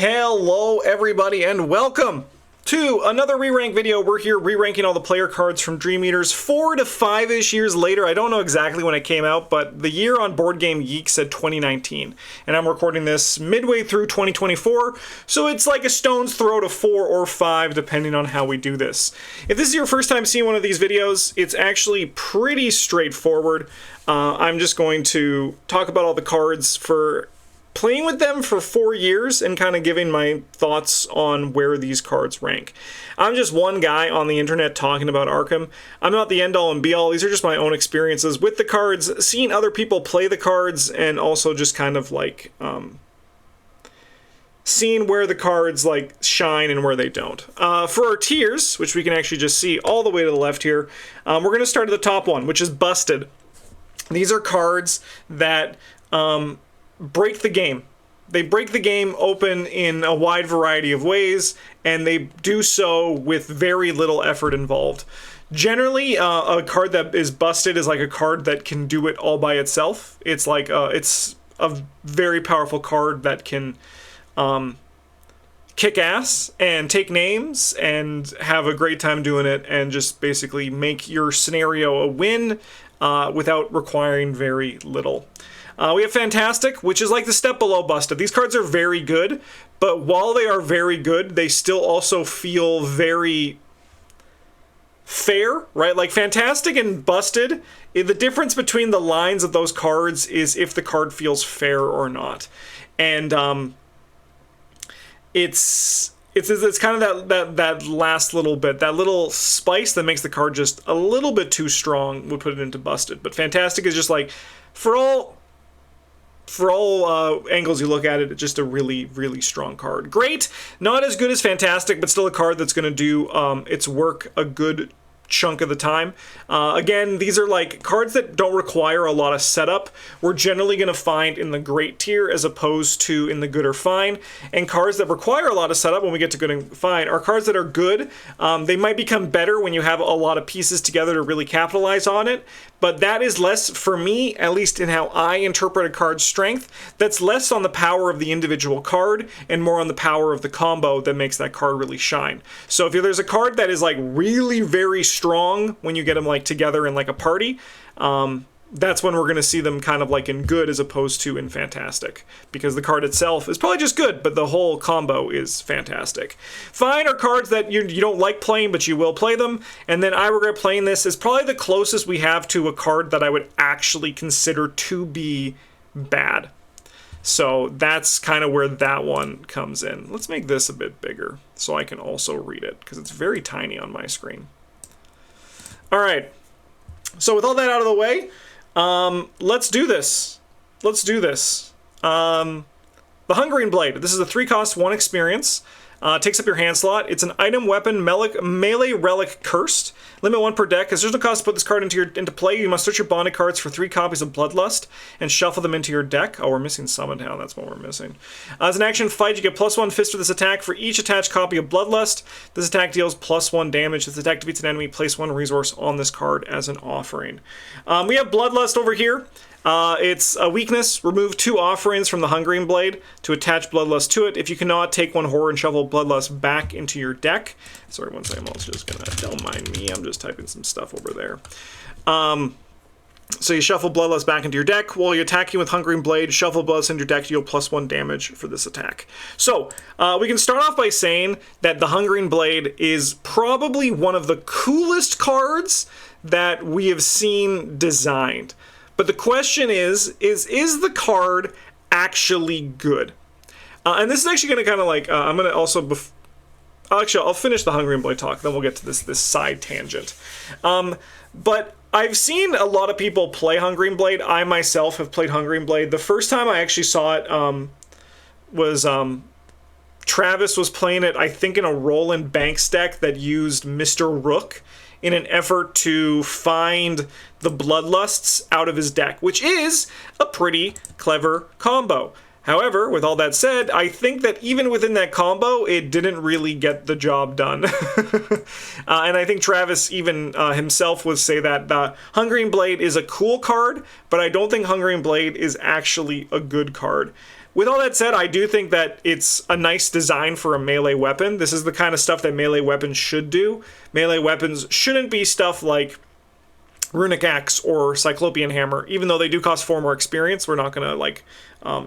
Hello everybody and welcome to another re-rank video. We're here re-ranking all the player cards from Dream Eaters 4 to 5-ish years later. I don't know exactly when it came out, but the year on Board Game Geek said 2019. And I'm recording this midway through 2024, so it's like a stone's throw to 4 or 5 depending on how we do this. If this is your first time seeing one of these videos, it's actually pretty straightforward. I'm just going to talk about all the cards for playing with them for 4 years and kind of giving my thoughts on where these cards rank. I'm just one guy on the internet talking about Arkham. I'm not the end-all and be-all. These are just my own experiences with the cards, seeing other people play the cards, and also just kind of like seeing where the cards like shine and where they don't. For our tiers, which we can actually just see all the way to the left here, we're going to start at the top one, which is Busted. These are cards that break the game. They break the game open in a wide variety of ways, and they do so with very little effort involved. Generally, a card that is busted is like a card that can do it all by itself. It's like it's a very powerful card that can kick ass and take names and have a great time doing it, and just basically make your scenario a win without requiring very little. We have Fantastic, which is like the step below Busted. These cards are very good, but while they are very good, they still also feel very fair, right? Like Fantastic and Busted, the difference between the lines of those cards is if the card feels fair or not. And it's kind of that last little bit, that little spice that makes the card just a little bit too strong would put it into Busted. But Fantastic is just like, for all angles you look at it, it's just a really, really strong card. Great, not as good as Fantastic, but still a card that's going to do its work a good chunk of the time. Again, these are like cards that don't require a lot of setup. We're generally going to find in the great tier as opposed to in the good or fine. And cards that require a lot of setup when we get to good and fine are cards that are good. They might become better when you have a lot of pieces together to really capitalize on it. But that is less, for me, at least in how I interpret a card's strength, that's less on the power of the individual card and more on the power of the combo that makes that card really shine. So if there's a card that is like really very strong when you get them like together in like a party, that's when we're going to see them kind of like in good as opposed to in Fantastic, because the card itself is probably just good, but the whole combo is fantastic. Fine are cards that you don't like playing, but you will play them. And then I Regret Playing This is probably the closest we have to a card that I would actually consider to be bad. So that's kind of where that one comes in. Let's make this a bit bigger so I can also read it, because it's very tiny on my screen. All right. So with all that out of the way, let's do this. The Hungering Blade. This is a 3-cost, 1 experience. Takes up your hand slot. It's an item, weapon, melee relic cursed. Limit 1 per deck. As there's no cost to put this card into play, you must search your bonded cards for 3 copies of Bloodlust and shuffle them into your deck. Oh, we're missing Summon Hound. That's what we're missing. As an action fight, you get +1 fist for this attack for each attached copy of Bloodlust. This attack deals +1 damage. This attack defeats an enemy. Place 1 resource on this card as an offering. We have Bloodlust over here. It's a weakness. Remove 2 offerings from the Hungering Blade to attach Bloodlust to it. If you cannot, take 1 horror and shuffle Bloodlust back into your deck. Sorry, one second. I was just gonna, don't mind me. I'm just typing some stuff over there. So you shuffle Bloodlust back into your deck. While you're attacking with Hungering Blade, shuffle Bloodlust into your deck to deal +1 damage for this attack. So, we can start off by saying that the Hungering Blade is probably one of the coolest cards that we have seen designed. But the question is the card actually good? And this is actually going to kind of like, I'm going to also, actually, I'll finish the Hungering Blade talk, then we'll get to this side tangent. But I've seen a lot of people play Hungering Blade. I myself have played Hungering Blade. The first time I actually saw it was Travis was playing it, I think, in a Roland Banks deck that used Mr. Rook in an effort to find the Bloodlusts out of his deck, which is a pretty clever combo. However, with all that said, I think that even within that combo, it didn't really get the job done. And I think Travis even himself would say that Hungering Blade is a cool card, but I don't think Hungering Blade is actually a good card. With all that said, I do think that it's a nice design for a melee weapon. This is the kind of stuff that melee weapons should do. Melee weapons shouldn't be stuff like Runic Axe or Cyclopean Hammer, even though they do cost 4 more experience. We're not going to like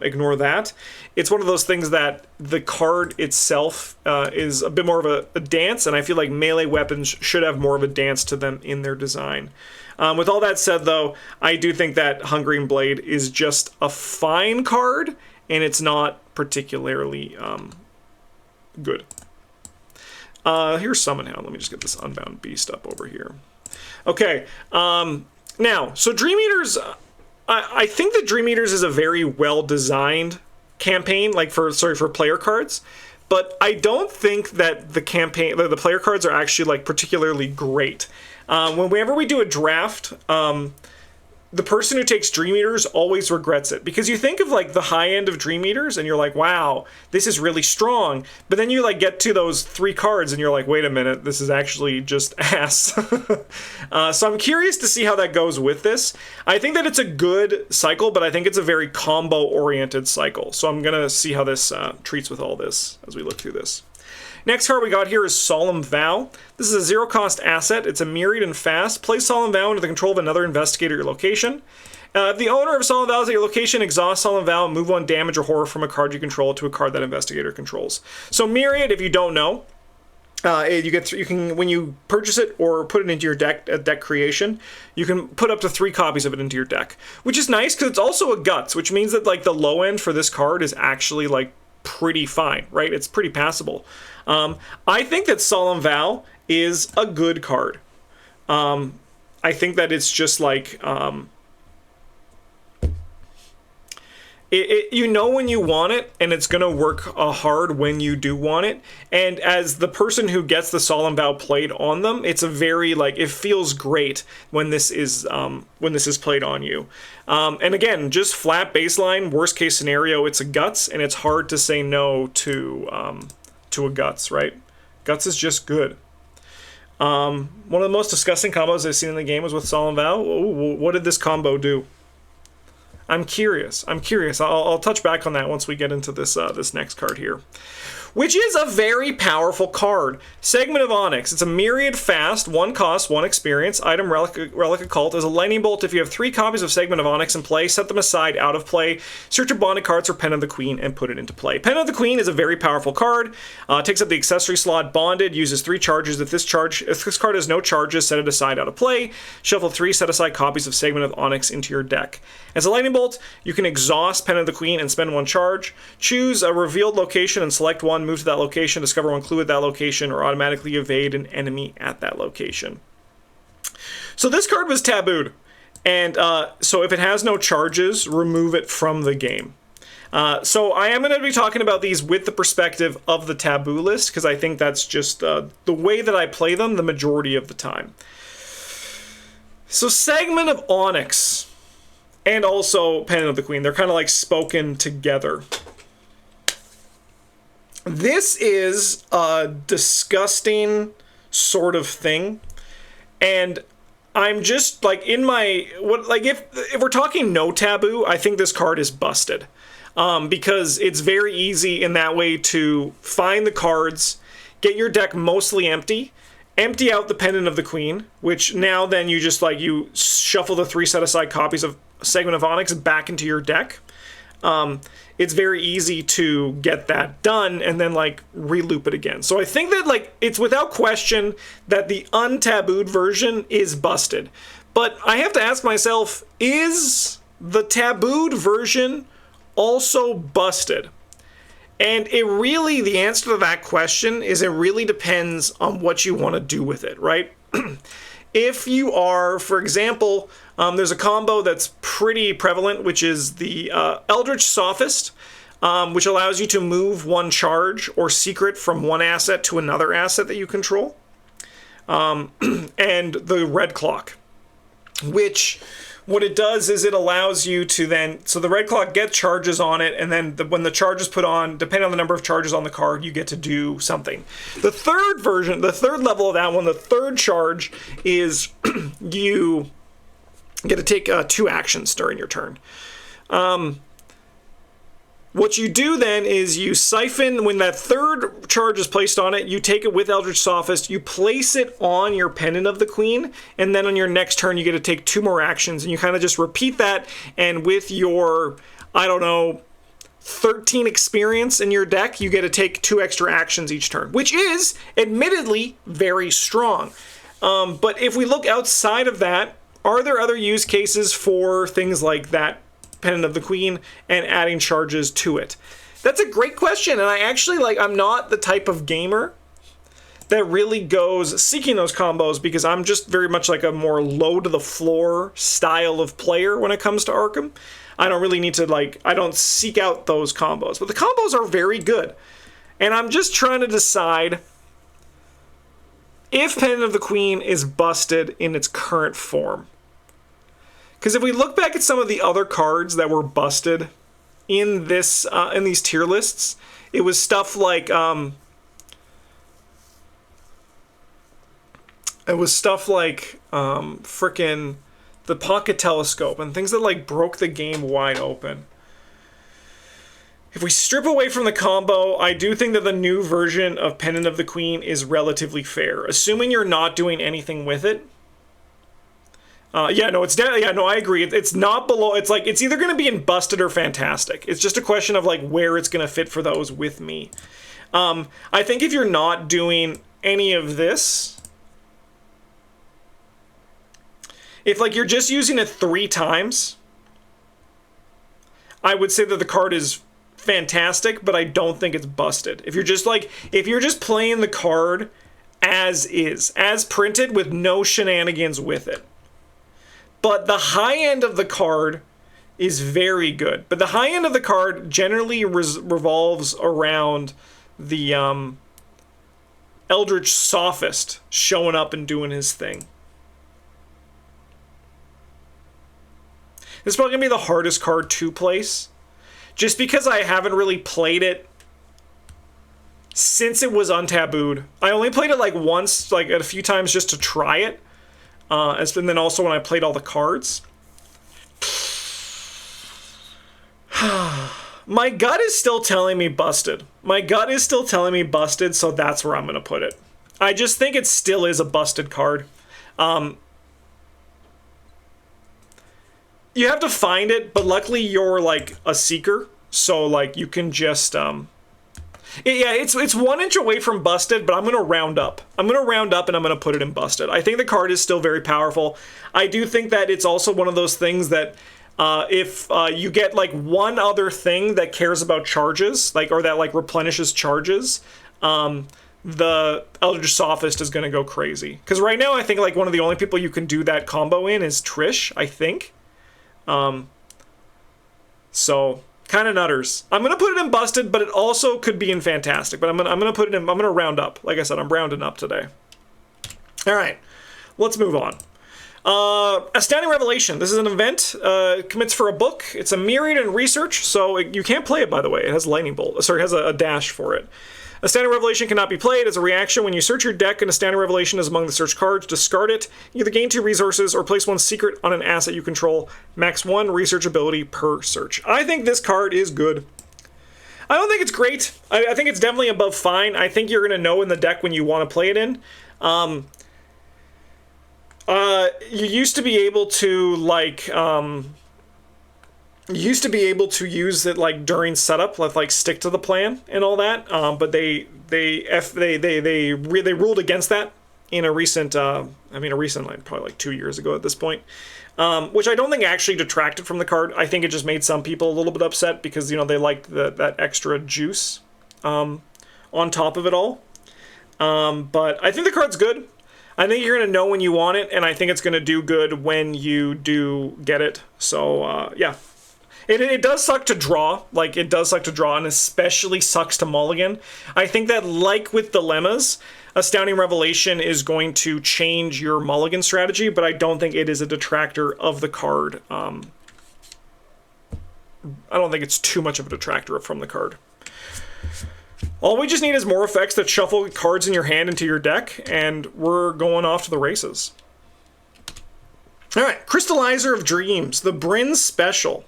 ignore that. It's one of those things that the card itself is a bit more of a dance, and I feel like melee weapons should have more of a dance to them in their design. With all that said, though, I do think that Hungering Blade is just a fine card, and it's not particularly good. Here's Summon Hound. Let me just get this Unbound Beast up over here. Okay, now, so Dream Eaters, I think that Dream Eaters is a very well-designed campaign, like for player cards, but I don't think that the player cards are actually like particularly great. Whenever we do a draft, the person who takes Dream Eaters always regrets it, because you think of like the high end of Dream Eaters and you're like, wow, this is really strong, but then you like get to those 3 cards and you're like, wait a minute, this is actually just ass. So I'm curious to see how that goes with this. I think that it's a good cycle, but I think it's a very combo oriented cycle, so I'm gonna see how this treats with all this as we look through this. Next card we got here is Solemn Vow. This is a 0-cost asset. It's a myriad and fast. Place Solemn Vow under the control of another investigator at your location. If the owner of Solemn Vow is at your location, exhaust Solemn Vow and move 1 damage or horror from a card you control to a card that investigator controls. So myriad, if you don't know, you can when you purchase it or put it into your deck at deck creation, you can put up to 3 copies of it into your deck, which is nice because it's also a guts, which means that like the low end for this card is actually like pretty fine, right? It's pretty passable. I think that Solemn Vow is a good card. I think that it's just like, you know when you want it, and it's going to work hard when you do want it. And as the person who gets the Solemn Vow played on them, it's a very, like, it feels great when this is played on you. And again, just flat baseline, worst case scenario, it's a guts, and it's hard to say no to a guts, right? Guts is just good. One of the most disgusting combos I've seen in the game was with Solemn Vow. Ooh, what did this combo do? I'm curious. I'll touch back on that once we get into this this next card here, which is a very powerful card. Segment of Onyx. It's a myriad fast, 1 cost, 1 experience. Item Relic Occult is a lightning bolt. If you have 3 copies of Segment of Onyx in play, set them aside out of play. Search your bonded cards for Pen of the Queen and put it into play. Pen of the Queen is a very powerful card. Takes up the accessory slot. Bonded, uses 3 charges. If this card has no charges, set it aside out of play. Shuffle 3 set aside copies of Segment of Onyx into your deck. As a lightning bolt, you can exhaust Pen of the Queen and spend 1 charge. Choose a revealed location and select 1. Move to that location, discover 1 clue at that location, or automatically evade an enemy at that location. So this card was tabooed, and so if it has no charges, remove it from the game. So I am going to be talking about these with the perspective of the taboo list, because I think that's just the way that I play them the majority of the time. So Segment of Onyx and also Pen of the Queen, they're kind of like spoken together. This is a disgusting sort of thing, and I'm just like in my if we're talking no taboo, I think this card is busted, because it's very easy in that way to find the cards, get your deck mostly empty out the Pendant of the Queen, which now then you just like you shuffle the 3 set aside copies of Segment of Onyx back into your deck. It's very easy to get that done and then like reloop it again. So I think that like it's without question that the untabooed version is busted. But I have to ask myself, is the tabooed version also busted? And the answer to that question is it really depends on what you want to do with it, right? If you are, for example, there's a combo that's pretty prevalent, which is the Eldritch Sophist, which allows you to move 1 charge or secret from 1 asset to another asset that you control. And the Red Clock, which what it does is it allows you to then, so the Red Clock gets charges on it, and then when the charge is put on, depending on the number of charges on the card, you get to do something. The third version, the third level of that one, the third charge is you get to take 2 actions during your turn. What you do then is you siphon, when that third charge is placed on it, you take it with Eldritch Sophist, you place it on your Pendant of the Queen, and then on your next turn you get to take 2 more actions, and you kind of just repeat that, and with your, I don't know, 13 experience in your deck, you get to take 2 extra actions each turn, which is, admittedly, very strong. But if we look outside of that, are there other use cases for things like that Pendant of the Queen and adding charges to it? That's a great question, and I actually, like, I'm not the type of gamer that really goes seeking those combos, because I'm just very much like a more low to the floor style of player when it comes to Arkham. I don't really need to, like, I don't seek out those combos, but the combos are very good, and I'm just trying to decide if Pendant of the Queen is busted in its current form. Because if we look back at some of the other cards that were busted in this in these tier lists, it was stuff like frickin' the Pocket Telescope and things that like broke the game wide open. If we strip away from the combo, I do think that the new version of Pendant of the Queen is relatively fair, assuming you're not doing anything with it. I agree. It's not below. It's like, it's either going to be in busted or fantastic. It's just a question of like where it's going to fit for those with me. I think if you're not doing any of this, if like you're just using it 3 times, I would say that the card is fantastic, but I don't think it's busted. If you're just playing the card as is, as printed with no shenanigans with it. But the high end of the card is very good. But the high end of the card generally revolves around the Eldritch Sophist showing up and doing his thing. This is probably going to be the hardest card to place, just because I haven't really played it since it was untabooed. I only played it like once, like a few times just to try it. And then also when I played all the cards. My gut is still telling me busted. So that's where I'm going to put it. I just think it still is a busted card. You have to find it, but luckily you're like a seeker, so like you can just it's 1 inch away from busted, but I'm gonna round up. And I'm gonna put it in busted. I think the card is still very powerful. I do think that it's also one of those things that if you get like one other thing that cares about charges, like, or that like replenishes charges, the Eldritch Sophist is gonna go crazy. Because right now I think like one of the only people you can do that combo in is Trish, I think. So kind of nutters. I'm gonna put it in busted, but it also could be in fantastic. But I'm gonna put it in. I'm gonna round up. Like I said, I'm rounding up today. All right, let's move on. Astounding Revelation. This is an event. Commits for a book. It's a myriad in research, so you can't play it. By the way, it has lightning bolt. Sorry, it has a dash for it. Astounding Revelation cannot be played as a reaction. When you search your deck and Astounding Revelation is among the search cards, discard it. Either gain 2 resources or place 1 secret on an asset you control. Max 1 research ability per search. I think this card is good. I don't think it's great. I think it's definitely above fine. I think you're going to know in the deck when you want to play it in. You used to be able to, like... You used to be able to use it like during setup, like stick to the plan and all that, but they ruled against that in a recent, like probably like 2 years ago at this point, which I don't think actually detracted from the card. I think it just made some people a little bit upset because they liked that extra juice on top of it all. But I think the card's good. I think you're gonna know when you want it, and I think it's gonna do good when you do get it. So yeah. It does suck to draw, and especially sucks to mulligan. I think that, like with dilemmas, Astounding Revelation is going to change your mulligan strategy, but I don't think it is a detractor of the card. I don't think it's too much of a detractor from the card. All we just need is more effects that shuffle cards in your hand into your deck, and we're going off to the races. All right, Crystallizer of Dreams, the Bryn Special.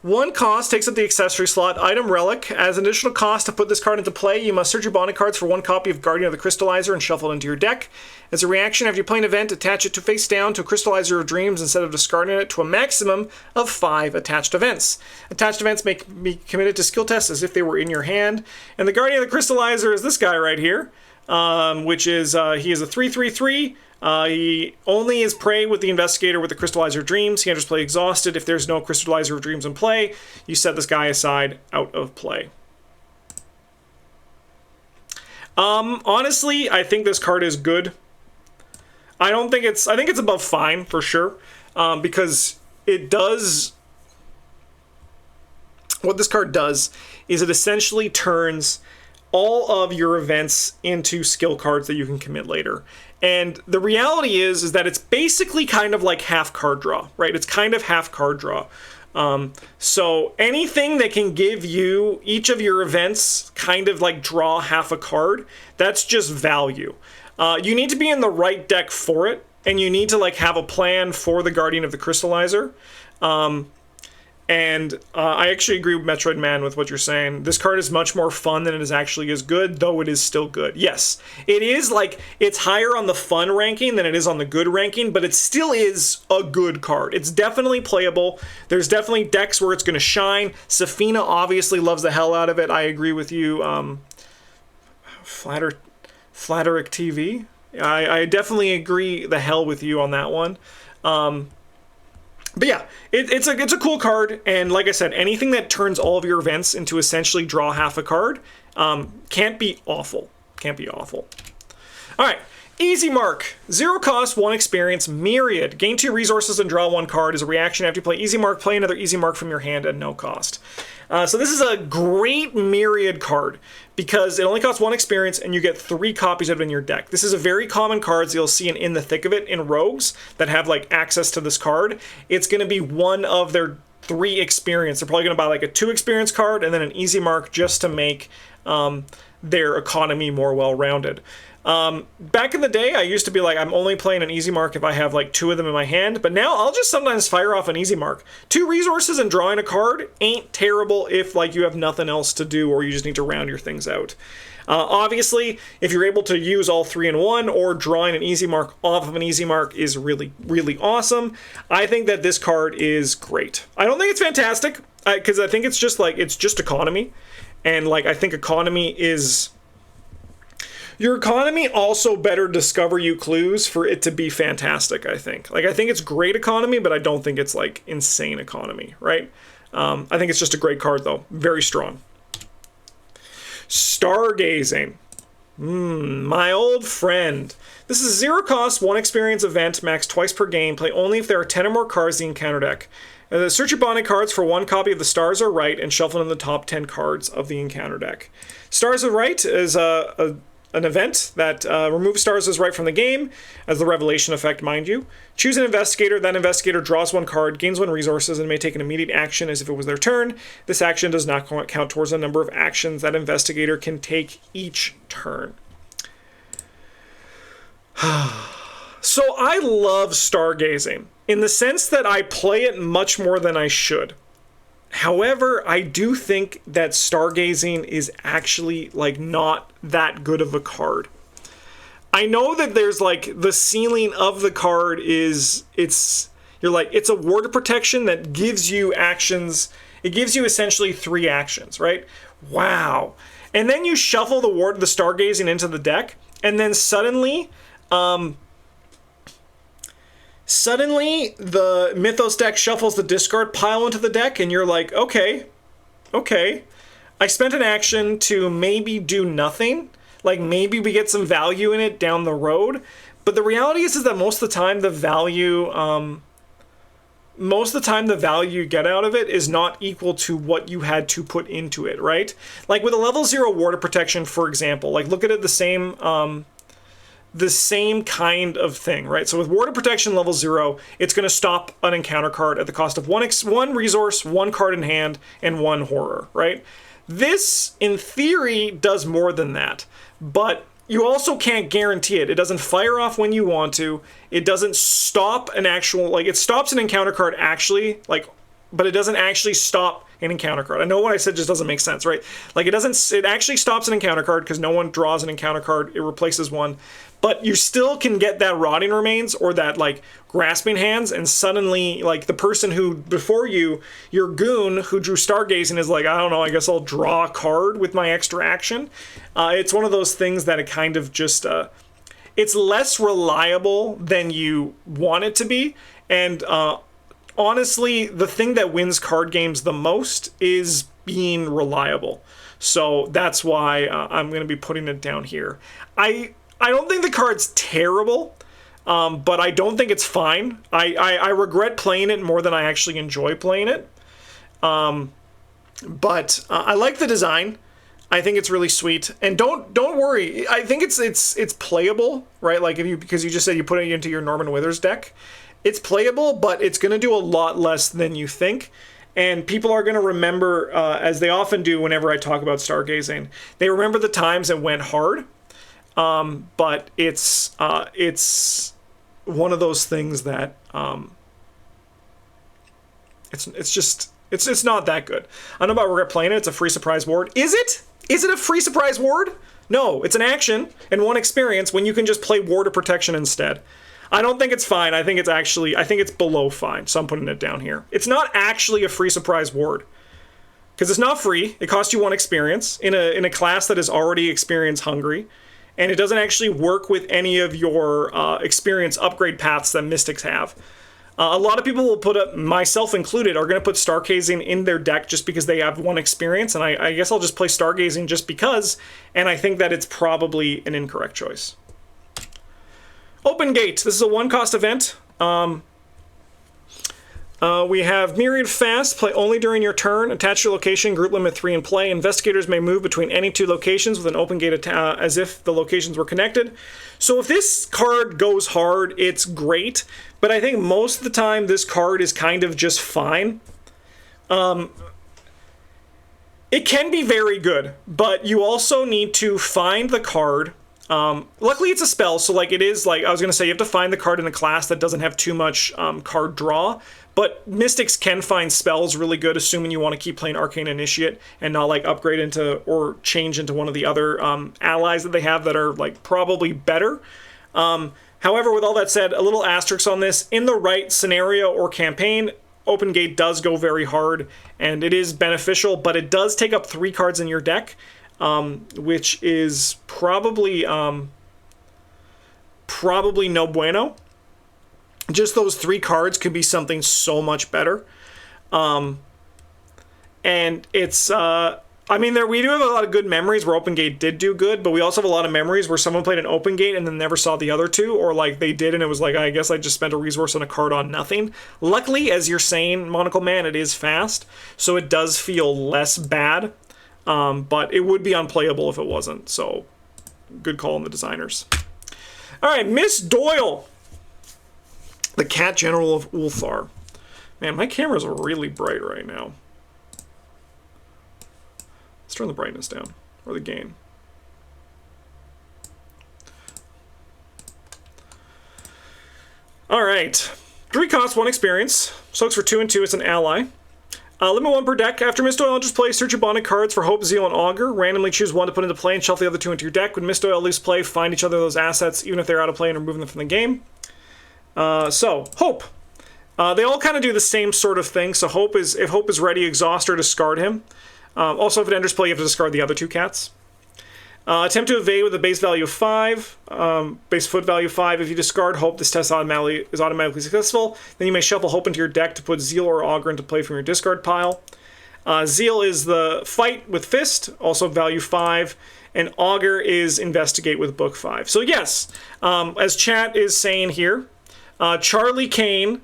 1 cost takes up the accessory slot, Item Relic. As an additional cost to put this card into play, you must search your bonded cards for 1 copy of Guardian of the Crystallizer and shuffle it into your deck. As a reaction, after you play an event, attach it to face down to a Crystallizer of Dreams instead of discarding it to a maximum of 5 attached events. Attached events may be committed to skill tests as if they were in your hand. And the Guardian of the Crystallizer is this guy right here, which is, he is a 3/3/3. He only is prey with the Investigator with the Crystallizer of Dreams. He enters play exhausted. If there's no Crystallizer of Dreams in play, you set this guy aside out of play. Honestly, I think this card is good. I think it's above fine for sure, because it does, what this card does is it essentially turns all of your events into skill cards that you can commit later. And the reality is that it's basically kind of like half card draw, right? It's kind of half card draw. So anything that can give you each of your events kind of like draw half a card, that's just value. You need to be in the right deck for it, and you need to like have a plan for the Guardian of the Crystallizer. I actually agree with Metroid Man with what you're saying. This card is much more fun than it is actually is good, though it is still good. Yes, it is like, it's higher on the fun ranking than it is on the good ranking, but it still is a good card. It's definitely playable. There's definitely decks where it's going to shine. Safina obviously loves the hell out of it. I agree with you. Flatteric TV. I definitely agree the hell with you on that one. But yeah, it's a cool card, and like I said, anything that turns all of your events into essentially draw half a card can't be awful. Can't be awful. All right, Easy Mark. 0 cost, 1 experience, Myriad. Gain 2 resources and draw 1 card. As a reaction after you play Easy Mark, play another Easy Mark from your hand at no cost. So this is a great Myriad card because it only costs 1 experience and you get 3 copies of it in your deck. This is a very common card, so you'll see in the thick of it in rogues that have like access to this card. It's going to be one of their 3 experience. They're probably going to buy like a 2 experience card and then an Easy Mark just to make their economy more well-rounded. Back in the day, I used to be like, I'm only playing an Easy Mark if I have like 2 of them in my hand, but now I'll just sometimes fire off an Easy Mark. 2 resources and drawing a card ain't terrible if like you have nothing else to do or you just need to round your things out. Obviously, if you're able to use all 3 in one or drawing an Easy Mark off of an Easy Mark is really, really awesome. I think that this card is great. I don't think it's fantastic, because I think it's just like, it's just economy. And like, I think economy is... Your economy also better discover you clues for it to be fantastic, I think. Like, I think it's great economy, but I don't think it's, like, insane economy, right? I think it's just a great card, though. Very strong. Stargazing. My old friend. This is a 0 cost, 1 experience event, max twice per game. Play only if there are 10 or more cards in the encounter deck. Search your bonded cards for 1 copy of the Stars Are Right and shuffle in the top 10 cards of the encounter deck. Stars Are Right is an event that removes Stars Is Right from the game as the Revelation effect, mind you. Choose an investigator. That investigator draws 1 card, gains 1 resources, and may take an immediate action as if it was their turn. This action does not count towards the number of actions that investigator can take each turn. So I love Stargazing in the sense that I play it much more than I should. However, I do think that Stargazing is actually like not that good of a card. I know that there's like the ceiling of the card is it's a ward of protection that gives you actions. It gives you essentially 3 actions, right? Wow. And then you shuffle the ward of the Stargazing into the deck, and then suddenly the Mythos deck shuffles the discard pile into the deck, and you're like, okay. I spent an action to maybe do nothing. Like, maybe we get some value in it down the road. But the reality is that most of the time the value you get out of it is not equal to what you had to put into it, right? Like with a level 0 ward of protection, for example, like look at it the same kind of thing, right? So with Ward of Protection level 0, it's going to stop an encounter card at the cost of 1 resource, 1 card in hand, and 1 horror, right? This, in theory, does more than that, but you also can't guarantee it. It doesn't fire off when you want to. It doesn't stop an actual, like, it stops an encounter card actually, like, but it doesn't actually stop an encounter card. I know what I said just doesn't make sense, right? Like it actually stops an encounter card because no one draws an encounter card. It replaces one. But you still can get that Rotting Remains or that like Grasping Hands, and suddenly like the person who before you, your goon who drew Stargazing is like, I don't know, I guess I'll draw a card with my extra action. It's one of those things that it kind of just, it's less reliable than you want it to be. And honestly, the thing that wins card games the most is being reliable. So that's why I'm going to be putting it down here. I don't think the card's terrible, but I don't think it's fine. I regret playing it more than I actually enjoy playing it. But I like the design. I think it's really sweet. And don't worry. I think it's playable, right? Like because you just said you put it into your Norman Withers deck. It's playable, but it's going to do a lot less than you think. And people are going to remember, as they often do whenever I talk about Stargazing, they remember the times it went hard. But it's one of those things that it's not that good. I don't know about regret playing it. It's a free surprise ward. Is it? Is it a free surprise ward? No, it's an action and one experience when you can just play Ward of Protection instead. I don't think it's fine. I think it's below fine. So I'm putting it down here. It's not actually a free surprise ward because it's not free. It costs you one experience in a class that is already experience hungry. And it doesn't actually work with any of your experience upgrade paths that Mystics have. A lot of people will put up, myself included, are going to put Stargazing in their deck just because they have one experience. And I guess I'll just play Stargazing just because. And I think that it's probably an incorrect choice. Open Gate. This is a one-cost event. We have Myriad Fast, play only during your turn, attach your location, group limit 3 in play. Investigators may move between any two locations with an open gate as if the locations were connected. So if this card goes hard, it's great, but I think most of the time this card is kind of just fine. It can be very good, but you also need to find the card. Luckily it's a spell, so like it is like I was going to say you have to find the card in a class that doesn't have too much card draw. But Mystics can find spells really good, assuming you want to keep playing Arcane Initiate and not like upgrade into or change into one of the other allies that they have that are like probably better. However, with all that said, a little asterisk on this. In the right scenario or campaign, Open Gate does go very hard and it is beneficial, but it does take up 3 cards in your deck, which is probably no bueno. Just those 3 cards could be something so much better. And it's, I mean, we do have a lot of good memories where Open Gate did do good, but we also have a lot of memories where someone played an Open Gate and then never saw the other 2, or like they did and it was like, I guess I just spent a resource on a card on nothing. Luckily, as you're saying, Monocle Man, it is fast, so it does feel less bad, but it would be unplayable if it wasn't, so good call on the designers. All right, Miss Doyle. The Cat General of Ulthar. Man, my camera's really bright right now. Let's turn the brightness down, or the gain. Alright. 3 costs, 1 experience. Soaks for 2 and 2, it's an ally. Limit 1 per deck. After Miss Doyle enters play, search your bonded cards for Hope, Zeal, and Augur. Randomly choose 1 to put into play and shuffle the other 2 into your deck. When Miss Doyle leaves play, find each other those assets, even if they're out of play, and remove them from the game. So, Hope. They all kind of do the same sort of thing. So Hope is, if Hope is ready, exhaust or discard him. Also, if it enters play, you have to discard the other 2 cats. Attempt to evade with a base value of 5, base foot value of 5. If you discard Hope, this test is automatically successful. Then you may shuffle Hope into your deck to put Zeal or Augur into play from your discard pile. Zeal is the fight with Fist, also value 5. And Augur is investigate with book 5. So yes, as chat is saying here, Charlie Kane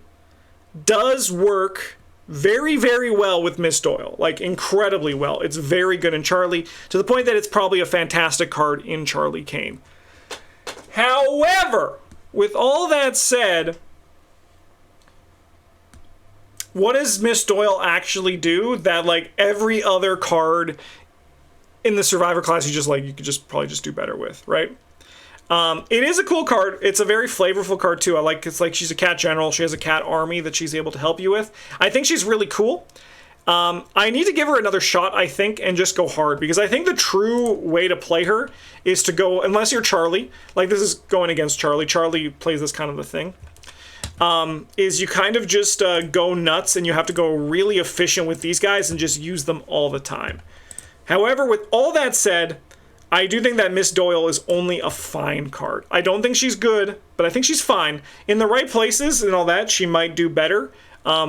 does work very, very well with Miss Doyle. Like, incredibly well. It's very good in Charlie, to the point that it's probably a fantastic card in Charlie Kane. However, with all that said, what does Miss Doyle actually do that, like, every other card in the Survivor class you could just probably just do better with, right? It is a cool card. It's a very flavorful card too. It's like she's a cat general. She has a cat army that she's able to help you with. I think she's really cool. I need to give her another shot, I think, and just go hard, because I think the true way to play her is to go, unless you're Charlie, like this is going against Charlie. Charlie plays this kind of a thing. Is you kind of just go nuts, and you have to go really efficient with these guys and just use them all the time. However, with all that said, I do think that Miss Doyle is only a fine card. I don't think she's good, but I think she's fine. In the right places and all that, she might do better.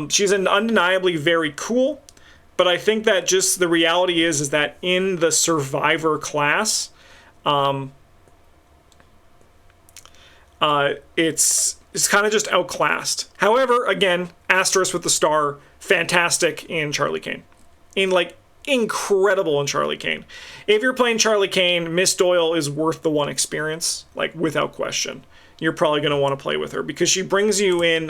She's undeniably very cool, but I think that just the reality is that in the Survivor class, it's kind of just outclassed. However, again, asterisk with the star, fantastic in Charlie Kane. Incredible in Charlie Kane. If you're playing Charlie Kane, Miss Doyle is worth the one experience, like without question. You're probably going to want to play with her because she brings you in,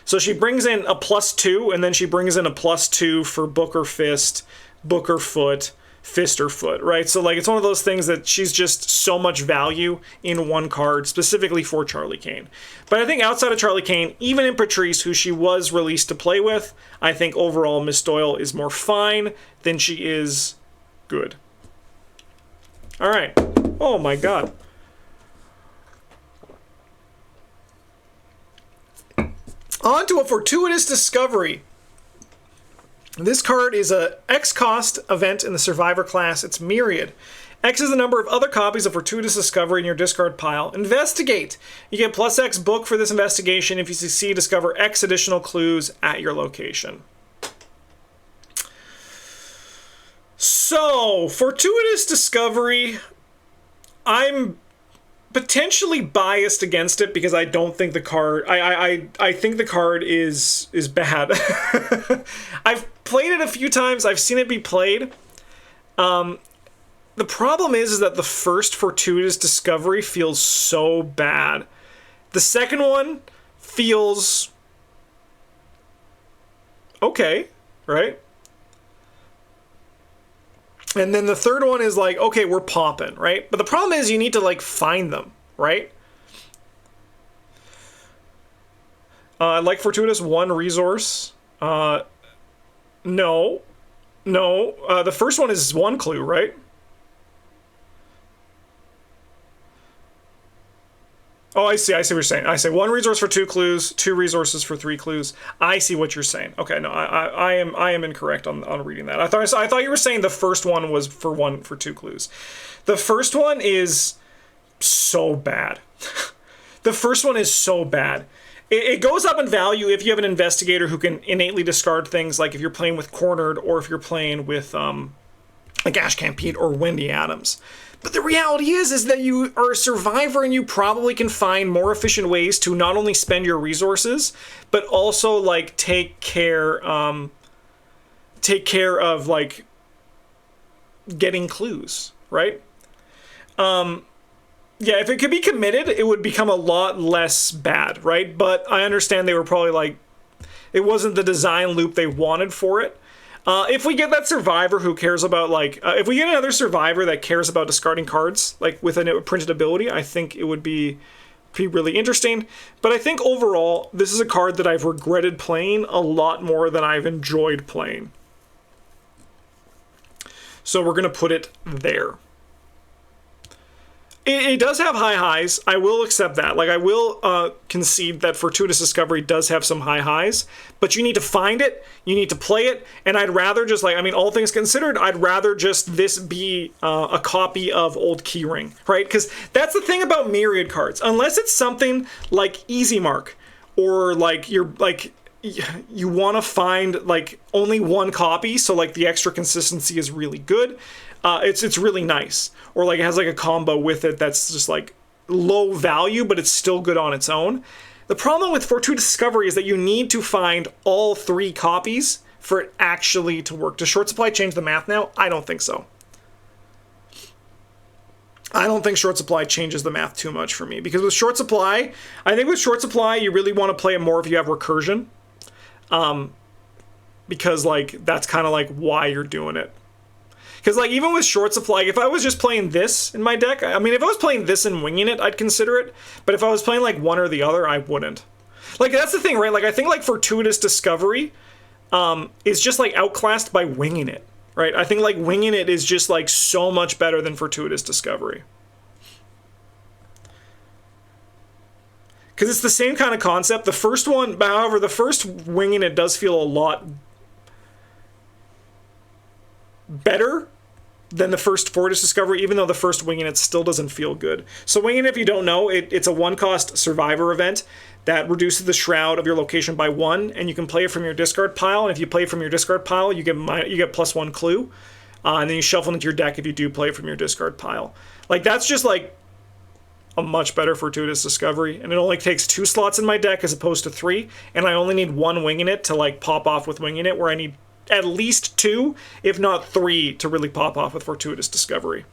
so she brings in a +2, and then she brings in a +2 for book or fist, book or foot, fist or foot, right? So like it's one of those things that she's just so much value in one card, specifically for Charlie Kane. But I think outside of Charlie Kane, even in Patrice, who she was released to play with, I think overall Miss Doyle is more fine than she is good. All right. Oh my God. On to a Fortuitous Discovery. This card is a X-cost event in the Survivor class. It's Myriad. X is the number of other copies of Fortuitous Discovery in your discard pile. Investigate. You get +X book for this investigation. If you succeed, discover X additional clues at your location. So, Fortuitous Discovery, I'm potentially biased against it because I don't think the card, I think the card is bad. I've played it a few times. I've seen it be played. The problem is that the first Fortuitous Discovery feels so bad. The second one feels okay, right? And then the third one is like, okay, we're popping, right? But the problem is you need to like find them, right? Like Fortuitous, 1 resource. No. The first one is 1 clue, right? Oh, I see what you're saying. I say 1 resource for 2 clues, 2 resources for 3 clues. I see what you're saying. Okay, no, I am incorrect on reading that. I thought you were saying the first one was for 2 clues. The first one is so bad. The first one is so bad. It goes up in value if you have an investigator who can innately discard things, like if you're playing with Cornered or if you're playing with like Ash Campete or Wendy Adams. But the reality is that you are a survivor and you probably can find more efficient ways to not only spend your resources, but also like take care of like getting clues, right? Yeah, if it could be committed, it would become a lot less bad, right? But I understand they were probably like, it wasn't the design loop they wanted for it. If we get that survivor who cares about, like, if we get another survivor that cares about discarding cards, like, with a printed ability, I think it would be really interesting. But I think overall, this is a card that I've regretted playing a lot more than I've enjoyed playing. So we're going to put it there. It does have high highs. I will accept that. Like, I will concede that Fortuitous Discovery does have some high highs, but you need to find it, you need to play it, and I'd rather just, like, I mean, all things considered, I'd rather just this be a copy of Old Keyring, right? Because that's the thing about Myriad cards. Unless it's something like Easy Mark, or, like, you're, like, you want to find, like, only 1 copy, so, like, the extra consistency is really good. It's really nice. Or like it has like a combo with it that's just like low value, but it's still good on its own. The problem with Fortuitous Discovery is that you need to find all 3 copies for it actually to work. Does Short Supply change the math now? I don't think so. I don't think Short Supply changes the math too much for me, because with Short Supply, I think with Short Supply, you really want to play it more if you have recursion. Because like, that's kind of like why you're doing it. Because, like, even with short supply, if I was just playing this in my deck, I mean, if I was playing this and winging it, I'd consider it. But if I was playing, like, one or the other, I wouldn't. Like, that's the thing, right? Like, I think, like, Fortuitous Discovery is just, like, outclassed by winging it, right? I think, like, winging it is just, like, so much better than Fortuitous Discovery. Because it's the same kind of concept. The first one, however, the first winging it does feel a lot better than the first Fortuitous Discovery, even though the first winging it still doesn't feel good. So winging it, if you don't know, it's a 1-cost survivor event that reduces the shroud of your location by 1, and you can play it from your discard pile. And if you play it from your discard pile, you get +1 clue, and then you shuffle into your deck if you do play it from your discard pile. Like, that's just like a much better Fortuitous Discovery, and it only takes 2 slots in my deck as opposed to 3, and I only need 1 winging it to, like, pop off with winging it, where I need at least 2, if not 3, to really pop off with Fortuitous Discovery.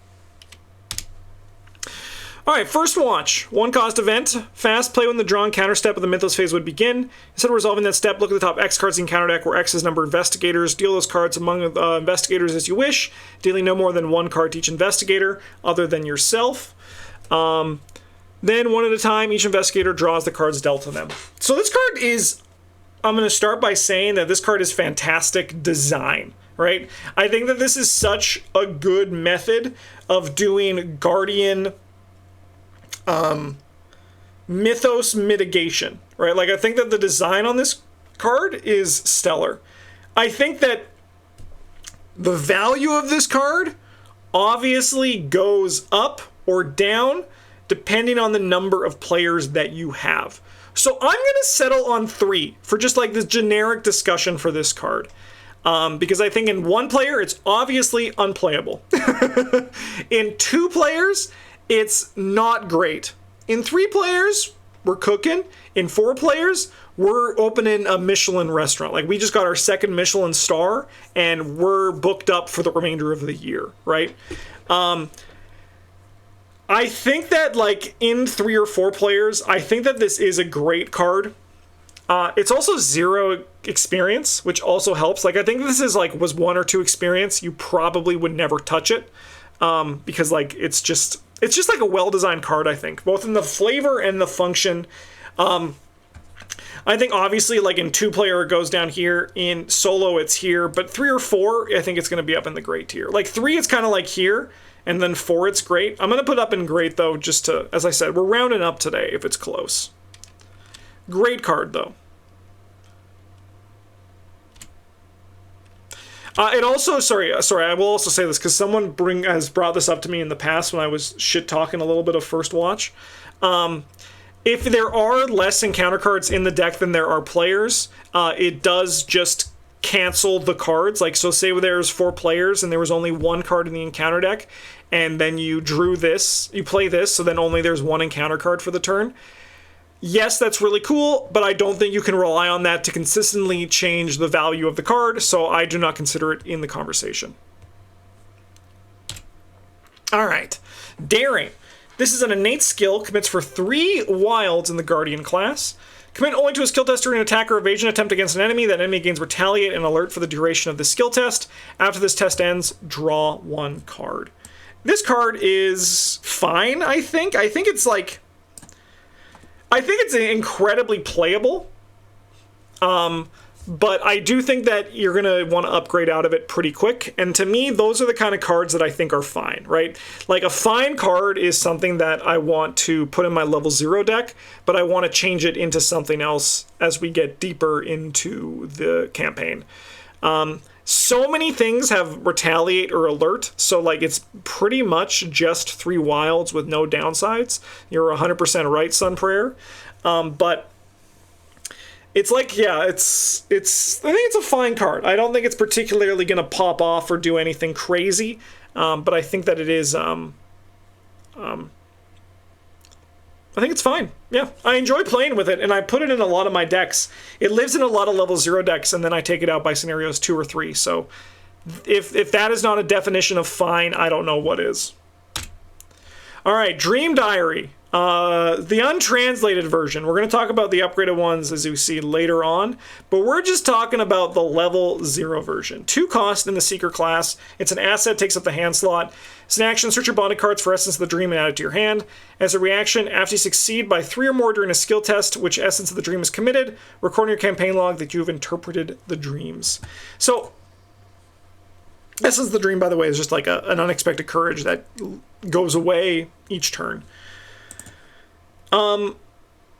Alright, first watch. 1-cost event. Fast, play when the draw and counter step of the Mythos phase would begin. Instead of resolving that step, look at the top X cards in counter deck, where X is number of investigators. Deal those cards among investigators as you wish, dealing no more than 1 card to each investigator, other than yourself. Then, one at a time, each investigator draws the cards dealt to them. So this card is... I'm going to start by saying that this card is fantastic design, right? I think that this is such a good method of doing Guardian Mythos mitigation, right? Like, I think that the design on this card is stellar. I think that the value of this card obviously goes up or down depending on the number of players that you have. So I'm going to settle on 3 for just like this generic discussion for this card. Because I think in 1 player, it's obviously unplayable. In 2 players, it's not great. In 3 players, we're cooking. In 4 players, we're opening a Michelin restaurant. Like, we just got our 2nd Michelin star, and we're booked up for the remainder of the year, right? I think that, like, in 3 or 4 players, I think that this is a great card. It's also 0 experience, which also helps. Like, I think this is, like, was 1 or 2 experience, you probably would never touch it. Because, like, it's just like a well-designed card, I think, both in the flavor and the function. I think, obviously, like, in 2-player, it goes down here. In solo, it's here. But 3 or 4, I think it's going to be up in the great tier. Like, 3, it's kind of like here. And then 4, it's great. I'm going to put up in great, though, just to, as I said, we're rounding up today if it's close. Great card, though. It also, sorry, I will also say this, because someone has brought this up to me in the past when I was shit-talking a little bit of First Watch. If there are less encounter cards in the deck than there are players, it does just cancel the cards. Like, so say there's 4 players and there was only 1 card in the encounter deck, and then you drew this, you play this, so then only there's 1 encounter card for the turn. Yes, that's really cool, but I don't think you can rely on that to consistently change the value of the card, so I do not consider it in the conversation. Alright, Daring. This is an innate skill, commits for 3 wilds in the Guardian class. Commit only to a skill test during an attack or evasion attempt against an enemy. That enemy gains Retaliate and Alert for the duration of the skill test. After this test ends, draw 1 card. This card is fine, I think. I think it's incredibly playable. But I do think that you're going to want to upgrade out of it pretty quick. And to me, those are the kind of cards that I think are fine, right? Like, a fine card is something that I want to put in my level 0 deck, but I want to change it into something else as we get deeper into the campaign. So many things have Retaliate or Alert, so, like, it's pretty much just 3 wilds with no downsides. You're 100% right, Sun Prayer. But it's like, yeah, it's I think it's a fine card. I don't think it's particularly going to pop off or do anything crazy, but I think that it is, I think it's fine. Yeah, I enjoy playing with it, and I put it in a lot of my decks. It lives in a lot of level 0 decks, and then I take it out by scenarios 2 or 3, so if that is not a definition of fine, I don't know what is. Alright, Dream Diary. The untranslated version, we're going to talk about the upgraded ones as you see later on, but we're just talking about the level 0 version. 2 cost in the Seeker class. It's an asset, takes up the hand slot. It's an action, search your bonded cards for Essence of the Dream and add it to your hand. As a reaction, after you succeed by 3 or more during a skill test, which Essence of the Dream is committed, record in your campaign log that you have interpreted the dreams. So, Essence of the Dream, by the way, is just like an unexpected courage that goes away each turn.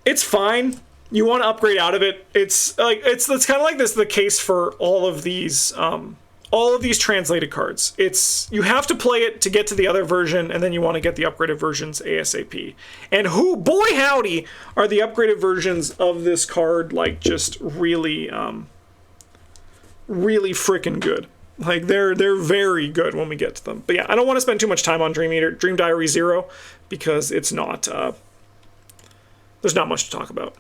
It's fine. You want to upgrade out of it. It's kind of like this the case for all of these translated cards. You have to play it to get to the other version, and then you want to get the upgraded versions ASAP. And boy howdy, are the upgraded versions of this card like just really, really freaking good. Like they're very good when we get to them. But yeah, I don't want to spend too much time on Dream Diary 0 because it's not. There's not much to talk about.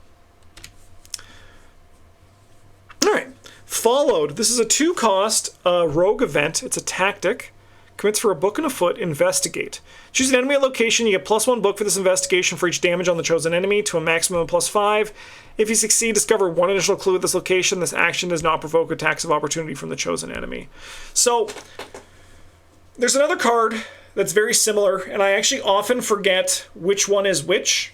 All right. Followed. This is a 2-cost rogue event. It's a tactic. Commits for a book and a foot. Investigate. Choose an enemy at location. You get +1 book for this investigation for each damage on the chosen enemy to a maximum of +5. If you succeed, discover 1 additional clue at this location. This action does not provoke attacks of opportunity from the chosen enemy. So, there's another card that's very similar, and I actually often forget which one is which.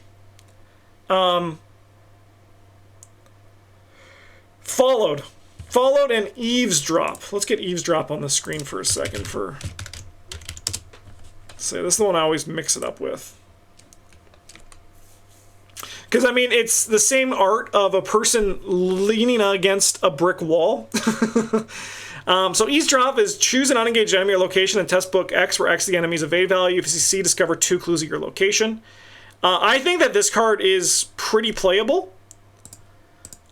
Followed and Eavesdrop. Let's get Eavesdrop on the screen for a second. Say this is the one I always mix it up with. Because, I mean, it's the same art of a person leaning against a brick wall. So Eavesdrop is choose an unengaged enemy or location in test book X, where X is the enemy's evade value. If you succeed, discover 2 clues at your location. I think that this card is pretty playable.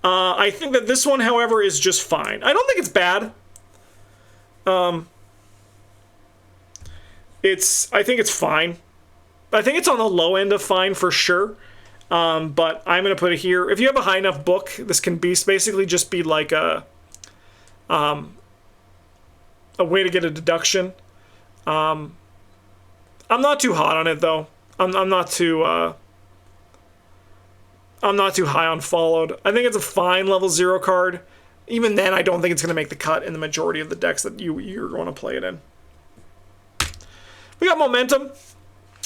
I think that this one, however, is just fine. I don't think it's bad. I think it's fine. I think it's on the low end of fine for sure. But I'm going to put it here. If you have a high enough book, this can basically just be like a way to get a deduction. I'm not too hot on it though. I'm not too high on Followed. I think it's a fine level 0 card. Even then, I don't think it's going to make the cut in the majority of the decks that you're going to play it in. We got Momentum.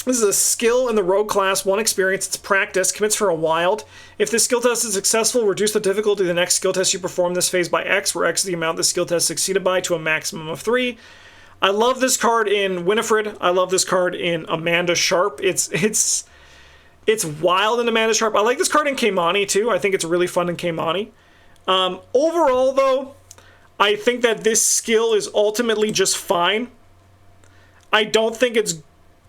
This is a skill in the Rogue class, 1 experience. It's practice, commits for a wild. If this skill test is successful, reduce the difficulty of the next skill test you perform this phase by X, where X is the amount the skill test succeeded by, to a maximum of 3. I love this card in Winifred. I love this card in Amanda Sharp. It's wild in Amanda Sharp. I like this card in Kaimani too. I think it's really fun in Kaimani. Overall though, I think that this skill is ultimately just fine. I don't think it's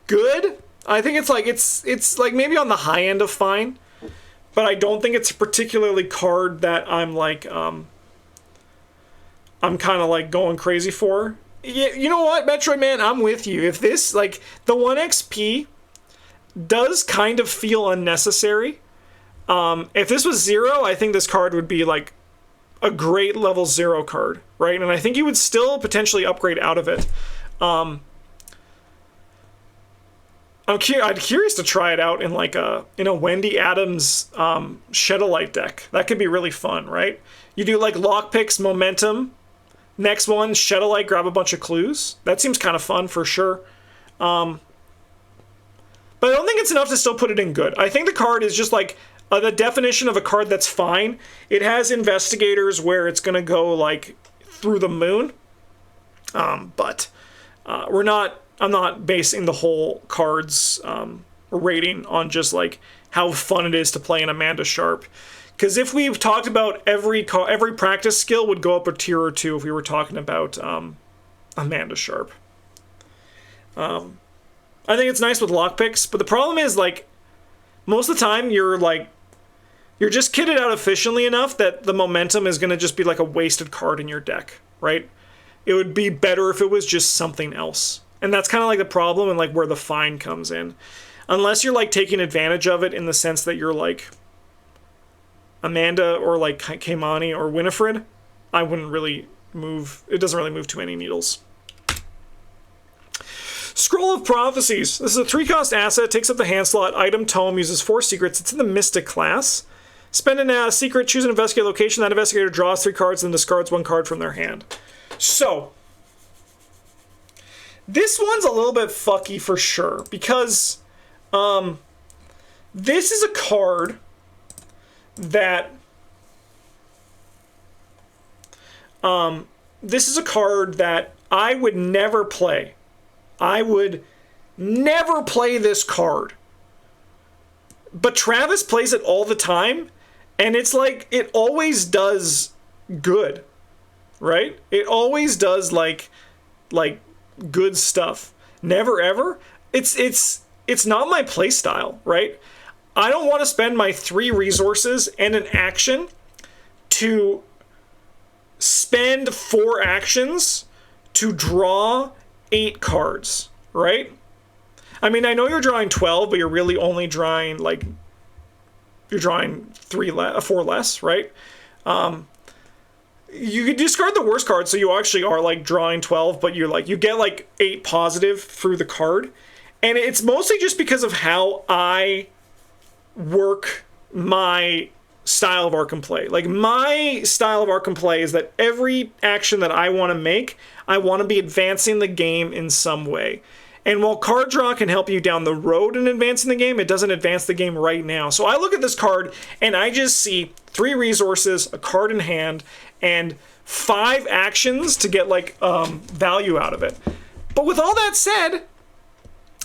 good. I think it's like maybe on the high end of fine, but I don't think it's a particularly card that I'm like I'm kind of like going crazy for. Yeah, you know what, Metroid Man, I'm with you. If this, like, the 1 XP does kind of feel unnecessary. If this was 0, I think this card would be like a great level 0 card, right? And I think you would still potentially upgrade out of it. I'm curious to try it out in like a Wendy Adams Shadowlight deck. That could be really fun, right? You do like lockpicks, momentum. Next one, Shadowlight, grab a bunch of clues. That seems kind of fun for sure. But I don't think it's enough to still put it in good. I think the card is just like the definition of a card that's fine. It has investigators where it's going to go like through the moon. But I'm not basing the whole card's rating on just like how fun it is to play an Amanda Sharp. Because if we've talked about every practice skill would go up a tier or 2 if we were talking about Amanda Sharp. I think it's nice with lockpicks, but the problem is like most of the time you're just kitted out efficiently enough that the momentum is going to just be like a wasted card in your deck, right? It would be better if it was just something else. And that's kind of like the problem and like where the fine comes in. Unless you're like taking advantage of it in the sense that you're like Amanda or like Kaimani or Winifred, I wouldn't really move. It doesn't really move too many needles. Scroll of Prophecies. This is a 3-cost asset, takes up the hand slot, item tome, uses 4 secrets. It's in the Mystic class. Spend a secret, choose an investigate location. That investigator draws 3 cards and discards 1 card from their hand. So, this one's a little bit fucky for sure, because this is a card that I would never play. I would never play this card. But Travis plays it all the time, and it's like, it always does good, right? It always does like good stuff. Never ever. It's not my play style, right? I don't want to spend my 3 resources and an action to spend 4 actions to draw 8 cards, right? I mean, I know you're drawing 12, but you're really only drawing, like, you're drawing 4 less, right? You could discard the worst card, so you actually are, like, drawing 12, but you're, like, you get, like, 8 positive through the card. And it's mostly just because of how I work my style of Arkham play. Like, my style of Arkham play is that every action that I want to make, I want to be advancing the game in some way. And while card draw can help you down the road in advancing the game, it doesn't advance the game right now. So I look at this card and I just see 3 resources, a card in hand, and 5 actions to get, like, value out of it. But with all that said,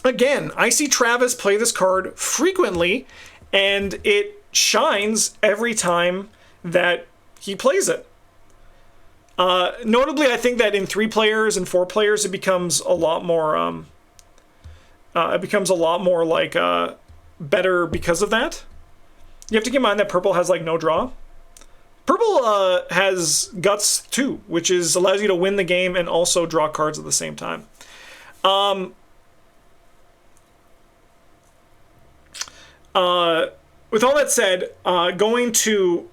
again, I see Travis play this card frequently, and it shines every time that he plays it. Notably, I think that in 3 players and 4 players, it becomes a lot more. Like better because of that. You have to keep in mind that purple has, like, no draw. Purple has guts too, which allows you to win the game and also draw cards at the same time. With all that said, going to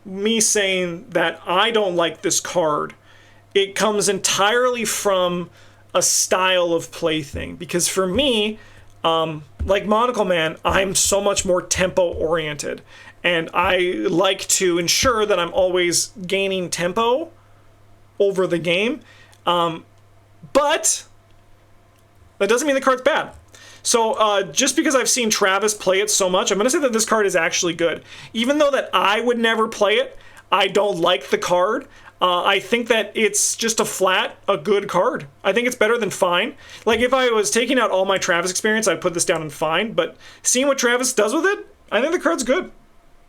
me saying that I don't like this card, it comes entirely from a style of play thing. Because for me, like Monocle Man, I'm so much more tempo oriented. And I like to ensure that I'm always gaining tempo over the game. But that doesn't mean the card's bad. So just because I've seen Travis play it so much, I'm going to say that this card is actually good. Even though that I would never play it, I don't like the card. I think that it's just a good card. I think it's better than fine. Like, if I was taking out all my Travis experience, I'd put this down in fine. But seeing what Travis does with it, I think the card's good.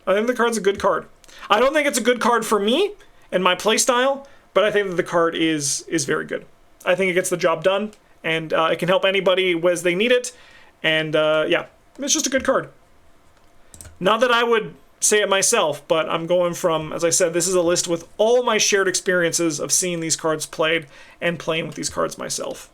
I think the card's a good card. I don't think it's a good card for me and my playstyle, but I think that the card is very good. I think it gets the job done, and it can help anybody as they need it. And yeah, it's just a good card. Not that I would say it myself, but I'm going from, as I said, this is a list with all my shared experiences of seeing these cards played and playing with these cards myself.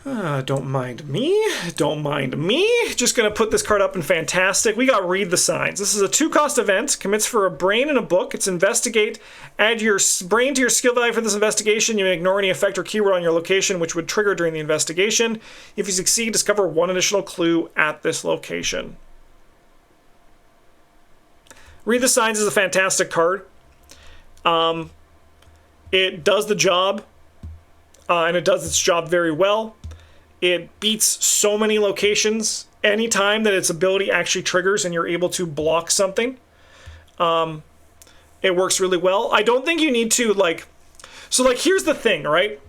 Don't mind me. Don't mind me. Just going to put this card up in Fantastic. We got Read the Signs. This is a 2-cost event. Commits for a brain and a book. It's investigate. Add your brain to your skill value for this investigation. You may ignore any effect or keyword on your location, which would trigger during the investigation. If you succeed, discover 1 additional clue at this location. Read the Signs is a fantastic card. It does the job, and it does its job very well. It beats so many locations. Anytime that its ability actually triggers and you're able to block something, it works really well. I don't think you need to, like... So, like, here's the thing, right?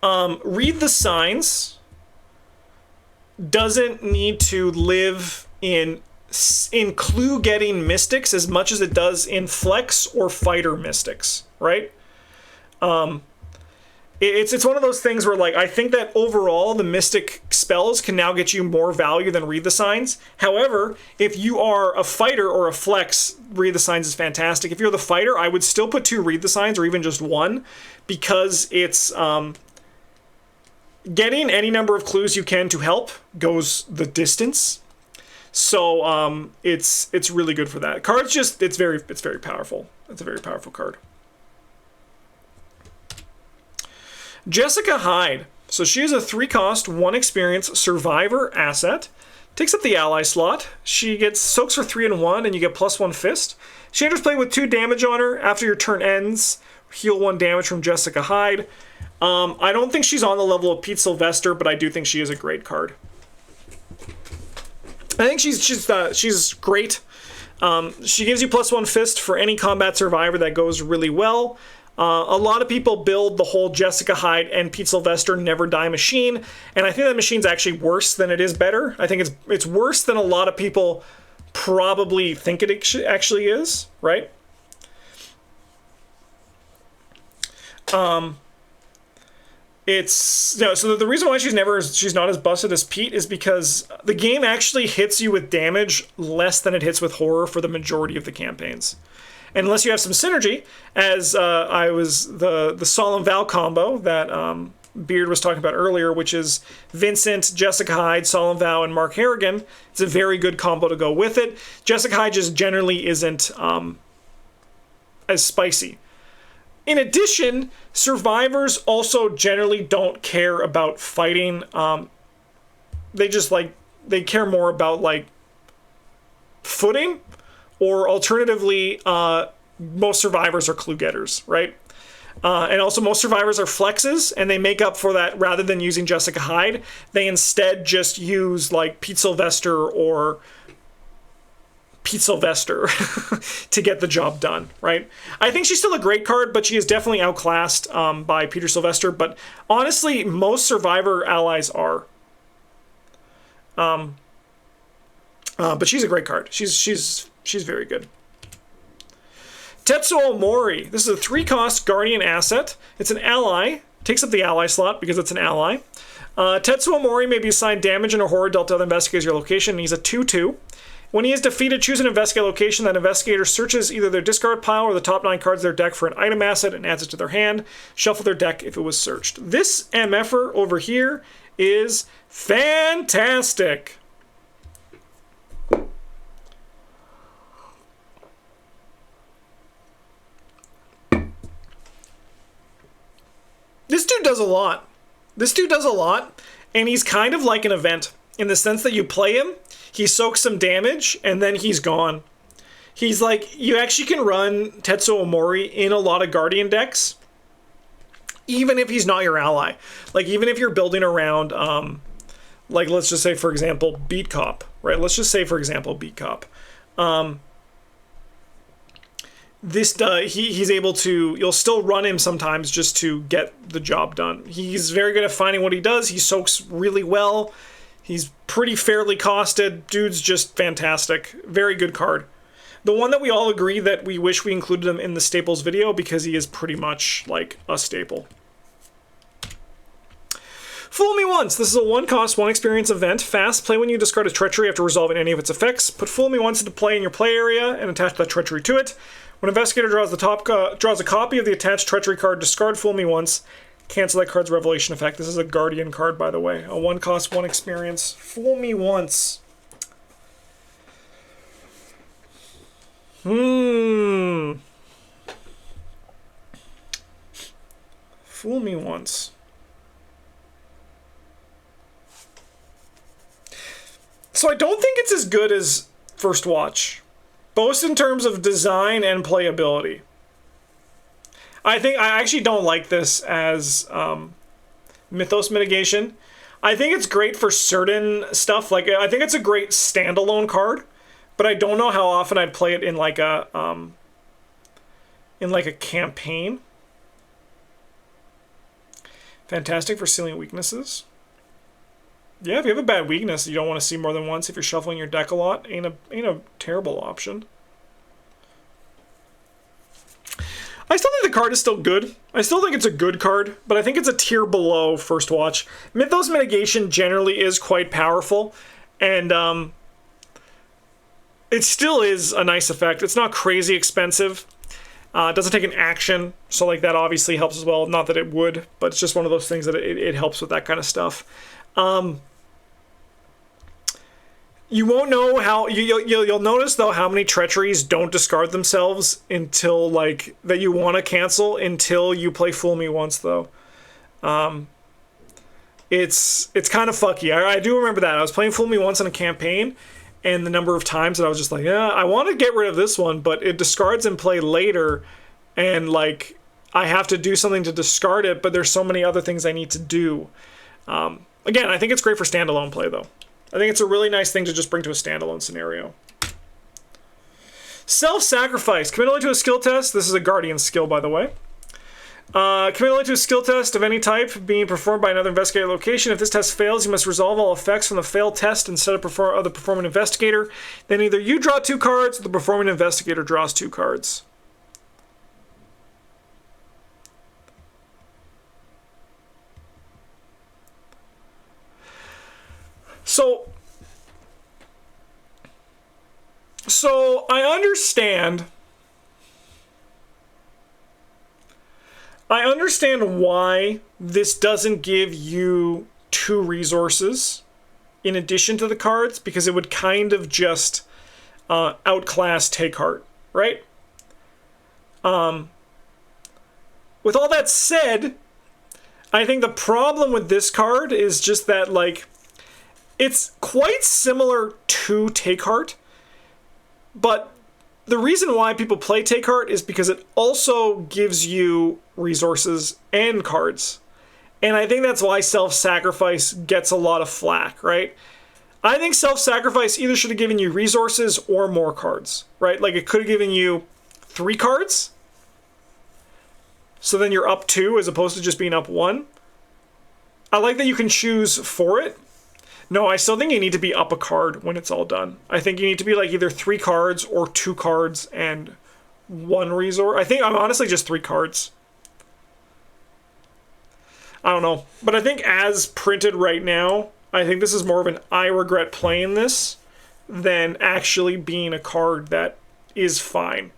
Read the Signs doesn't need to live in clue-getting mystics as much as it does in flex or fighter mystics, right? It's one of those things where, like, I think that overall the mystic spells can now get you more value than Read the Signs. However, if you are a fighter or a flex, Read the Signs is fantastic. If you're the fighter, I would still put 2 Read the Signs or even just 1, because it's getting any number of clues you can to help goes the distance. So it's really good for that. Card's just it's very powerful. It's a very powerful card. Jessica Hyde. So she is a 3-cost, 1 experience survivor asset. Takes up the ally slot. She gets soaks for 3 and 1, and you get +1 fist. She enters play with 2 damage on her. After your turn ends, heal 1 damage from Jessica Hyde. I don't think she's on the level of Pete Sylvester, but I do think she is a great card. I think she's great. She gives you +1 fist for any combat survivor. That goes really well. A lot of people build the whole Jessica Hyde and Pete Sylvester never die machine, and I think that machine's actually worse than it is better. I think it's worse than a lot of people probably think it actually is, right? So the reason why she's not as busted as Pete is because the game actually hits you with damage less than it hits with horror for the majority of the campaigns. And unless you have some synergy, as the Solemn Vow combo that Beard was talking about earlier, which is Vincent, Jessica Hyde, Solemn Vow, and Mark Harrigan. It's a very good combo to go with it. Jessica Hyde just generally isn't as spicy. In addition, survivors also generally don't care about fighting. They care more about footing. Or alternatively, most survivors are clue getters, right? And also most survivors are flexes, and they make up for that. Rather than using Jessica Hyde, they instead just use Pete Sylvester or Pete Sylvester to get the job done, right? I think she's still a great card, but she is definitely outclassed by Peter Sylvester. But honestly, most survivor allies are. But she's a great card. She's very good. Tetso Omori. This is a 3-cost Guardian asset. It's an ally. Takes up the ally slot because it's an ally. Tetso Omori may be assigned damage and a horror dealt to other investigators your location, and he's a 2/2. When he is defeated, choose an investigate location. That investigator searches either their discard pile or the top 9 cards of their deck for an item asset and adds it to their hand. Shuffle their deck if it was searched. This MFer over here is fantastic. This dude does a lot. And he's kind of like an event in the sense that you play him, he soaks some damage, and then he's gone. He's you actually can run Tetso Omori in a lot of Guardian decks, even if he's not your ally. Even if you're building around, let's just say, for example, Beat Cop, right? He's able to, you'll still run him sometimes just to get the job done. He's very good at finding what he does. He soaks really well. He's pretty fairly costed. Dude's just fantastic. Very good card. The one that we all agree that we wish we included him in the Staples video because he is pretty much a staple. Fool Me Once. This is a 1-cost, 1 experience event. Fast. Play when you discard a treachery after resolving any of its effects. Put Fool Me Once into play in your play area and attach that treachery to it. When investigator draws a copy of the attached treachery card, discard Fool Me Once. Cancel that card's revelation effect. This is a Guardian card, by the way. A 1-cost, 1 experience. Fool Me Once. Fool Me Once. So I don't think it's as good as First Watch, both in terms of design and playability. I actually don't like this as Mythos mitigation. I think it's great for certain stuff. I think it's a great standalone card, but I don't know how often I'd play it in a campaign. Fantastic for sealing weaknesses. Yeah, if you have a bad weakness you don't want to see more than once, if you're shuffling your deck a lot, ain't a terrible option. I still think the card is still good. I still think it's a good card, but I think it's a tier below First Watch. Mythos Mitigation generally is quite powerful, and it still is a nice effect. It's not crazy expensive. It doesn't take an action, so that obviously helps as well. Not that it would, but it's just one of those things that it helps with that kind of stuff. You won't know how you'll notice though how many treacheries don't discard themselves until that you want to cancel until you play Fool Me Once though. It's kind of fucky. I do remember that. I was playing Fool Me Once in a campaign, and the number of times that I was just like, yeah, I want to get rid of this one, but it discards in play later, and like I have to do something to discard it, but there's so many other things I need to do. Again, I think it's great for standalone play, though. I think it's a really nice thing to just bring to a standalone scenario. Self-sacrifice. Commit only to a skill test. This is a Guardian skill, by the way. Commit only to a skill test of any type being performed by another investigator location. If this test fails, you must resolve all effects from the failed test instead of the performing investigator. Then either you draw 2 cards or the performing investigator draws 2 cards. So I understand why this doesn't give you 2 resources in addition to the cards, because it would kind of just outclass Take Heart, right? With all that said, I think the problem with this card is just that, like, it's quite similar to Take Heart, but the reason why people play Take Heart is because it also gives you resources and cards. And I think that's why Self-Sacrifice gets a lot of flack, right? I think Self-Sacrifice either should have given you resources or more cards, right? Like, it could have given you 3 cards, so then you're up 2 as opposed to just being up 1. I like that you can choose for it. No, I still think you need to be up a card when it's all done. I think you need to be like either 3 cards or 2 cards and 1 resource. I think I'm honestly just 3 cards. I don't know. But I think as printed right now, I think this is more of an I regret playing this than actually being a card that is fine.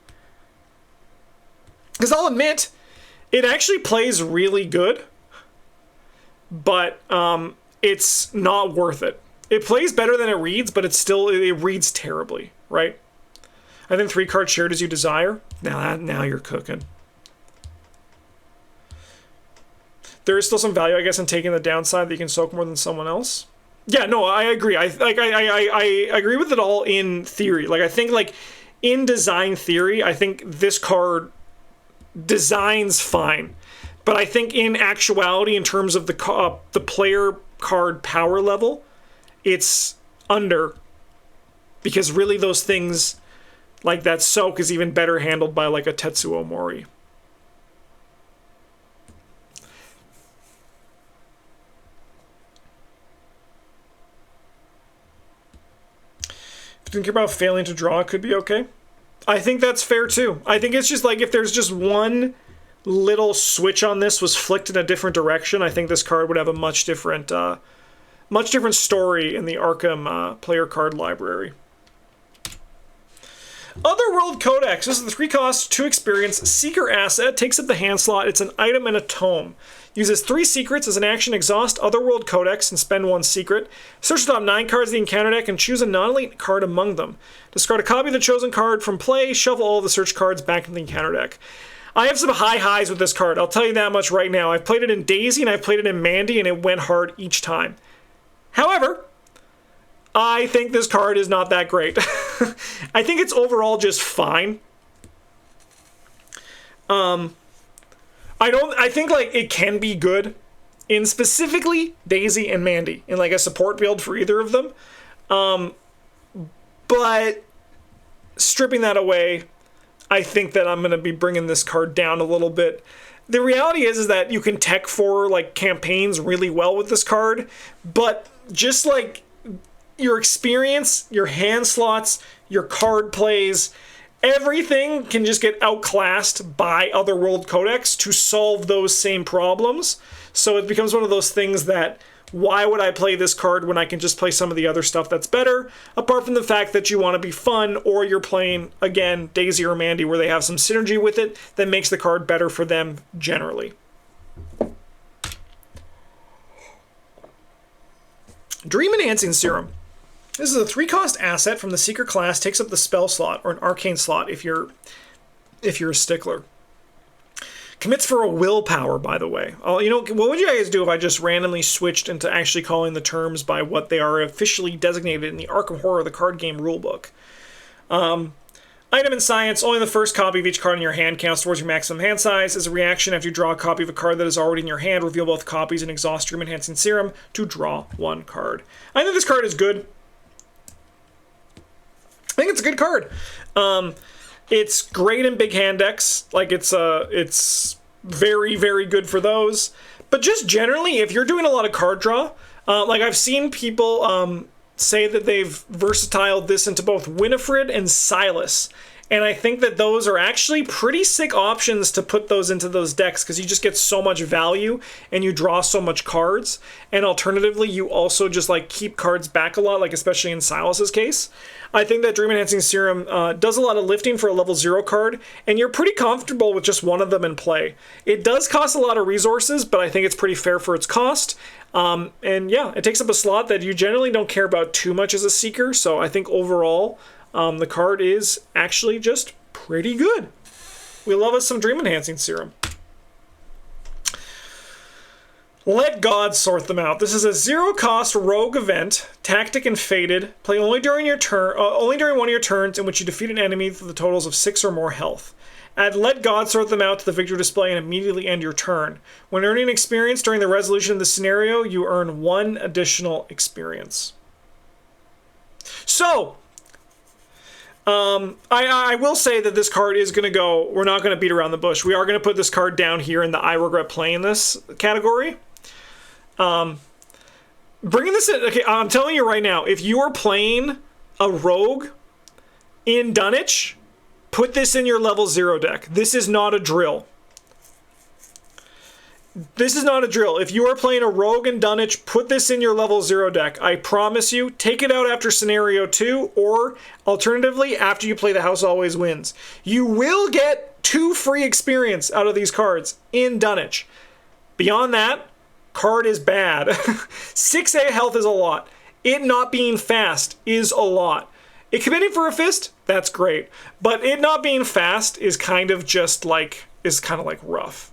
Because I'll admit, it actually plays really good, but it's not worth it. It plays better than it reads, but it reads terribly, right? I think 3 cards shared as you desire. Now you're cooking. There is still some value, I guess, in taking the downside that you can soak more than someone else. Yeah, no, I agree. I agree with it all in theory. Like, I think, like, in design theory, I think this card designs fine. But I think in actuality, in terms of the player card power level, it's under. Because really those things, like that soak, is even better handled by like a Tetso Omori. If you think about failing to draw, it could be okay. I think that's fair too. I think it's just like if there's just one little switch on this was flicked in a different direction, I think this card would have a much different story in the Arkham player card library. Otherworld Codex. This is the 3 cost, 2 experience, Seeker asset, takes up the hand slot. It's an item and a tome. Uses 3 secrets as an action. Exhaust Otherworld Codex and spend 1 secret. Search the top 9 cards of the encounter deck and choose a non-elite card among them. Discard a copy of the chosen card from play. Shuffle all of the search cards back into the encounter deck. I have some high highs with this card. I'll tell you that much right now. I've played it in Daisy and I've played it in Mandy, and it went hard each time. However, I think this card is not that great. I think it's overall just fine. I think like it can be good in specifically Daisy and Mandy in like a support build for either of them. But stripping that away, I think that I'm going to be bringing this card down a little bit. The reality is that you can tech for like campaigns really well with this card, but just like your experience, your hand slots, your card plays, everything can just get outclassed by Otherworld Codex to solve those same problems. So it becomes one of those things that, why would I play this card when I can just play some of the other stuff that's better, apart from the fact that you want to be fun, or you're playing, again, Daisy or Mandy, where they have some synergy with it that makes the card better for them generally. Dream Enhancing Serum. This is a 3-cost asset from the Seeker class, takes up the spell slot or an arcane slot if you're a stickler. Commits for a willpower, by the way. Oh, you know, what would you guys do if I just randomly switched into actually calling the terms by what they are officially designated in the Arkham Horror, the card game rulebook? Item in Science, only the first copy of each card in your hand counts towards your maximum hand size. As a reaction, after you draw a copy of a card that is already in your hand, reveal both copies and exhaust Dream Enhancing Serum to draw one card. I think this card is good. I think it's a good card. It's great in big hand decks. Like, it's very, very good for those. But just generally, if you're doing a lot of card draw, like I've seen people say that they've versatiled this into both Winifred and Silas. And I think that those are actually pretty sick options to put those into those decks because you just get so much value and you draw so much cards. And alternatively, you also just like keep cards back a lot, like especially in Silas's case. I think that Dream Enhancing Serum does a lot of lifting for a level 0 card, and you're pretty comfortable with just one of them in play. It does cost a lot of resources, but I think it's pretty fair for its cost. And yeah, it takes up a slot that you generally don't care about too much as a Seeker, so I think overall, the card is actually just pretty good. We love us some Dream Enhancing Serum. Let God sort them out. This is a 0-cost rogue event, tactic and fated. Play only during your turn, only during one of your turns in which you defeat an enemy with the totals of 6 or more health. Add Let God sort them out to the victory display and immediately end your turn. When earning experience during the resolution of the scenario, you earn 1 additional experience. So, I will say that this card is going to go, we're not going to beat around the bush. We are going to put this card down here in the I regret playing this category. Bringing this in, okay, I'm telling you right now, if you are playing a rogue in Dunwich, put this in your level 0 deck. This is not a drill. This is not a drill. If you are playing a rogue in Dunwich, put this in your level 0 deck. I promise you, take it out after scenario 2, or alternatively, after you play the House Always Wins. You will get 2 free experience out of these cards in Dunwich. Beyond that, card is bad. 6A health is a lot. It not being fast is a lot. It committing for a fist, that's great. But it not being fast is kind of just like, rough.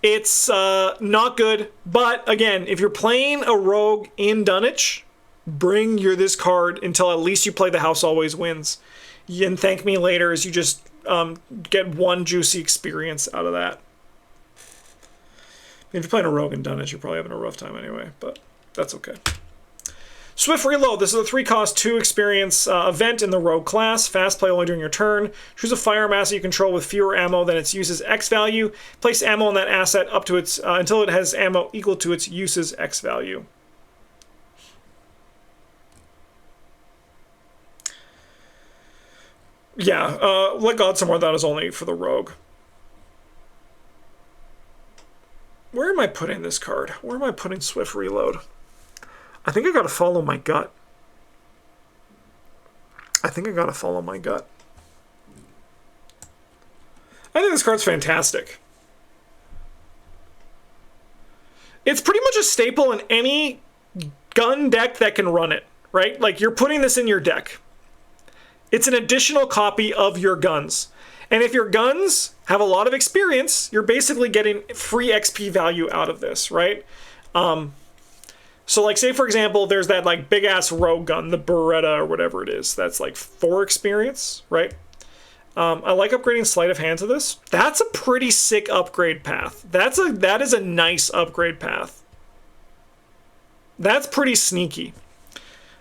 It's not good, but again, if you're playing a rogue in Dunwich, bring this card until at least you play the House Always Wins. And thank me later as you just get 1 juicy experience out of that. If you're playing a rogue in Dunwich, you're probably having a rough time anyway, but that's okay. Swift Reload. This is a 3-cost 2 experience event in the Rogue class. Fast play only during your turn. Choose a fire asset you control with fewer ammo than its use's X value. Place ammo on that asset up to its until it has ammo equal to its use's X value. Yeah, Let God Somewhere, that is only for the Rogue. Where am I putting this card? Where am I putting Swift Reload? I think I gotta follow my gut. I think this card's fantastic. It's pretty much a staple in any gun deck that can run it, right? Like, you're putting this in your deck. It's an additional copy of your guns. And if your guns have a lot of experience, you're basically getting free XP value out of this, right? So, like, say, for example, there's that, like, big-ass rogue gun, the Beretta or whatever it is. That's, like, 4 experience, right? I like upgrading Sleight of Hand to this. That's a pretty sick upgrade path. That is a nice upgrade path. That's pretty sneaky.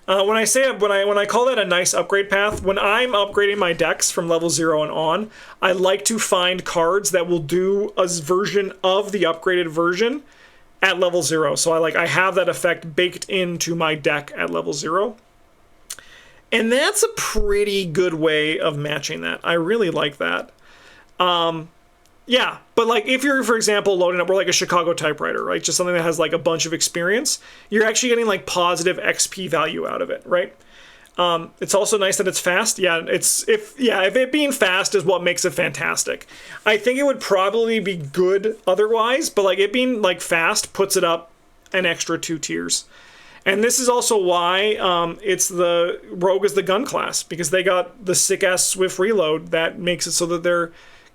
When I call that a nice upgrade path, when I'm upgrading my decks from level 0 and on, I like to find cards that will do a version of the upgraded version at level 0. So I have that effect baked into my deck at level 0. And that's a pretty good way of matching that. I really like that. Yeah, but like if you're, for example, loading up, we're like a Chicago typewriter, right? Just something that has like a bunch of experience. You're actually getting like positive XP value out of it, right? It's also nice that it's fast. Yeah, if it being fast is what makes it fantastic. I think it would probably be good otherwise, but like it being like fast puts it up an extra 2 tiers. And this is also why it's the Rogue is the gun class, because they got the sick ass Swift Reload that makes it so that they're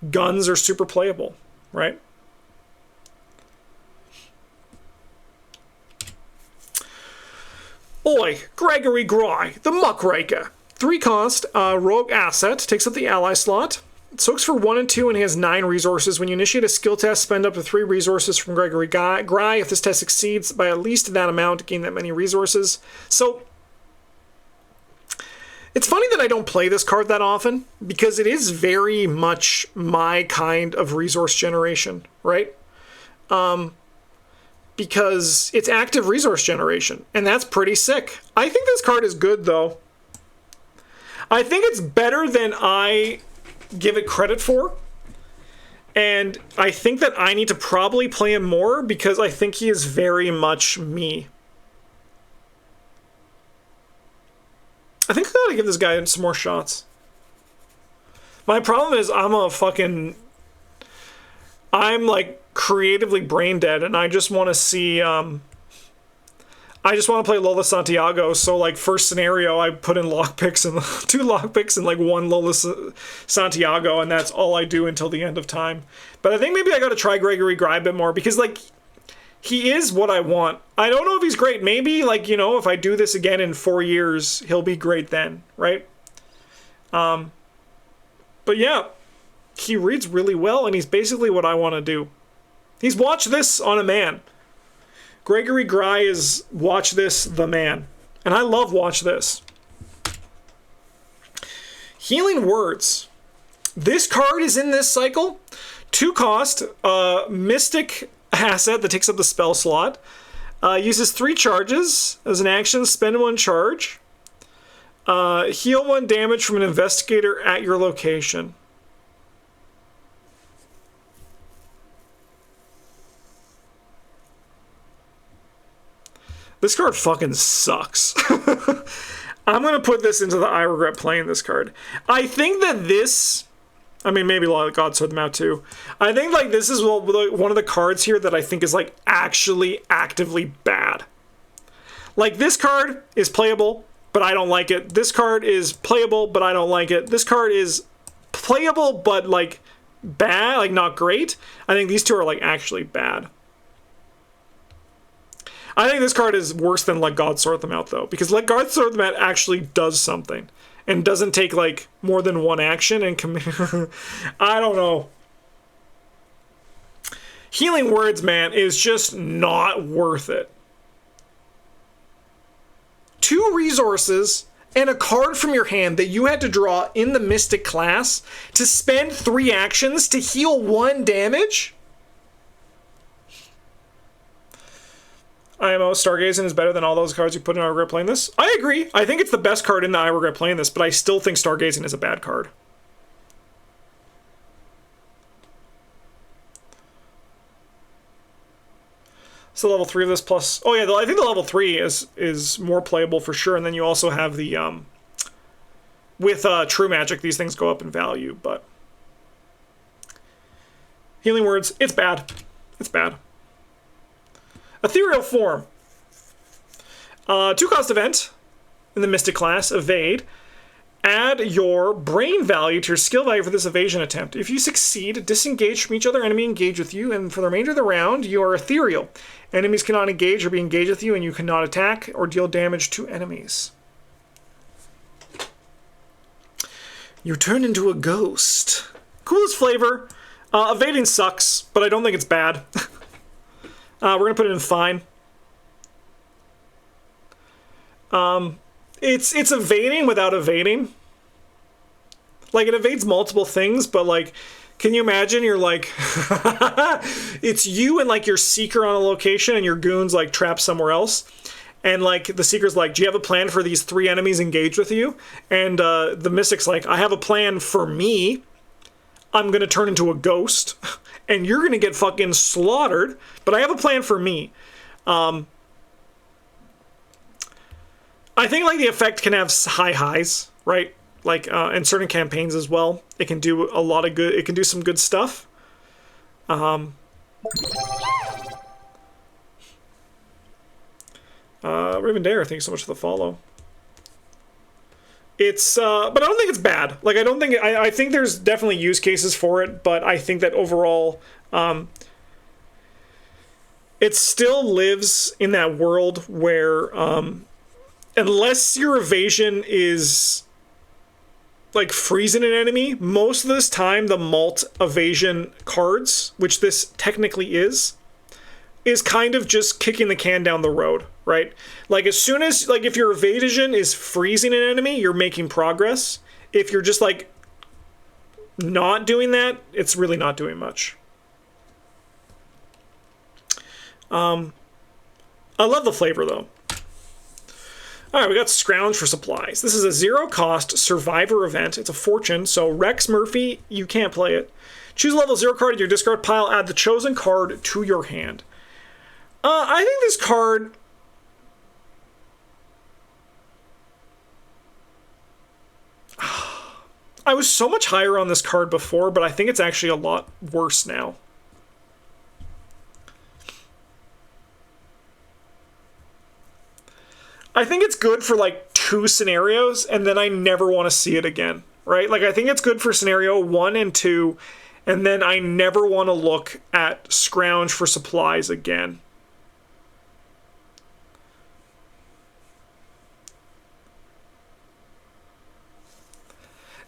guns are super playable, right? Oi, Gregory Gry, the Muckraker. 3 cost, rogue asset, takes up the ally slot. Soaks for 1 and 2 and he has 9 resources. When you initiate a skill test, spend up to 3 resources from Gregory Gry. If this test succeeds by at least that amount, gain that many resources. So, it's funny that I don't play this card that often, because it is very much my kind of resource generation, right? Because it's active resource generation, and that's pretty sick. I think this card is good, though. I think it's better than I give it credit for, and I think that I need to probably play him more because I think he is very much me. I think I gotta give this guy some more shots. My problem is I'm like creatively brain dead, and I just want to see I just want to play Lola Santiago, so like first scenario I put in lockpicks and 2 lockpicks and like 1 Lola Santiago, and that's all I do until the end of time. But I think maybe I gotta try Gregory Gry a bit more, because like he is what I want. I don't know if he's great. Maybe like, you know, if I do this again in 4 years, he'll be great then, right? But yeah, he reads really well, and he's basically what I want to do. He's Watch This on a man. Gregory Gry is Watch This the man. And I love Watch This. Healing Words. This card is in this cycle. 2 cost, Mystic asset that takes up the spell slot. Uses 3 charges as an action. Spend 1 charge. Heal 1 damage from an investigator at your location. This card fucking sucks. I'm going to put this into the I regret playing this card. I think that this... I mean, maybe God sort them out too. I think like this is one of the cards here that I think is like actually actively bad. Like this card is playable, but I don't like it. This card is playable, but I don't like it. This card is playable, but like bad, like not great. I think these 2 are like actually bad. I think this card is worse than Let God Sort Them Out, though, because Let God Sort Them Out actually does something and doesn't take like more than 1 action and I don't know. Healing Words, man, is just not worth it. 2 resources and a card from your hand that you had to draw in the Mystic class to spend 3 actions to heal 1 damage? IMO, Stargazing is better than all those cards you put in I regret playing this. I agree. I think it's the best card in the I regret playing this, but I still think Stargazing is a bad card. So level 3 of this plus... Oh yeah, I think the level 3 is more playable for sure, and then you also have the... With True Magic, these things go up in value, but... Healing Words, it's bad. It's bad. Ethereal Form. 2 cost event in the Mystic class, Evade. Add your brain value to your skill value for this evasion attempt. If you succeed, disengage from each other enemy engaged with you, and for the remainder of the round, you are ethereal. Enemies cannot engage or be engaged with you, and you cannot attack or deal damage to enemies. You turn into a ghost. Coolest flavor. Evading sucks, but I don't think it's bad. We're going to put it in fine. It's evading without evading. Like, it evades multiple things, but, like, can you imagine you're, like... it's you and, like, your Seeker on a location, and your goon's, like, trapped somewhere else. And, like, the Seeker's like, do you have a plan for these 3 enemies engaged with you? And the Mystic's like, I have a plan for me. I'm going to turn into a ghost. And you're going to get fucking slaughtered. But I have a plan for me. I think, like, the effect can have high highs, right? Like, in certain campaigns as well. It can do a lot of good... It can do some good stuff. Raven Dare, thank you so much for the follow. It's, but I don't think it's bad. Like, I think there's definitely use cases for it, but I think that overall, it still lives in that world where, unless your evasion is like freezing an enemy, most of this time the mult evasion cards, which this technically is kind of just kicking the can down the road, right? Like, as soon as, like, if your evasion is freezing an enemy, you're making progress. If you're just like not doing that, it's really not doing much. I love the flavor though. All right, we got Scrounge for supplies. This is a 0-cost survivor event. It's a fortune, so Rex Murphy, you can't play it. Choose a level 0 card in your discard pile. Add the chosen card to your hand. I think this card... I was so much higher on this card before, but I think it's actually a lot worse now. I think it's good for like 2 scenarios, and then I never want to see it again, right? Like, I think it's good for scenario 1 and 2, and then I never want to look at Scrounge for supplies again.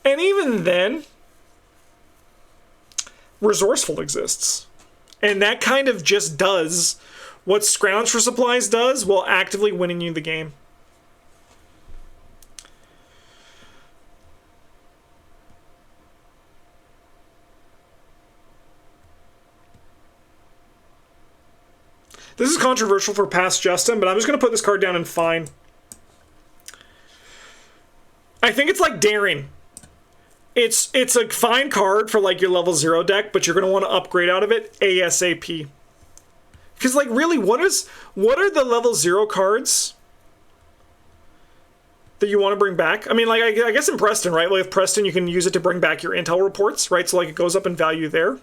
And even then, Resourceful exists. And that kind of just does what Scrounge for supplies does while actively winning you the game. This is controversial for past Justin, but I'm just going to put this card down in fine. I think it's like Daring. It's a fine card for like your level 0 deck, but you're going to want to upgrade out of it ASAP. Because, like, really, what are the level 0 cards that you want to bring back? I mean, like, I guess in Preston, right? Like, with Preston, you can use it to bring back your intel reports, right? So, like, it goes up in value there.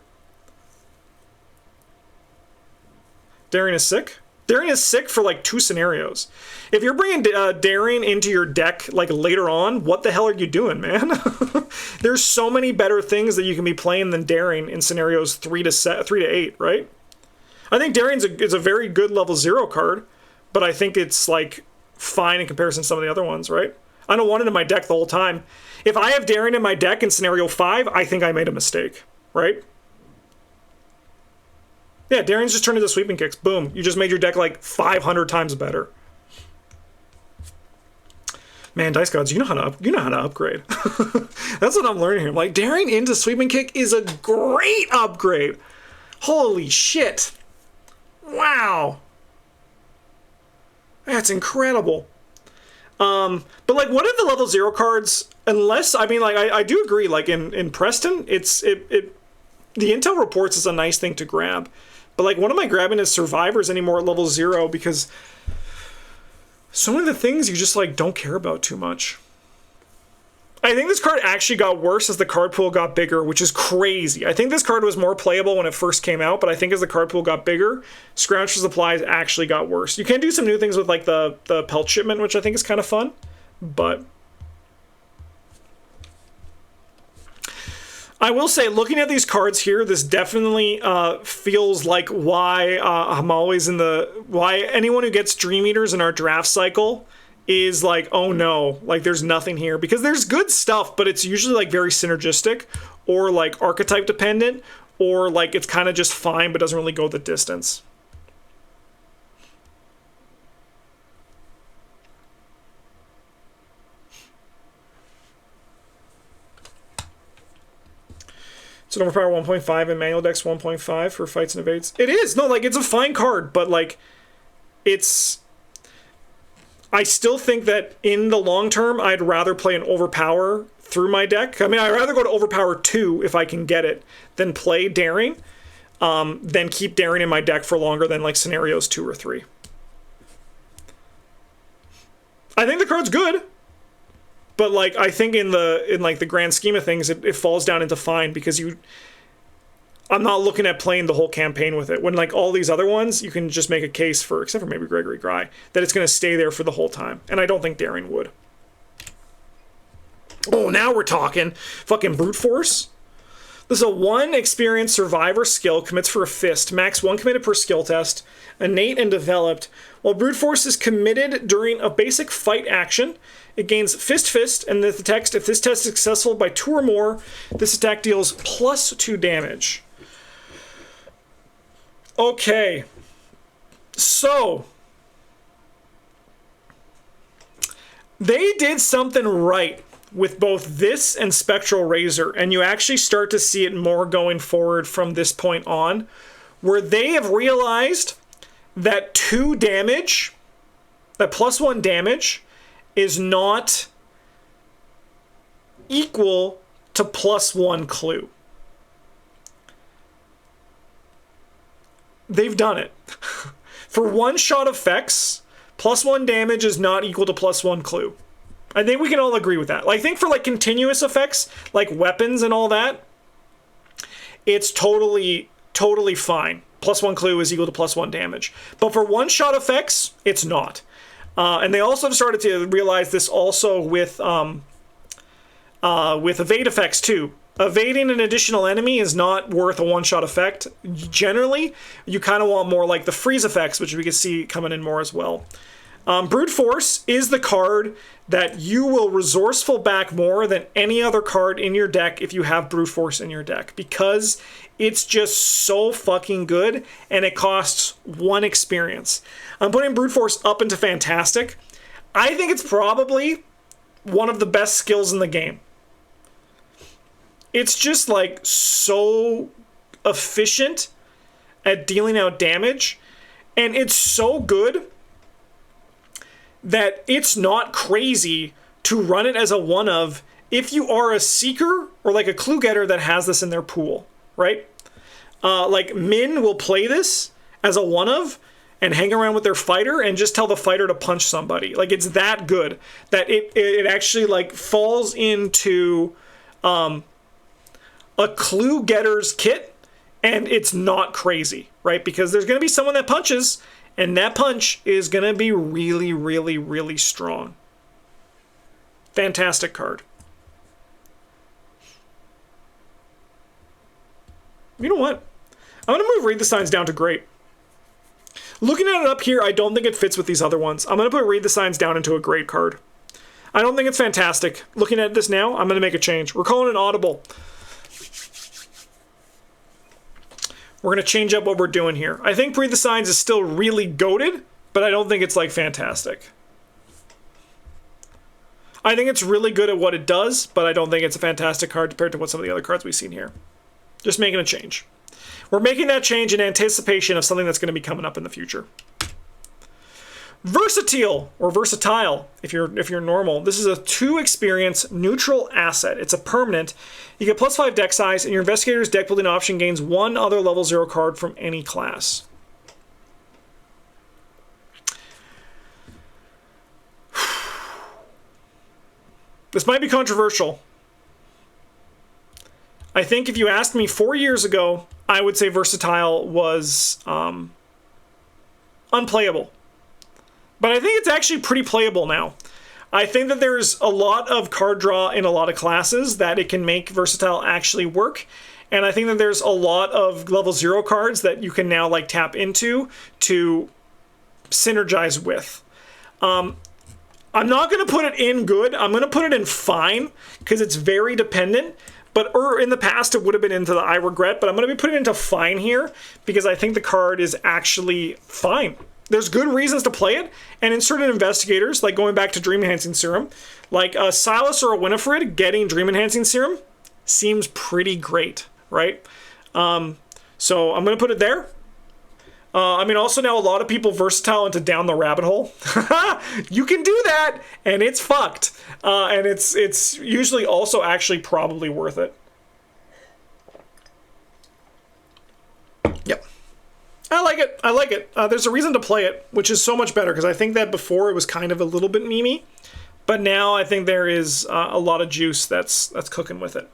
Daring is sick. Daring is sick for, like, 2 scenarios. If you're bringing Daring into your deck, like, later on, what the hell are you doing, man? There's so many better things that you can be playing than Daring in scenarios 3 to 8, right? I think Daring is a very good level 0 card, but I think it's, like, fine in comparison to some of the other ones, right? I don't want it in my deck the whole time. If I have Daring in my deck in scenario 5, I think I made a mistake, right? Yeah, Daring's just turned into sweeping kicks. Boom. You just made your deck like 500 times better. Man, Dice Gods, you know how to upgrade. That's what I'm learning here. Like, Daring into sweeping kick is a great upgrade. Holy shit. Wow. That's incredible. But like, what are the level 0 cards? Unless, I mean, like, I do agree. Like in Preston, the intel reports is a nice thing to grab. But like, what am I grabbing as survivors anymore at level 0? Because so many of the things you just like don't care about too much. I think this card actually got worse as the card pool got bigger, which is crazy. I think this card was more playable when it first came out, but I think as the card pool got bigger, Scrounge for supplies actually got worse. You can do some new things with like the pelt shipment, which I think is kind of fun, but I will say, looking at these cards here, this definitely feels like why I'm always why anyone who gets Dream Eaters in our draft cycle is like, oh no, like there's nothing here. Because there's good stuff, but it's usually like very synergistic or like archetype dependent, or like it's kind of just fine but doesn't really go the distance. It's an overpower 1.5 and manual dex 1.5 for fights and evades. It is. No, like, it's a fine card, but, like, it's... I still think that in the long term, I'd rather play an overpower through my deck. I mean, I'd rather go to overpower 2 if I can get it than play Daring, than keep Daring in my deck for longer than, like, scenarios 2 or 3. I think the card's good. But like, I think in like the grand scheme of things, it falls down into fine because I'm not looking at playing the whole campaign with it. When like all these other ones, you can just make a case for, except for maybe Gregory Gry, that it's going to stay there for the whole time. And I don't think Daring would. Oh, now we're talking. Fucking Brute Force. This is a 1 experienced survivor skill, commits for a fist, max 1 committed per skill test, innate and developed. While Brute Force is committed during a basic fight action, it gains fist, and the text, if this test is successful by 2 or more, this attack deals +2 damage. Okay. So, they did something right with both this and Spectral Razor, and you actually start to see it more going forward from this point on, where they have realized that 2 damage, that +1 damage, is not equal to +1 clue. They've done it. For one-shot effects, +1 damage is not equal to +1 clue. I think we can all agree with that. I think for like continuous effects, like weapons and all that, it's totally fine. +1 clue is equal to +1 damage. But for one-shot effects, it's not. And they also started to realize this also with evade effects too. Evading an additional enemy is not worth a one-shot effect. Generally, you kind of want more like the freeze effects, which we can see coming in more as well. Brute Force is the card that you will resourceful back more than any other card in your deck if you have Brute Force in your deck, because it's just so fucking good and it costs 1 experience. I'm putting Brute Force up into Fantastic. I think it's probably one of the best skills in the game. It's just like so efficient at dealing out damage, and it's so good that it's not crazy to run it as a one-of if you are a seeker or like a clue getter that has this in their pool, right? Like Min will play this as a one-of and hang around with their fighter and just tell the fighter to punch somebody. Like, it's that good that it actually like falls into a clue getter's kit, and it's not crazy, right? Because there's going to be someone that punches, and that punch is going to be really, really, really strong. Fantastic card. You know what? I'm going to move Read the Signs down to Great. Looking at it up here, I don't think it fits with these other ones. I'm going to put Read the Signs down into a Great card. I don't think it's fantastic. Looking at this now, I'm going to make a change. We're calling it Audible. We're going to change up what we're doing here. I think Breathe the Signs is still really goated, but I don't think it's like fantastic. I think it's really good at what it does, but I don't think it's a fantastic card compared to what some of the other cards we've seen here. Just making a change. We're making that change in anticipation of something that's going to be coming up in the future. Versatile, or Versatile, if you're normal. This is a 2 experience neutral asset. It's a permanent. You get +5 deck size, and your Investigator's deck building option gains 1 other level 0 card from any class. This might be controversial. I think if you asked me 4 years ago, I would say Versatile was unplayable. But I think it's actually pretty playable now. I think that there's a lot of card draw in a lot of classes that it can make Versatile actually work. And I think that there's a lot of level 0 cards that you can now like tap into to synergize with. I'm not going to put it in good. I'm going to put it in fine because it's very dependent. But in the past, it would have been into the I regret. But I'm going to be putting it into fine here because I think the card is actually fine. There's good reasons to play it, and in certain investigators, like going back to Dream Enhancing Serum, like a Silas or a Winifred getting Dream Enhancing Serum seems pretty great, right? So I'm going to put it there. I mean, also now a lot of people Versatile into Down the Rabbit Hole. You can do that, and it's fucked. And it's usually also actually probably worth it. Yep. I like it. I like it. There's a reason to play it, which is so much better, because I think that before it was kind of a little bit memey, but now I think there is a lot of juice that's cooking with it.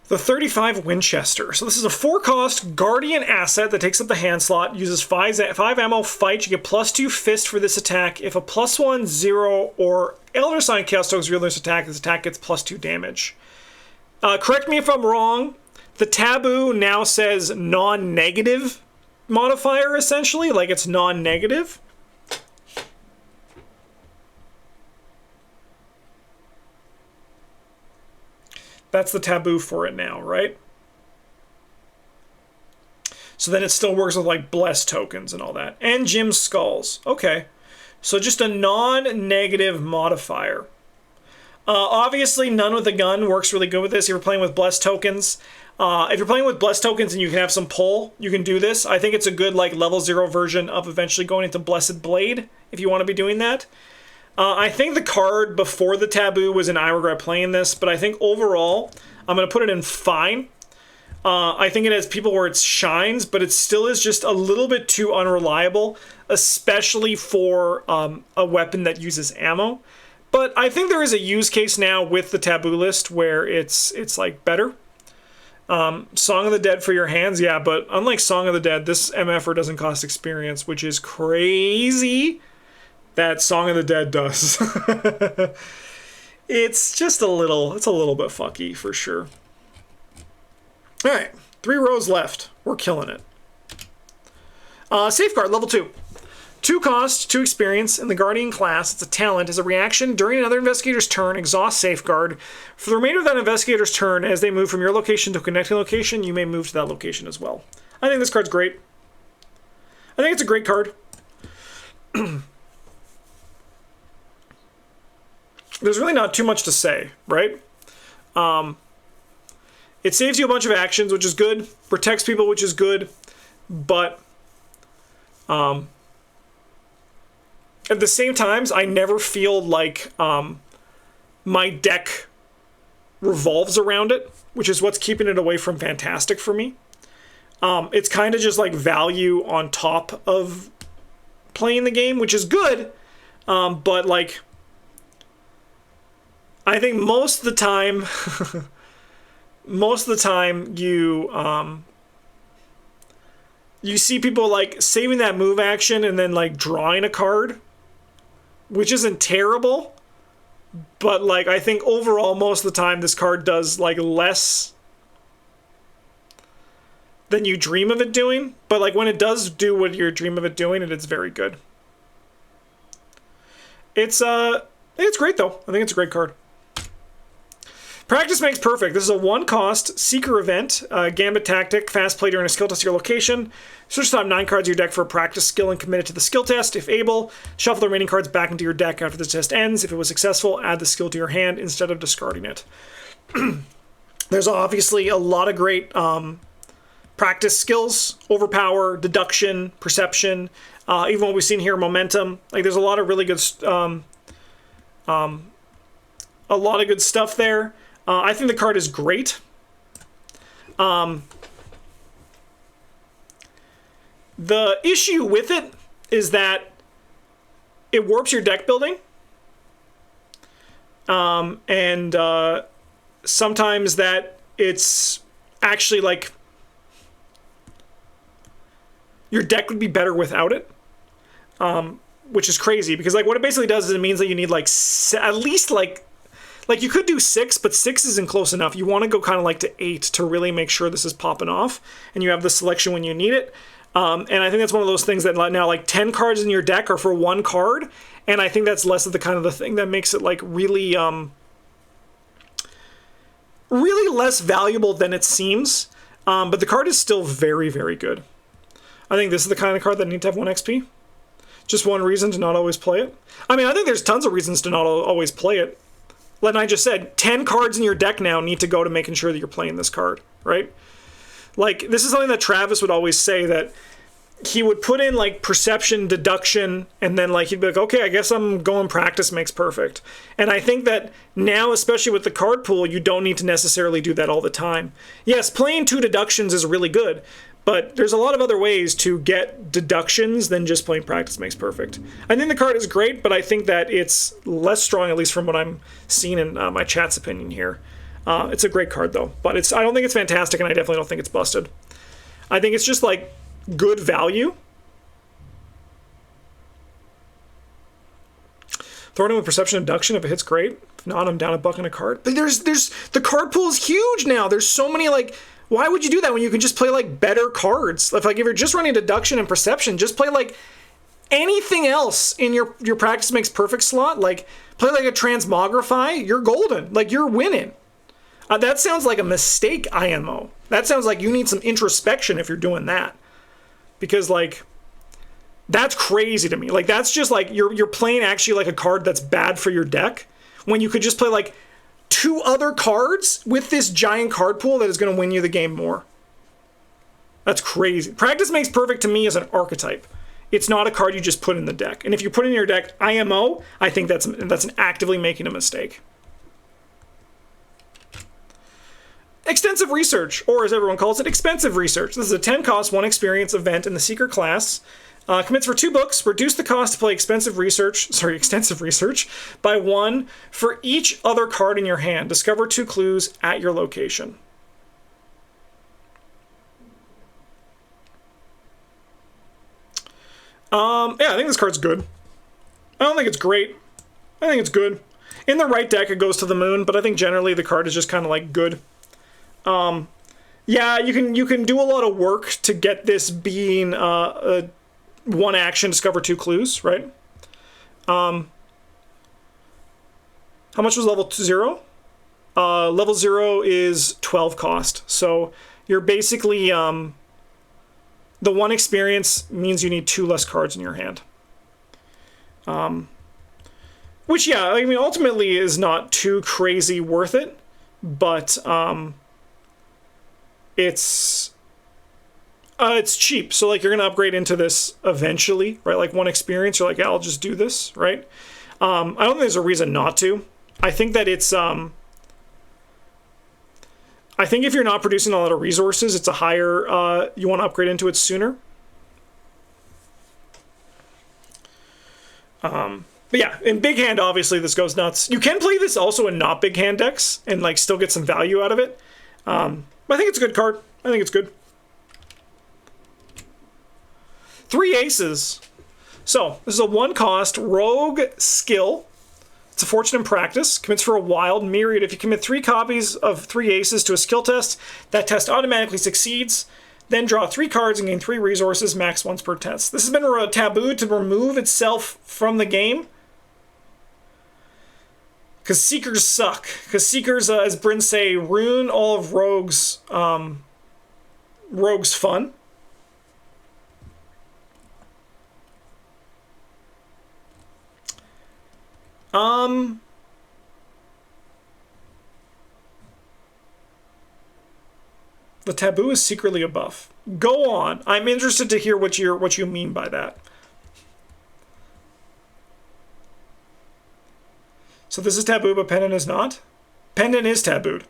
The 35 Winchester. So this is a 4-cost Guardian asset that takes up the hand slot, uses 5 ammo, fight. You get +2 fist for this attack. If a +1, 0, or Elder Sign Chaos Stokes real this attack gets +2 damage. Correct me if I'm wrong, the taboo now says non-negative modifier, essentially. Like, it's non-negative. That's the taboo for it now, right? So then it still works with, like, blessed tokens and all that. And Jim's Skulls. Okay. So just a non-negative modifier. Obviously, none with a gun works really good with this. If you're playing with blessed tokens. If you're playing with blessed tokens and you can have some pull, you can do this. I think it's a good, like, level 0 version of eventually going into Blessed Blade, if you want to be doing that. I think the card before the taboo was an I regret playing this, but I think overall, I'm going to put it in fine. I think it has people where it shines, but it still is just a little bit too unreliable, especially for a weapon that uses ammo. But I think there is a use case now with the taboo list where it's like better. Song of the Dead for your hands, yeah, but unlike Song of the Dead, this MFR doesn't cost experience, which is crazy. That Song of the Dead does. It's just a little bit fucky for sure. All right, 3 rows left. We're killing it. Safeguard, level 2. 2 cost, 2 experience. In the Guardian class, it's a talent. As a reaction, during another investigator's turn, exhaust Safeguard. For the remainder of that investigator's turn, as they move from your location to a connecting location, you may move to that location as well. I think this card's great. I think it's a great card. There's really not too much to say, right? It saves you a bunch of actions, which is good. Protects people, which is good. But at the same times, I never feel like my deck revolves around it, which is what's keeping it away from Fantastic for me. It's kind of just like value on top of playing the game, which is good. But like, I think most of the time, you see people like saving that move action and then like drawing a card, which isn't terrible, but like I think overall most of the time this card does like less than you dream of it doing. But like when it does do what you dream of it doing, it's very good. It's great though. I think it's a great card. Practice makes perfect. This is a 1-cost Seeker event, Gambit tactic, fast play during a skill test at your location. Switch to top 9 cards of your deck for a practice skill and commit it to the skill test. If able, shuffle the remaining cards back into your deck after the test ends. If it was successful, add the skill to your hand instead of discarding it. There's obviously a lot of great practice skills: overpower, deduction, perception, even what we've seen here, momentum. Like there's a lot of really good, stuff there. I think the card is great. The issue with it is that it warps your deck building. And sometimes that it's actually like your deck would be better without it. Which is crazy because like what it basically does is it means that you need like at least like you could do 6, but 6 isn't close enough. You want to go kind of like to 8 to really make sure this is popping off and you have the selection when you need it. And I think that's one of those things that now like 10 cards in your deck are for 1 card. And I think that's less of the kind of the thing that makes it like really less valuable than it seems. But the card is still very, very good. I think this is the kind of card that needs to have 1 XP. Just one reason to not always play it. I mean, I think there's tons of reasons to not always play it. Like I just said, 10 cards in your deck now need to go to making sure that you're playing this card, right? Like, this is something that Travis would always say, that he would put in, like, perception, deduction, and then, like, he'd be like, okay, I guess I'm going practice makes perfect. And I think that now, especially with the card pool, you don't need to necessarily do that all the time. Yes, playing 2 deductions is really good, but there's a lot of other ways to get deductions than just playing practice makes perfect. I think the card is great, but I think that it's less strong, at least from what I'm seeing in my chat's opinion here. It's a great card, though. But I don't think it's fantastic, and I definitely don't think it's busted. I think it's just, like, good value. Throw it in with Perception Induction. If it hits, great. If not, I'm down a buck and a card. But the card pool is huge now. There's so many, like... Why would you do that when you can just play, like, better cards? If you're just running Deduction and Perception, just play, like, anything else in your Practice Makes Perfect slot. Like, play, like, a Transmogrify. You're golden. Like, you're winning. That sounds like a mistake, IMO. That sounds like you need some introspection if you're doing that. Because, like, that's crazy to me. Like, that's just, like, you're playing actually, like, a card that's bad for your deck when you could just play, like, 2 other cards with this giant card pool that is going to win you the game more. That's crazy. Practice Makes Perfect to me is an archetype. It's not a card you just put in the deck. And if you put it in your deck IMO, I think that's an actively making a mistake. Extensive Research, or as everyone calls it, Expensive Research. This is a 10-cost, 1 experience event in the Seeker class. Commits for 2 books. Reduce the cost to play Extensive Research by 1 for each other card in your hand. Discover 2 clues at your location. Yeah, I think this card's good. I don't think it's great. I think it's good. In the right deck, it goes to the moon, but I think generally the card is just kind of like good. Yeah, you can do a lot of work to get this being a 1 action, discover 2 clues, right? How much was level 0? Level 0 is 12 cost. So you're basically, the 1 experience means you need 2 less cards in your hand. Which, yeah, I mean, ultimately is not too crazy worth it, but, it's cheap, so like you're gonna upgrade into this eventually, right? Like 1 experience, you're like, yeah, I'll just do this, right? I don't think there's a reason not to. I think that it's I think if you're not producing a lot of resources, it's a higher you want to upgrade into it sooner. But yeah, in big hand, obviously this goes nuts. You can play this also in not big hand decks and like still get some value out of it. But I think it's a good card. I think it's good. 3 aces. So, this is a 1-cost rogue skill. It's a fortune in practice. Commits for a wild myriad. If you commit 3 copies of 3 aces to a skill test, that test automatically succeeds. Then draw 3 cards and gain 3 resources, max once per test. This has been tabooed to remove itself from the game. Because Seekers suck. Because Seekers, as Bryn say, ruin all of Rogue's fun. The taboo is secretly a buff. Go on. I'm interested to hear what you mean by that. So this is taboo, but Pendant is not? Pendant is tabooed.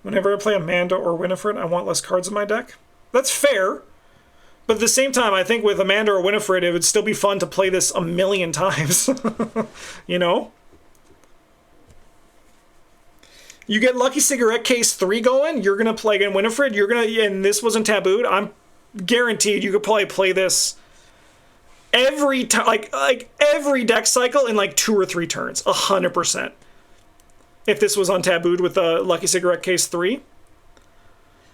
Whenever I play Amanda or Winifred, I want less cards in my deck. That's fair. But at the same time, I think with Amanda or Winifred, it would still be fun to play this a million times. You know? You get Lucky Cigarette Case 3 going, you're going to play again Winifred, and this wasn't tabooed, I'm guaranteed you could probably play this every time, like every deck cycle in like 2 or 3 turns, 100%. If this was untabooed with the Lucky Cigarette Case 3.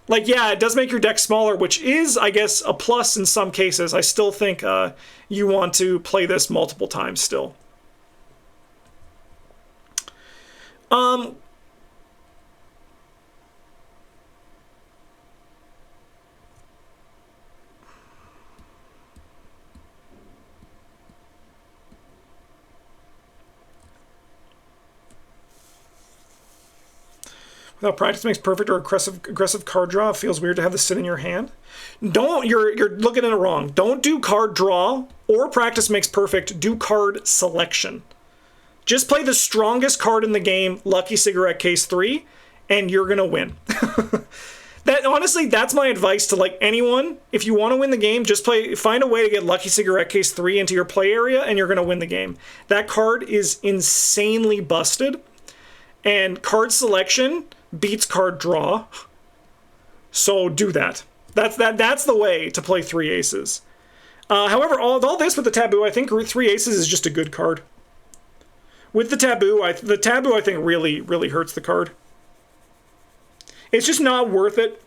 Like, yeah, it does make your deck smaller, which is, I guess, a plus in some cases. I still think you want to play this multiple times still. Without practice makes perfect or aggressive card draw. It feels weird to have this sit in your hand. You're looking at it wrong. Don't do card draw or practice makes perfect. Do card selection. Just play the strongest card in the game, Lucky Cigarette Case 3, and you're gonna win. honestly, that's my advice to like anyone. If you want to win the game, just find a way to get Lucky Cigarette Case 3 into your play area, and you're going to win the game. That card is insanely busted, and card selection beats card draw. So do that. That's the way to play 3 aces. However, all this with the Taboo, I think 3 aces is just a good card. With the Taboo, I think really, really hurts the card. It's just not worth it.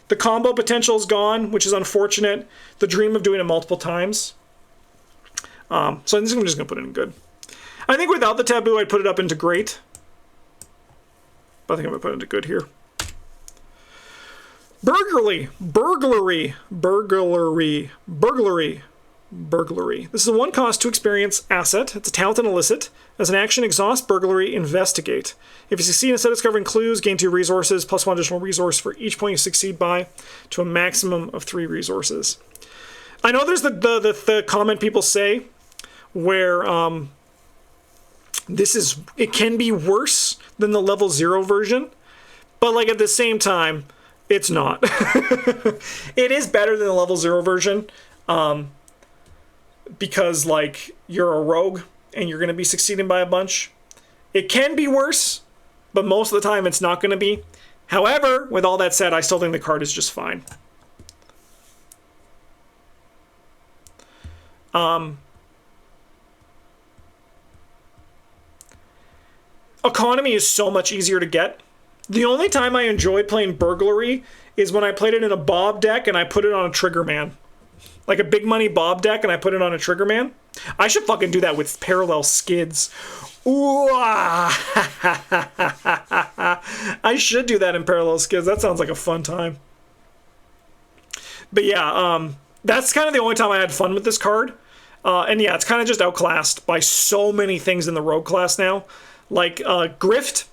The combo potential is gone, which is unfortunate. The dream of doing it multiple times. So I'm just going to put it in good. I think without the Taboo, I'd put it up into great. But I think I'm going to put it into good here. Burglary. This is a 1-cost 2 experience asset. It's a talent and illicit. As an action, exhaust, burglary, investigate. If you succeed instead of discovering clues, gain 2 resources, plus 1 additional resource for each point you succeed by, to a maximum of 3 resources. I know there's the comment people say where it can be worse than the level 0 version, but like at the same time, it's not. It is better than the level 0 version. Because, like, you're a rogue and you're going to be succeeding by a bunch. It can be worse, but most of the time it's not going to be. However, with all that said, I still think the card is just fine. Economy is so much easier to get. The only time I enjoyed playing Burglary is when I played it in a Bob deck and I put it on a Trigger Man. Like a big money Bob deck, and I put it on a Trigger Man. I should fucking do that with Parallel Skids. Ooh, I should do that in Parallel Skids. That sounds like a fun time. But yeah, that's kind of the only time I had fun with this card. And yeah, it's kind of just outclassed by so many things in the Rogue class now. Like Grift.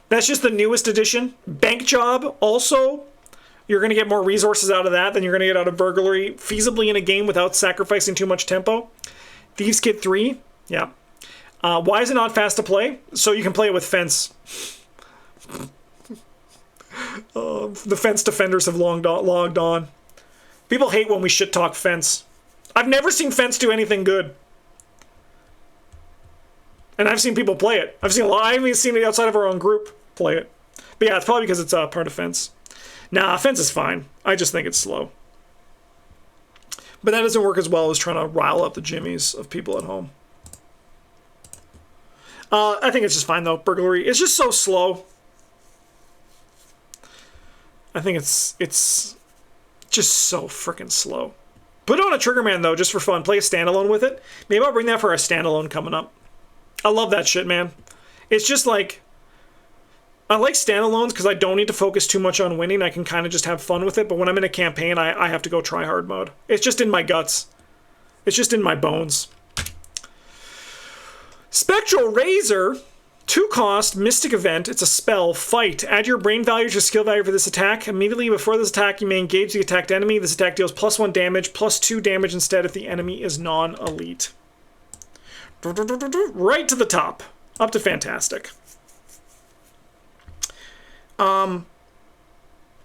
That's just the newest edition. Bank Job, also. You're going to get more resources out of that than you're going to get out of Burglary, feasibly in a game without sacrificing too much tempo. Thieves Kid 3, yeah. Why is it not fast to play? So you can play it with Fence. The Fence defenders have logged on. People hate when we shit-talk Fence. I've never seen Fence do anything good. And I've seen people play it. I haven't even seen it outside of our own group play it. But yeah, it's probably because it's part of Fence. Nah, Fence is fine. I just think it's slow. But that doesn't work as well as trying to rile up the jimmies of people at home. I think it's just fine, though. Burglary. It's just so slow. I think it's just so freaking slow. Put it on a Trigger Man, though, just for fun. Play a standalone with it. Maybe I'll bring that for a standalone coming up. I love that shit, man. It's just like... I like standalones because I don't need to focus too much on winning. I can kind of just have fun with it. But when I'm in a campaign, I have to go try hard mode. It's just in my guts. It's just in my bones. Spectral Razor, 2-cost, Mystic Event. It's a spell. Fight. Add your brain value to your skill value for this attack. Immediately before this attack, you may engage the attacked enemy. This attack deals +1 damage, +2 damage instead if the enemy is non-elite. Right to the top. Up to fantastic.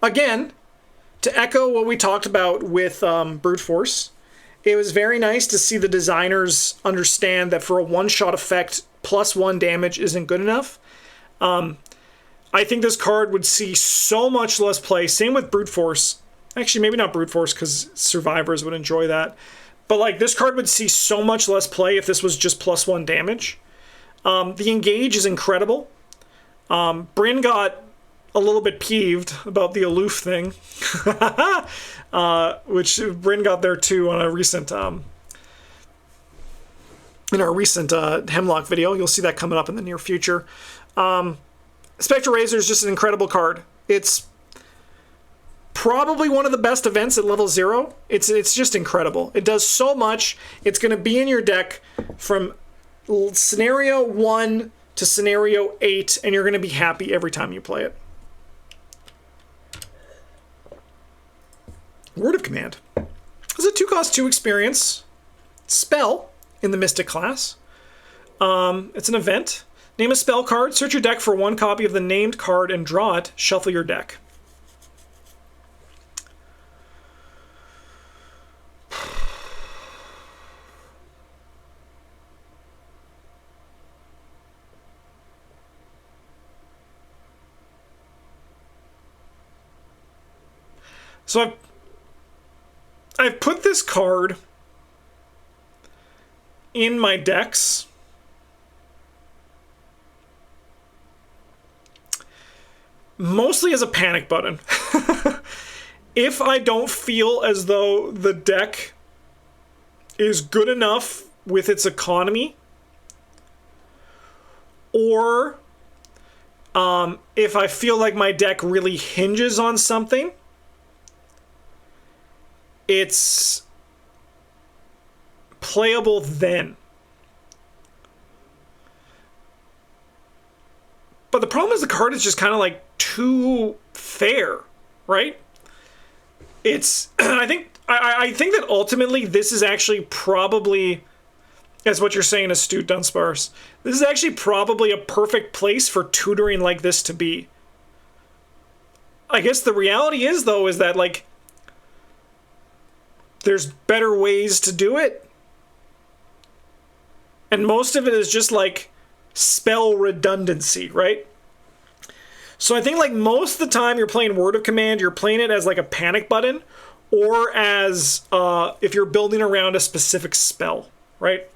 Again, to echo what we talked about with Brute Force, it was very nice to see the designers understand that for a one-shot effect, +1 damage isn't good enough. I think this card would see so much less play. Same with Brute Force. Actually, maybe not Brute Force because survivors would enjoy that. But like this card would see so much less play if this was just +1 damage. The engage is incredible. Bryn got a little bit peeved about the aloof thing, which Bryn got there too on a recent, in our recent Hemlock video. You'll see that coming up in the near future. Spectral Razor is just an incredible card. It's probably one of the best events at level 0. It's just incredible. It does so much. It's going to be in your deck from scenario 1 to scenario 8, and you're going to be happy every time you play it. Word of Command. This is a 2-cost 2 experience spell in the Mystic class. It's an event. Name a spell card, search your deck for 1 copy of the named card and draw it, shuffle your deck. So I've put this card in my decks mostly as a panic button. If I don't feel as though the deck is good enough with its economy, or if I feel like my deck really hinges on something, it's playable then. But the problem is the card is just kind of like too fair, right? It's I think that ultimately this is actually probably, as what you're saying, Astute Dunsparce, this is actually probably a perfect place for tutoring like this to be. I guess the reality is, though, is that, like, there's better ways to do it. And most of it is just, like, spell redundancy, right? So I think, like, most of the time you're playing Word of Command, you're playing it as, like, a panic button, or as, if you're building around a specific spell, right?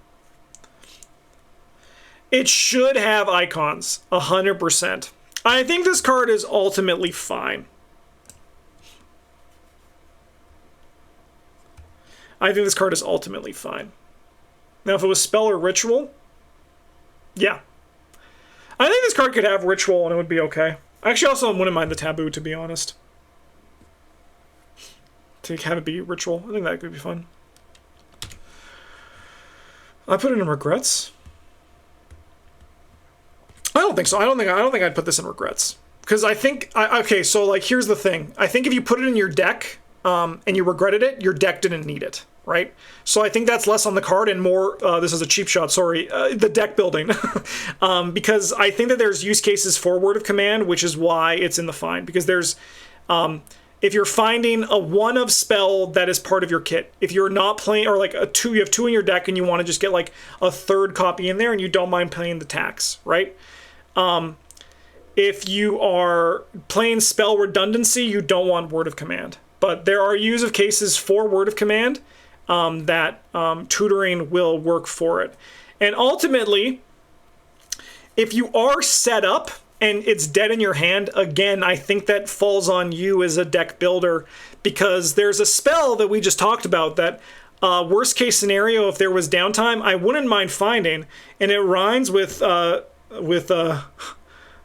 It should have icons, 100%. I think this card is ultimately fine. I think this card is ultimately fine. Now, if it was spell or ritual, yeah. I think this card could have ritual and it would be okay. I actually also wouldn't mind the taboo, to be honest. To have it be ritual. I think that could be fun. I put it in regrets. I don't think so. I don't think I'd put this in regrets. Because I think, okay, so like here's the thing. I think if you put it in your deck and you regretted it, your deck didn't need it, right? So I think that's less on the card and more, this is a cheap shot, sorry, the deck building. Because I think that there's use cases for Word of Command, which is why it's in the fine. Because there's, if you're finding a 1 of spell that is part of your kit, if you're not playing, or like a 2, you have 2 in your deck and you want to just get like a 3rd copy in there and you don't mind paying the tax, right? If you are playing spell redundancy, you don't want Word of Command. But there are use of cases for Word of Command that tutoring will work for it. And ultimately, if you are set up and it's dead in your hand, again, I think that falls on you as a deck builder, because there's a spell that we just talked about that worst case scenario, if there was downtime, I wouldn't mind finding, and it rhymes with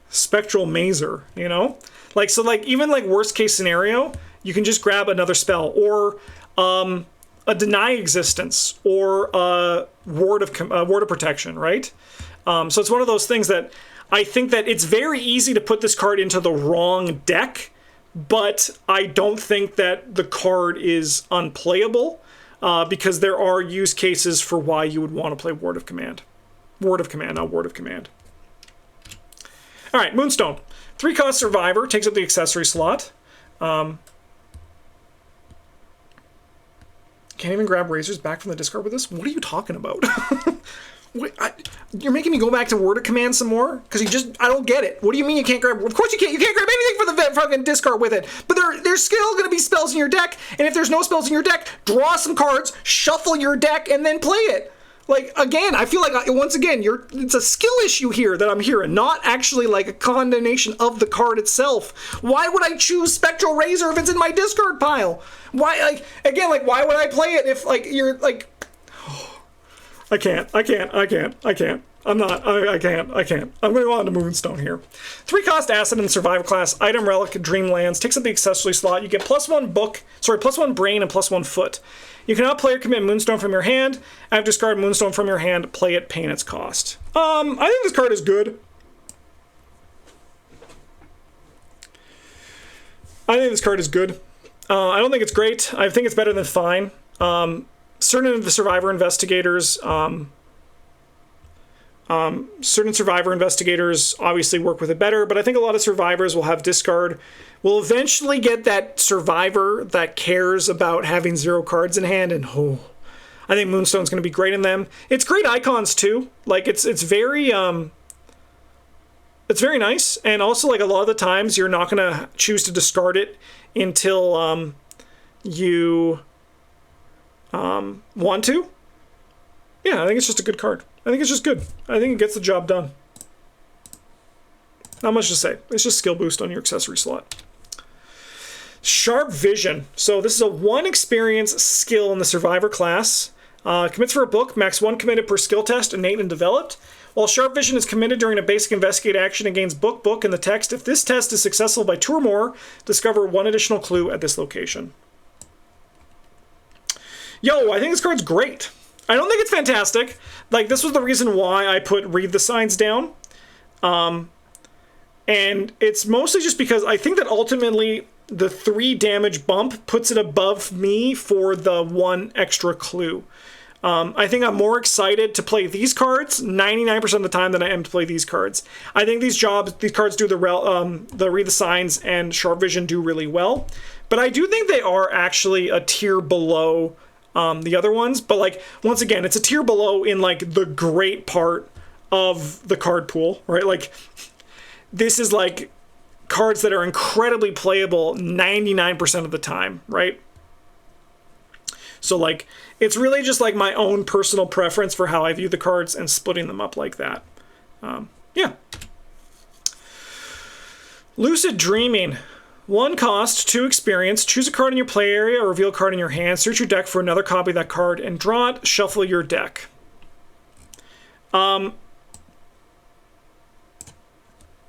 Spectral Razor, you know? Like, so like even like worst case scenario, you can just grab another spell, or a Deny Existence, or a Ward of Protection, right? So it's one of those things that I think that it's very easy to put this card into the wrong deck, but I don't think that the card is unplayable, because there are use cases for why you would want to play Word of Command. Word of Command, not Word of Command. All right, Moonstone. 3-cost Survivor, takes up the accessory slot. Can't even grab razors back from the discard with this? What are you talking about? Wait, you're making me go back to Word of Command some more? Because I don't get it. What do you mean you can't grab? Of course you can't. You can't grab anything from the fucking discard with it. But there's still going to be spells in your deck. And if there's no spells in your deck, draw some cards, shuffle your deck, and then play it. Like, again, I feel like, once again, it's a skill issue here that I'm hearing, not actually like a condemnation of the card itself. Why would I choose Spectral Razor if it's in my discard pile? Why, like, again, like, why would I play it if, like, you're, like, I can't. I'm going to go on to Moonstone here. 3-cost Acid and Survivor class, item relic, Dreamlands, takes up the accessory slot. You get +1 brain and +1 foot. You can outplay or commit Moonstone from your hand. After discard Moonstone from your hand, play it, paying its cost. I think this card is good. I don't think it's great. I think it's better than fine. Certain of the Survivor Investigators, obviously work with it better, but I think a lot of Survivors will have discard. We'll eventually get that Survivor that cares about having 0 cards in hand, and I think Moonstone's going to be great in them. It's great icons too. Like it's very nice, and also like a lot of the times you're not going to choose to discard it until you want to. Yeah, I think it's just a good card. I think it's just good. I think it gets the job done. Not much to say. It's just skill boost on your accessory slot. Sharp Vision. So this is a 1 experience skill in the Survivor class. Commits for a book, max 1 committed per skill test, innate and developed. While Sharp Vision is committed during a basic investigate action and gains book in the text, if this test is successful by 2 or more, discover 1 additional clue at this location. Yo, I think this card's great. I don't think it's fantastic. Like, this was the reason why I put Read the Signs down. And it's mostly just because I think that ultimately the 3 damage bump puts it above me for the 1 extra clue. I think I'm more excited to play these cards 99% of the time than I am to play these cards. I think these cards do the Read the Signs and Sharp Vision do really well. But I do think they are actually a tier below the other ones. But, like, once again, it's a tier below in, like, the great part of the card pool, right? Like, this is, like, cards that are incredibly playable 99% of the time, right? So, like, it's really just, like, my own personal preference for how I view the cards and splitting them up like that. Yeah. Lucid Dreaming. 1 cost, 2 experience. Choose a card in your play area or reveal a card in your hand. Search your deck for another copy of that card and draw it. Shuffle your deck.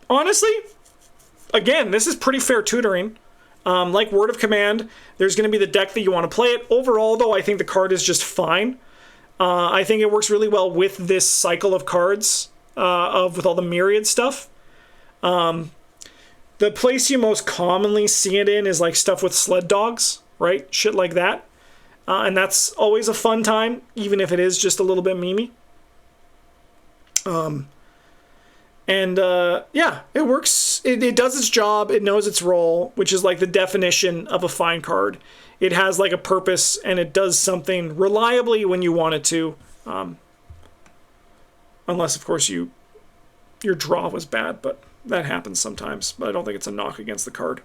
Honestly, again, this is pretty fair tutoring. Like Word of Command, there's going to be the deck that you want to play it. Overall, though, I think the card is just fine. I think it works really well with this cycle of cards, with all the myriad stuff. The place you most commonly see it in is like stuff with sled dogs, right? Shit like that. And that's always a fun time, even if it is just a little bit memey. Yeah, it works. It does its job. It knows its role, which is like the definition of a fine card. It has like a purpose, and it does something reliably when you want it to. Unless, of course, your draw was bad, but that happens sometimes. But I don't think it's a knock against the card.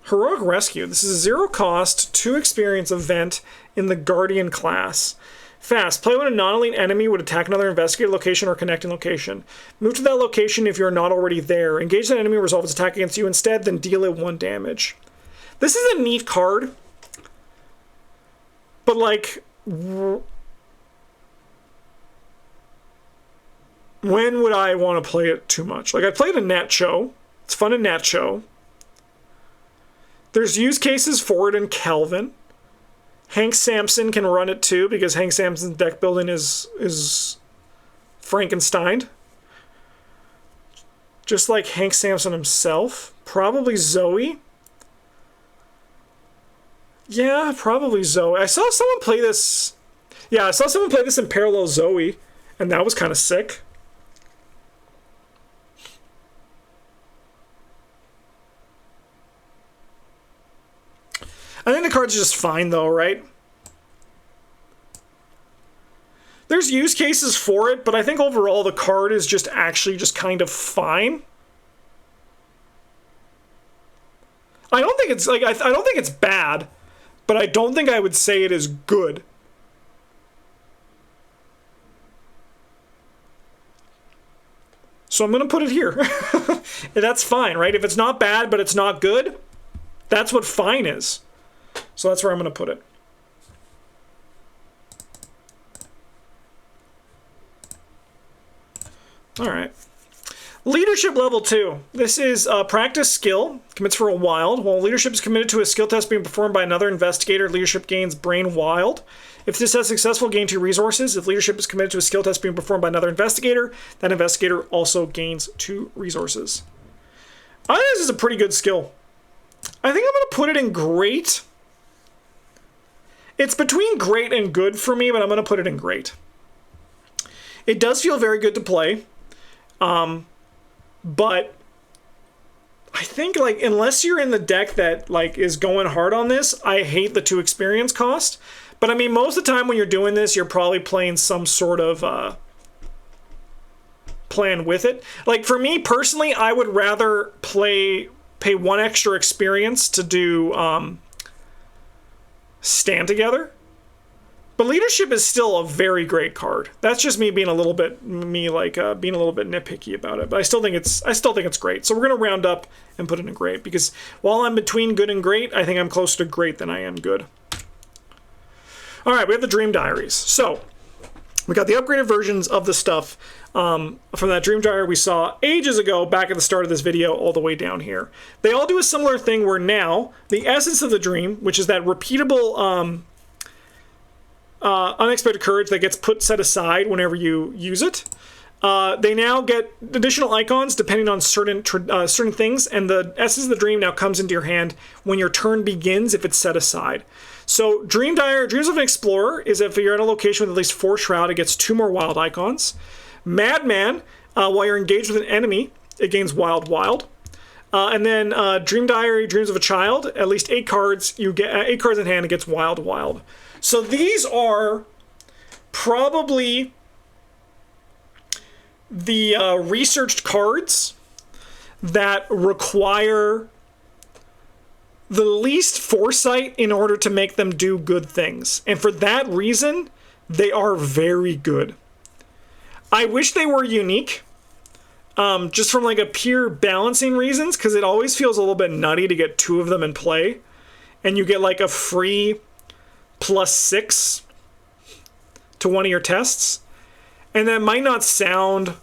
Heroic Rescue. This is a 0 cost, 2 experience event in the Guardian class. Fast. Play when a non-elite enemy would attack another investigated location or connecting location. Move to that location if you're not already there. Engage that enemy, resolve its attack against you instead, then deal it 1 damage. This is a neat card. But, like, when would I want to play it too much? Like, I played a Nat Show. It's fun in Nat Show. There's use cases for it in Kelvin. Hank Sampson can run it too, because Hank Sampson's deck building is Frankenstein. Just like Hank Sampson himself. Probably Zoe. Yeah, probably Zoe. I saw someone play this. Yeah, I saw someone play this in Parallel Zoe, and that was kind of sick. I think the card's just fine, though, right? There's use cases for it, but I think overall the card is just actually just kind of fine. I don't think it's like I don't think it's bad, but I don't think I would say it is good. So I'm gonna put it here. That's fine, right? If it's not bad, but it's not good, that's what fine is. So that's where I'm going to put it. All right. Leadership level 2. This is practice skill. Commits for a wild. While leadership is committed to a skill test being performed by another investigator, leadership gains brain wild. If this is successful, gain 2 resources. If leadership is committed to a skill test being performed by another investigator, that investigator also gains 2 resources. I think this is a pretty good skill. I think I'm going to put it in great. It's between great and good for me, but I'm going to put it in great. It does feel very good to play. But I think, like, unless you're in the deck that, like, is going hard on this, I hate the 2 experience cost. But, I mean, most of the time when you're doing this, you're probably playing some sort of plan with it. Like, for me personally, I would rather pay 1 extra experience to do Stand Together. But Leadership is still a very great card. That's just me being a little bit being a little bit nitpicky about it. But I still think it's great. So we're gonna round up and put in a great, because while I'm between good and great, I think I'm closer to great than I am good. All right, we have the Dream Diaries. So we got the upgraded versions of the stuff from that Dream Diary we saw ages ago, back at the start of this video, all the way down here. They all do a similar thing where now the essence of the dream, which is that repeatable unexpected courage that gets set aside whenever you use it. They now get additional icons depending on certain things, and the essence of the dream now comes into your hand when your turn begins if it's set aside. So Dreams of an Explorer is if you're at a location with at least 4 shroud, it gets 2 more wild icons. Madman, while you're engaged with an enemy, it gains wild. And then Dream Diary, Dreams of a Child, at least 8 cards. You get 8 cards in hand, it gets wild. So these are probably the researched cards that require the least foresight in order to make them do good things. And for that reason, they are very good. I wish they were unique, just from like a pure balancing reasons, because it always feels a little bit nutty to get 2 of them in play, and you get like a free +6 to one of your tests, and that might not sound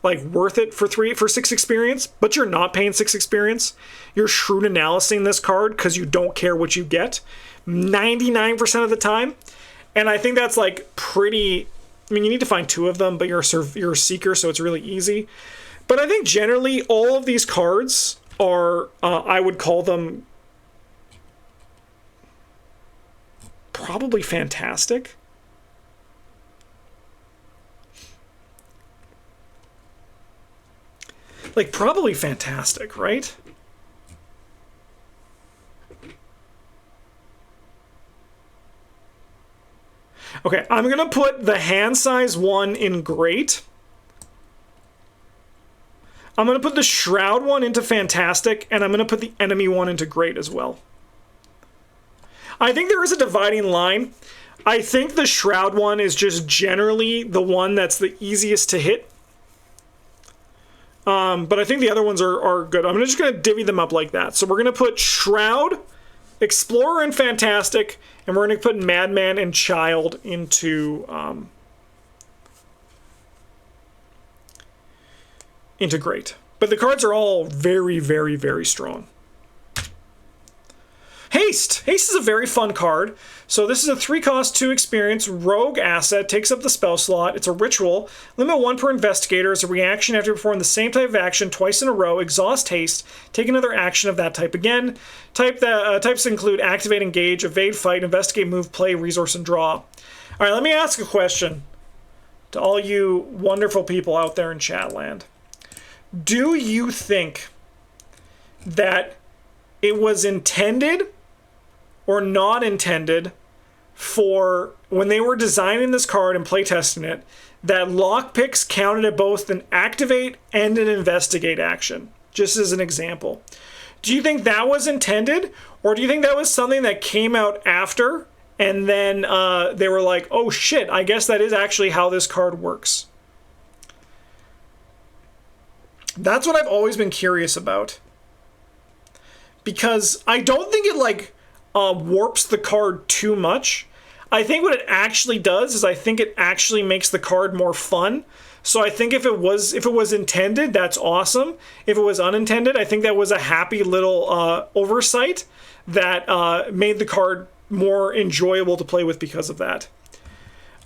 like worth it for 6 experience, but you're not paying 6 experience. You're shrewd analyzing this card because you don't care what you get 99% of the time, and I think that's like pretty. I mean, you need to find 2 of them, but you're a seeker, so it's really easy. But I think generally all of these cards are, I would call them probably fantastic. Like, probably fantastic, right? Okay, I'm going to put the hand size one in great. I'm going to put the Shroud one into fantastic, and I'm going to put the enemy one into great as well. I think there is a dividing line. I think the Shroud one is just generally the one that's the easiest to hit. But I think the other ones are good. I'm just going to divvy them up like that. So we're going to put Shroud, Explorer, and Fantastic, and we're going to put Madman and Child into great. But the cards are all very, very, very strong. Haste! Haste is a very fun card. So this is a 3-cost, 2 experience, rogue asset, takes up the spell slot. It's a ritual. Limit 1 per investigator as a reaction after you perform the same type of action twice in a row. Exhaust haste. Take another action of that type again. Types include activate, engage, evade, fight, investigate, move, play, resource, and draw. All right, let me ask a question to all you wonderful people out there in chat land. Do you think that it was intended or not intended for, when they were designing this card and playtesting it, that lockpicks counted at both an activate and an investigate action? Just as an example. Do you think that was intended, or do you think that was something that came out after, and then they were like, oh shit, I guess that is actually how this card works? That's what I've always been curious about. Because I don't think it like warps the card too much. I think what it actually does is I think it actually makes the card more fun. So I think if it was intended, that's awesome. If it was unintended, I think that was a happy little oversight that made the card more enjoyable to play with because of that.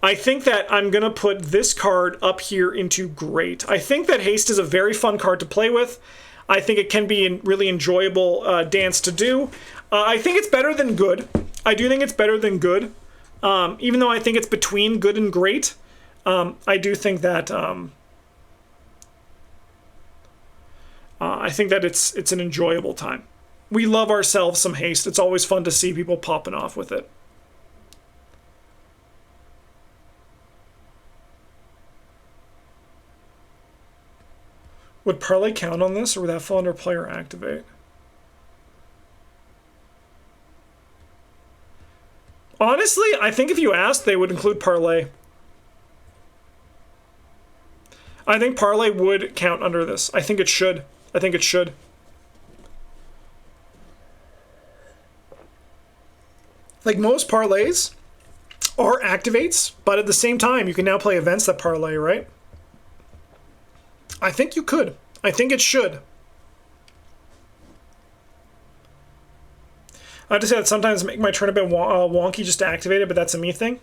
I think that I'm going to put this card up here into great. I think that Haste is a very fun card to play with. I think it can be a really enjoyable dance to do. I think it's better than good. I do think it's better than good. Even though I think it's between good and great, I do think that it's an enjoyable time. We love ourselves some Haste. It's always fun to see people popping off with it. Would parlay count on this, or would that fall under player activate? Honestly, I think if you asked, they would include parlay. I think parlay would count under this. I think it should. I think it should. Like, most parlays are activates, but at the same time, you can now play events that parlay, right? I think you could. I think it should. I have to say that sometimes make my turn a bit wonky just to activate it, but that's a me thing.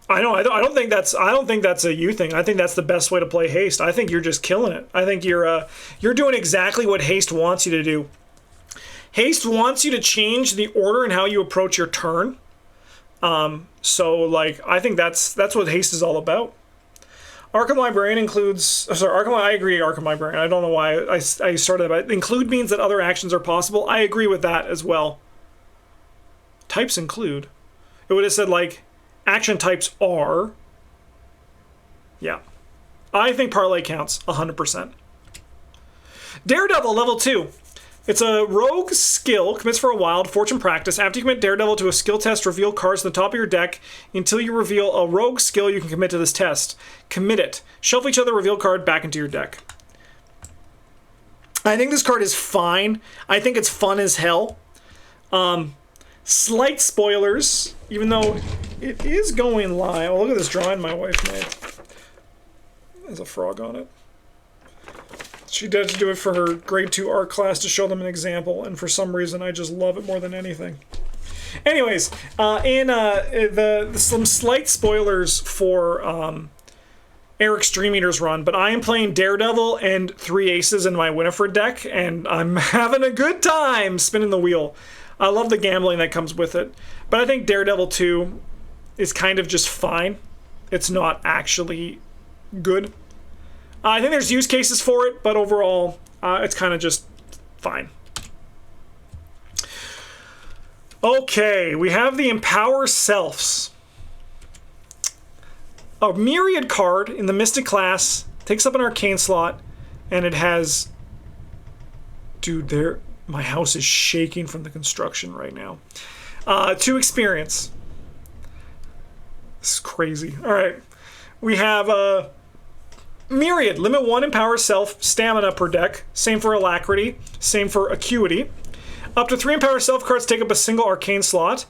I don't think that's a you thing. I think that's the best way to play Haste. I think you're just killing it. I think you're doing exactly what Haste wants you to do. Haste wants you to change the order and how you approach your turn. So like, I think that's what Haste is all about. Arkham Librarian includes... sorry, I agree, Arkham Librarian. I don't know why I started that. But include means that other actions are possible. I agree with that as well. Types include. It would have said, like, action types are... Yeah. I think parlay counts 100%. Daredevil, level 2. It's a rogue skill, commits for a wild, fortune practice. After you commit Daredevil to a skill test, reveal cards on the top of your deck. Until you reveal a rogue skill, you can commit to this test. Commit it. Shuffle each other reveal card back into your deck. I think this card is fine. I think it's fun as hell. Slight spoilers, even though it is going live. Oh, look at this drawing my wife made. There's a frog on it. She did do it for her grade 2 art class to show them an example, and for some reason I just love it more than anything. Anyways, some slight spoilers for Eric's Dream Eaters run, but I am playing Daredevil and 3 aces in my Winifred deck, and I'm having a good time spinning the wheel. I love the gambling that comes with it, but I think Daredevil 2 is kind of just fine. It's not actually good. I think there's use cases for it, but overall, it's kind of just fine. Okay, we have the Empower Selves. A Myriad card in the Mystic class, takes up an Arcane slot, and it has... Dude, my house is shaking from the construction right now. 2 experience. This is crazy. Alright, we have... Myriad, limit 1 Empower Self stamina per deck. Same for Alacrity. Same for Acuity. Up to 3 Empower Self cards take up a single Arcane slot.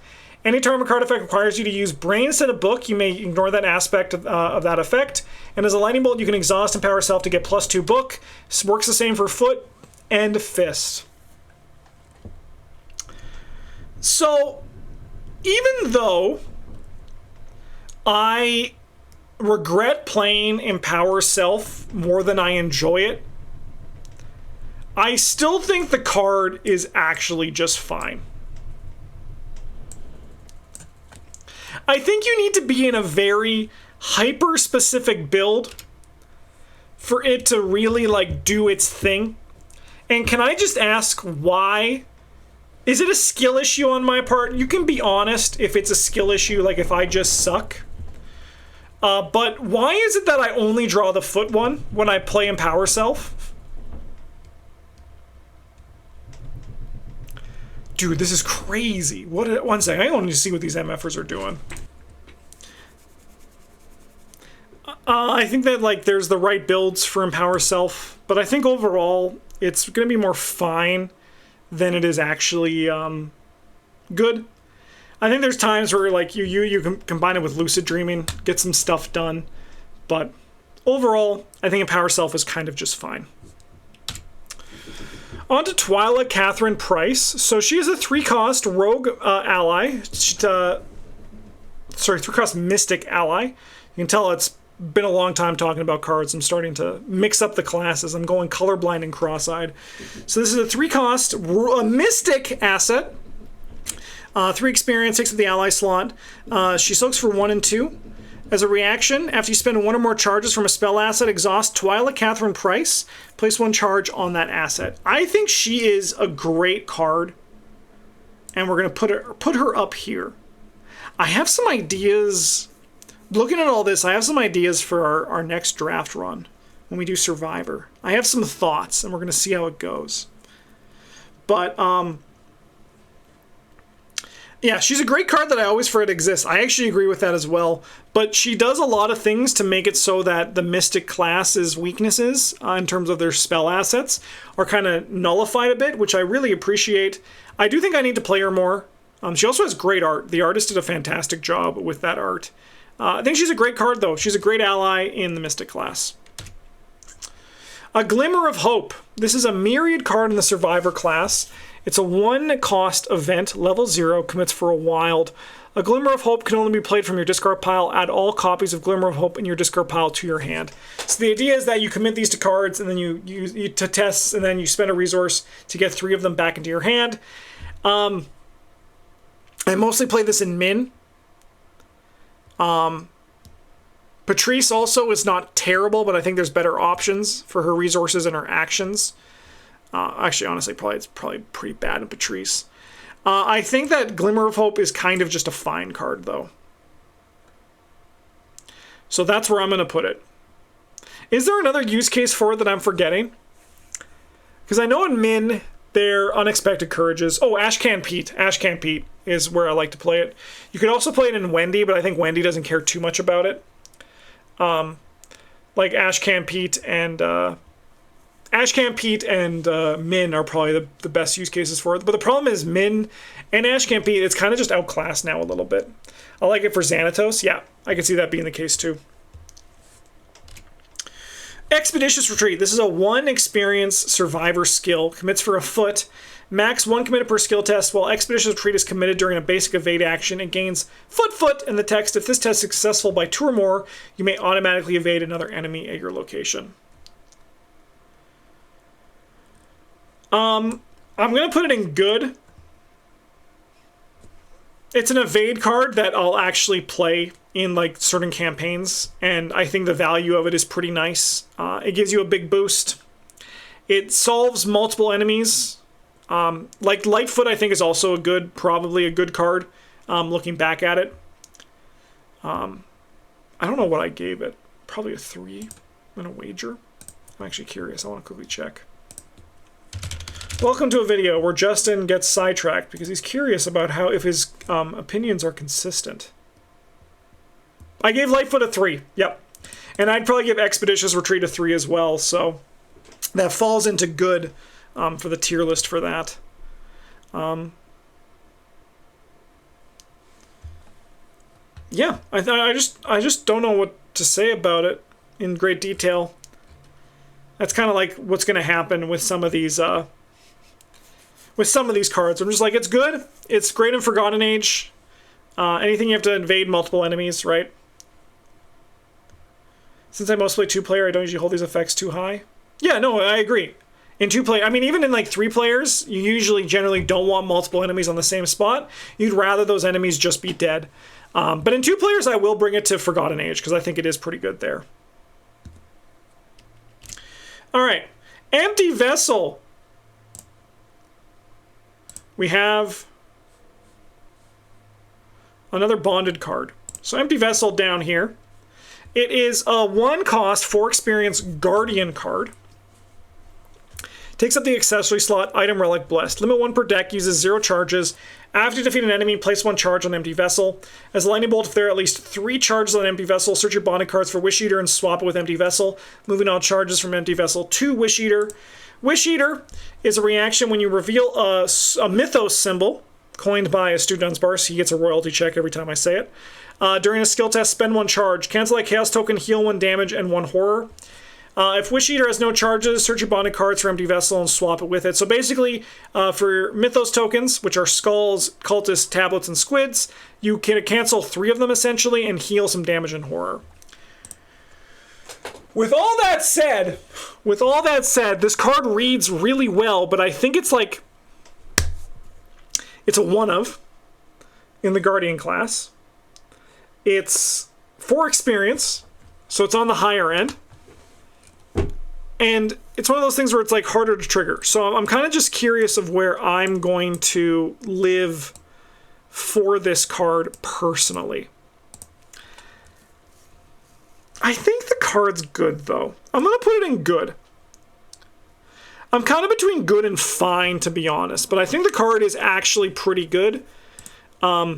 Anytime a card effect requires you to use Brain instead of Book, you may ignore that aspect of that effect. And as a Lightning Bolt, you can exhaust Empower Self to get +2 Book. This works the same for Foot and Fist. So, even though I regret playing Empower Self more than I enjoy it, I still think the card is actually just fine. I think you need to be in a very hyper-specific build for it to really, like, do its thing. And can I just ask why? Is it a skill issue on my part? You can be honest if it's a skill issue, like if I just suck. But why is it that I only draw the Foot one when I play Empower Self? Dude, this is crazy. One second, I want to see what these MFers are doing. I think that, like, there's the right builds for Empower Self, but I think overall it's going to be more fine than it is actually good. I think there's times where, like, you can combine it with Lucid Dreaming, get some stuff done, but overall, I think Empower Self is kind of just fine. On to Twila Katherine Price. So she is a 3-cost rogue ally. 3-cost mystic ally. You can tell it's been a long time talking about cards. I'm starting to mix up the classes. I'm going colorblind and cross-eyed. So this is a 3-cost mystic asset. 3 experience, 6 of the ally slot. She soaks for 1 and 2. As a reaction, after you spend 1 or more charges from a spell asset, exhaust Twila Katherine Price. Place 1 charge on that asset. I think she is a great card, and we're going to put her up here. I have some ideas looking at all this, I have some ideas for our next draft run when we do Survivor. I have some thoughts, and we're going to see how it goes. But, yeah, she's a great card that I always forget exists. I actually agree with that as well. But she does a lot of things to make it so that the Mystic class's weaknesses, in terms of their spell assets, are kind of nullified a bit, which I really appreciate. I do think I need to play her more. She also has great art. The artist did a fantastic job with that art. I think she's a great card, though. She's a great ally in the Mystic class. A Glimmer of Hope. This is a myriad card in the Survivor class. It's a 1-cost event, level 0, commits for a wild. A Glimmer of Hope can only be played from your discard pile. Add all copies of Glimmer of Hope in your discard pile to your hand. So the idea is that you commit these to cards, and then you to tests, and then you spend a resource to get 3 of them back into your hand. I mostly play this in Min. Patrice also is not terrible, but I think there's better options for her resources and her actions. Actually, honestly, it's probably pretty bad in Patrice. I think that Glimmer of Hope is kind of just a fine card, though. So that's where I'm going to put it. Is there another use case for it that I'm forgetting? Because I know in Min, they're Unexpected Courages. Oh, Ashcan Pete. Ashcan Pete is where I like to play it. You could also play it in Wendy, but I think Wendy doesn't care too much about it. Like Ashcan Pete and Min are probably the best use cases for it. But the problem is Min and Ashcan Pete, it's kind of just outclassed now a little bit. I like it for Xanatos. Yeah, I can see that being the case too. Expeditious Retreat. This is a 1 experience survivor skill. Commits for a foot. Max 1 committed per skill test. While Expeditious Retreat is committed during a basic evade action, it gains foot in the text. If this test is successful by 2 or more, you may automatically evade another enemy at your location. I'm going to put it in good. It's an evade card that I'll actually play in like certain campaigns, and I think the value of it is pretty nice. It gives you a big boost. It solves multiple enemies. Like Lightfoot, I think is also probably a good card. Looking back at it, I don't know what I gave it. Probably a 3. I'm gonna wager. I'm actually curious. I want to quickly check. Welcome to a video where Justin gets sidetracked because he's curious about if his opinions are consistent. I gave Lightfoot a 3. Yep. And I'd probably give Expeditious Retreat a 3 as well, so that falls into good for the tier list for that. Yeah, I just don't know what to say about it in great detail. That's kind of like what's going to happen with some of these cards. I'm just like, it's good. It's great in Forgotten Age. Anything you have to invade multiple enemies, right? Since I mostly play 2-player, I don't usually hold these effects too high. Yeah, no, I agree. In 2-player, I mean, even in like 3 players, you usually generally don't want multiple enemies on the same spot. You'd rather those enemies just be dead. But in 2 players, I will bring it to Forgotten Age because I think it is pretty good there. All right, Empty Vessel. We have another bonded card. So Empty Vessel down here. It is a 1-cost 4 experience Guardian card. Takes up the accessory slot, Item Relic Blessed. Limit 1 per deck, uses 0 charges. After you defeat an enemy, place 1 charge on Empty Vessel. As a lightning bolt, if there are at least 3 charges on Empty Vessel, search your bonded cards for Wish Eater and swap it with Empty Vessel. Moving all charges from Empty Vessel to Wish Eater. Wish Eater is a reaction when you reveal a Mythos symbol, coined by a Stu Dunsparce. He gets a royalty check every time I say it. During a skill test, spend 1 charge. Cancel that Chaos token, heal 1 damage, and 1 horror. If Wish Eater has no charges, search your bonded cards for Empty Vessel and swap it with it. So basically, for Mythos tokens, which are Skulls, Cultists, Tablets, and Squids, you can cancel 3 of them essentially and heal some damage and horror. With all that said, this card reads really well, but I think it's like, it's a 1-of in the Guardian class. It's 4 experience, so it's on the higher end. And it's one of those things where it's like harder to trigger. So I'm kind of just curious of where I'm going to live for this card personally. I think the card's good, though. I'm going to put it in good. I'm kind of between good and fine, to be honest, but I think the card is actually pretty good. Yeah,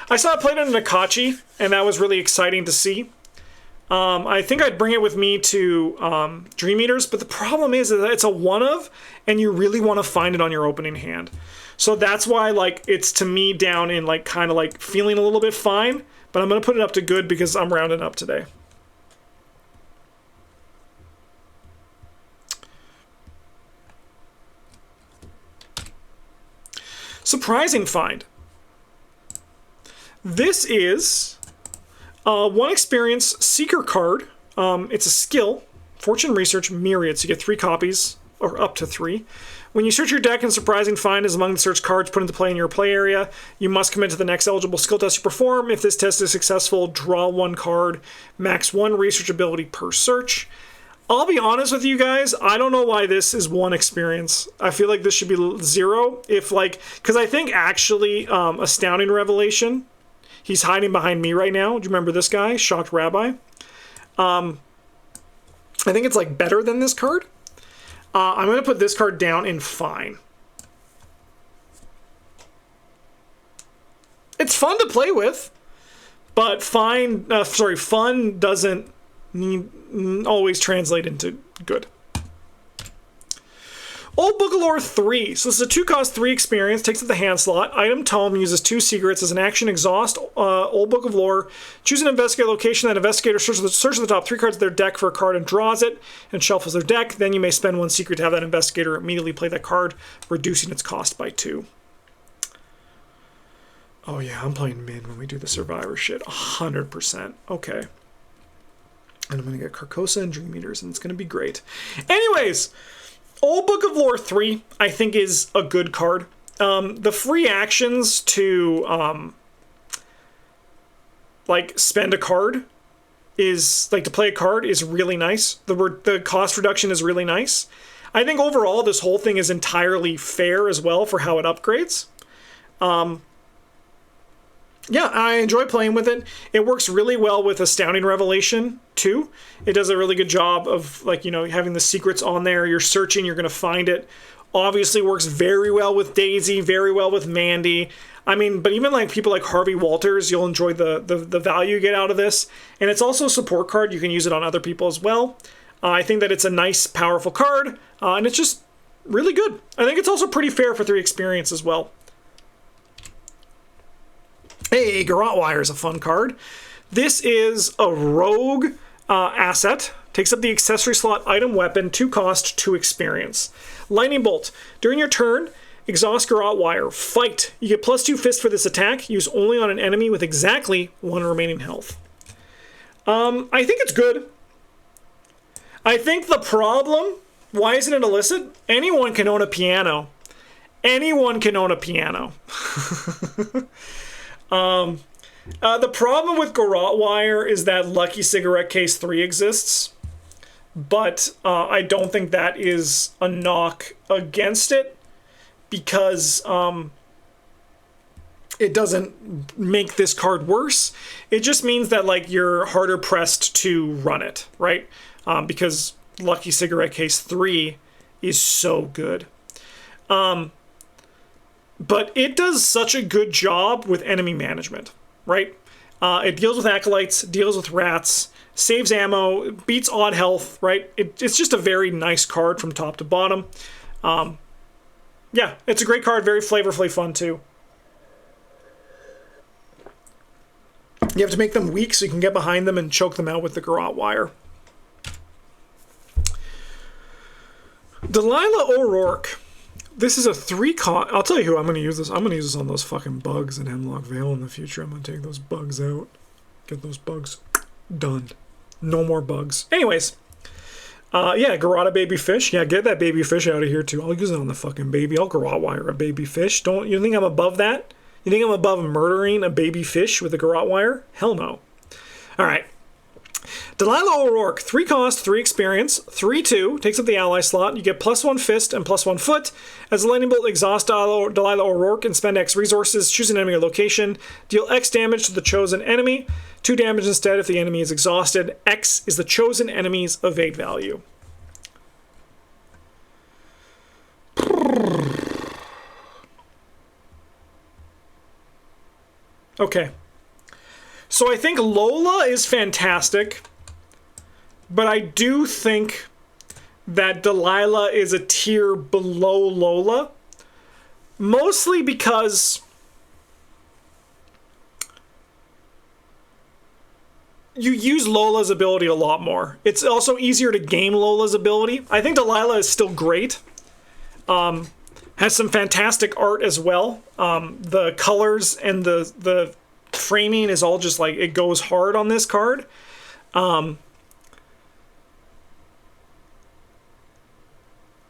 I saw it played in Nakachi, and that was really exciting to see. I think I'd bring it with me to Dream Eaters, but the problem is that it's a one-of, and you really want to find it on your opening hand. So that's why, like, it's to me down in, like, kind of like feeling a little bit fine, but I'm going to put it up to good because I'm rounding up today. Surprising find. This is one experience Seeker card. It's a skill, Fortune Research Myriad, so you get 3 copies, or up to 3. When you search your deck and surprising find is among the search cards put into play in your play area, you must commit to the next eligible skill test you perform. If this test is successful, draw 1 card, max 1 research ability per search. I'll be honest with you guys, I don't know why this is 1 experience. I feel like this should be 0, if like, because I think actually Astounding Revelation, he's hiding behind me right now. Do you remember this guy, Shocked Rabbi? I think it's like better than this card. I'm going to put this card down in fine. It's fun to play with, but fun doesn't always translate into good. Old Book of Lore 3. So this is a 2-cost 3 experience. Takes up the hand slot. Item Tome uses 2 secrets as an action. Exhaust Old Book of Lore. Choose an investigator location. That investigator searches the top 3 cards of their deck for a card and draws it and shuffles their deck. Then you may spend 1 secret to have that investigator immediately play that card, reducing its cost by 2. Oh yeah, I'm playing min when we do the Survivor shit. 100%. Okay. And I'm going to get Carcosa and Dream Eaters, and it's going to be great. Anyways, Old Book of Lore 3, I think, is a good card. The free actions to, like, spend a card is, like, to play a card is really nice. The cost reduction is really nice. I think overall this whole thing is entirely fair as well for how it upgrades. Yeah, I enjoy playing with it. It works really well with Astounding Revelation, too. It does a really good job of, like, you know, having the secrets on there. You're searching, you're going to find it. Obviously works very well with Daisy, very well with Mandy. I mean, but even, like, people like Harvey Walters, you'll enjoy the value you get out of this. And it's also a support card. You can use it on other people as well. I think that it's a nice, powerful card, and it's just really good. I think it's also pretty fair for 3 experience as well. Hey, Garrote Wire is a fun card. This is a rogue asset. Takes up the accessory slot item weapon, 2 cost, 2 experience. Lightning Bolt. During your turn, exhaust Garrote Wire. Fight. You get +2 fist for this attack. Use only on an enemy with exactly 1 remaining health. I think it's good. I think the problem, why isn't it illicit? Anyone can own a piano. Anyone can own a piano. The problem with Garrote Wire is that Lucky Cigarette Case 3 exists, but I don't think that is a knock against it, because it doesn't make this card worse. It just means that, like, you're harder pressed to run it, right? Because Lucky Cigarette Case 3 is so good. But it does such a good job with enemy management, right? It deals with acolytes, deals with rats, saves ammo, beats odd health, right? It's just a very nice card from top to bottom. Yeah, it's a great card, very flavorfully fun too. You have to make them weak so you can get behind them and choke them out with the Garrote Wire. Delilah O'Rourke. This is a 3-cost. I'll tell you who I'm going to use this. I'm going to use this on those fucking bugs in Hemlock Vale in the future. I'm going to take those bugs out. Get those bugs done. No more bugs. Anyways. Yeah, Garrote baby fish. Yeah, get that baby fish out of here too. I'll use it on the fucking baby. I'll Garrote Wire a baby fish. You think I'm above that? You think I'm above murdering a baby fish with a Garrote Wire? Hell no. Alright. Delilah O'Rourke, 3 cost, 3 experience, 3/2, takes up the ally slot. You get +1 fist and +1 foot. As a lightning bolt, exhaust Delilah O'Rourke and spend X resources, choose an enemy or location, deal X damage to the chosen enemy, 2 damage instead if the enemy is exhausted. X is the chosen enemy's evade value. Okay. So I think Lola is fantastic, but I do think that Delilah is a tier below Lola, mostly because you use Lola's ability a lot more. It's also easier to game Lola's ability. I think Delilah is still great. Has some fantastic art as well. The colors and the framing is all just like, it goes hard on this card.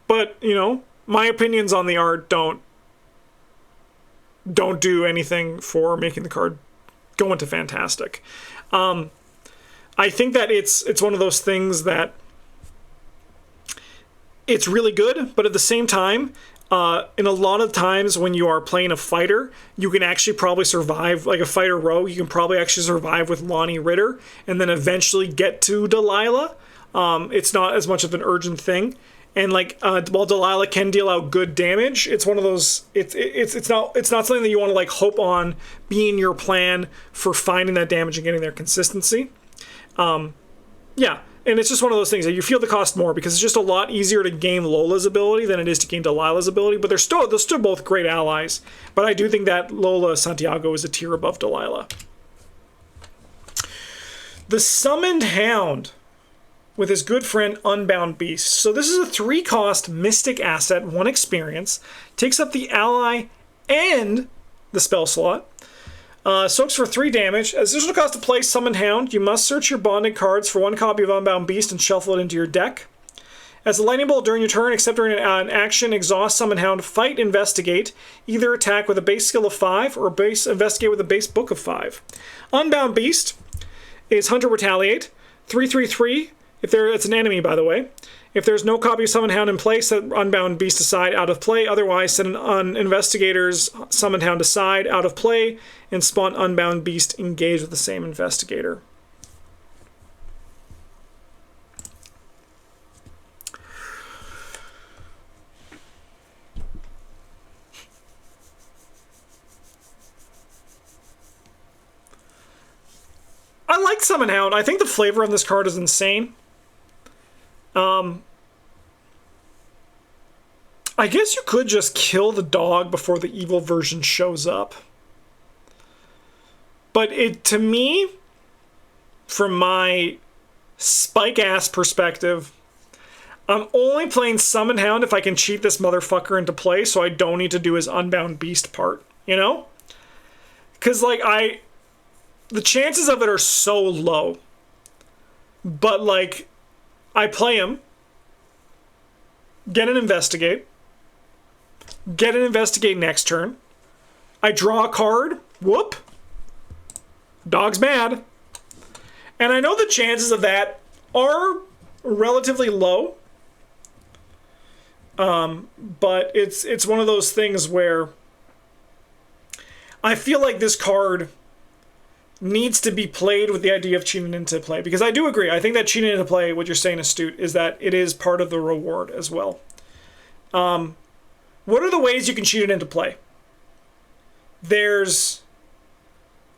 But, you know, my opinions on the art don't do anything for making the card go into fantastic. I think that it's one of those things that it's really good, but at the same time, in a lot of times when you are playing a fighter, you can actually probably survive, like a fighter rogue, you can probably actually survive with Lonnie Ritter and then eventually get to Delilah. It's not as much of an urgent thing. And like, while Delilah can deal out good damage, it's one of those, it's not something that you want to like hope on being your plan for finding that damage and getting their consistency. Yeah. And it's just one of those things that you feel the cost more because it's just a lot easier to gain Lola's ability than it is to gain Delilah's ability. But they're still both great allies. But I do think that Lola Santiago is a tier above Delilah. The Summoned Hound with his good friend Unbound Beast. So this is a 3-cost mystic asset, 1 experience. Takes up the ally and the spell slot. Soaks for 3 damage. As additional cost to play Summoned Hound, you must search your bonded cards for 1 copy of Unbound Beast and shuffle it into your deck. As a lightning bolt during your turn, except during an action, exhaust Summoned Hound, fight, investigate. Either attack with a base skill of 5 or base investigate with a base book of 5. Unbound Beast is Hunter Retaliate. 3/3/3. It's an enemy, by the way. If there's no copy of Summoned Hound in play, set Unbound Beast aside out of play. Otherwise, set an Investigator's Summoned Hound aside out of play and spawn Unbound Beast engaged with the same Investigator. I like Summoned Hound. I think the flavor on this card is insane. I guess you could just kill the dog before the evil version shows up. But to me, from my spike-ass perspective, I'm only playing Summoned Hound if I can cheat this motherfucker into play so I don't need to do his Unbound Beast part, you know? Because, like, the chances of it are so low. But, like, I play him, get an Investigate next turn, I draw a card, whoop, dog's mad. And I know the chances of that are relatively low, but it's one of those things where I feel like this card needs to be played with the idea of cheating into play. Because I do agree. I think that cheating into play, what you're saying, Astute, is that it is part of the reward as well. What are the ways you can cheat it into play? There's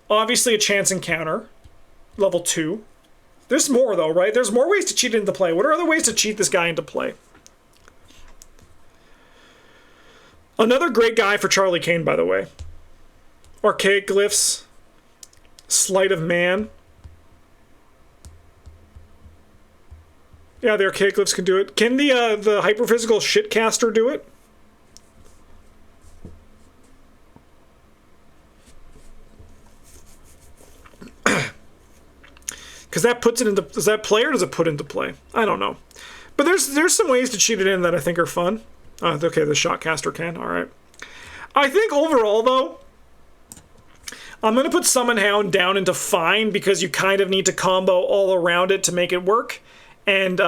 obviously a chance encounter, level 2. There's more, though, right? There's more ways to cheat it into play. What are other ways to cheat this guy into play? Another great guy for Charlie Kane, by the way. Archaic Glyphs. Sleight of Man. Yeah, the Archaic Glyphs can do it. Can the Hyperphysical Shitcaster do it? Because that puts it into... Does that play or does it put into play? I don't know. But there's some ways to cheat it in that I think are fun. Okay, the Shotcaster can. All right. I think overall, though, I'm going to put Summon Hound down into fine because you kind of need to combo all around it to make it work. And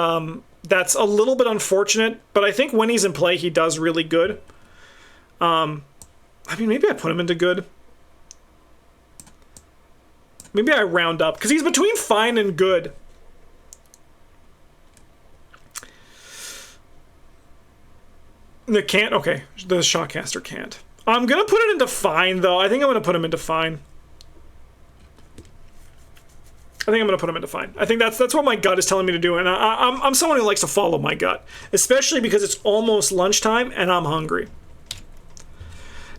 that's a little bit unfortunate, but I think when he's in play, he does really good. I mean, maybe I put him into good. Maybe I round up, because he's between fine and good. The can't? Okay, the Shotcaster can't. I'm going to put it into fine, though. I think I'm going to put him into fine. I think I'm going to put him into fine. I think that's what my gut is telling me to do, and I'm someone who likes to follow my gut, especially because it's almost lunchtime and I'm hungry.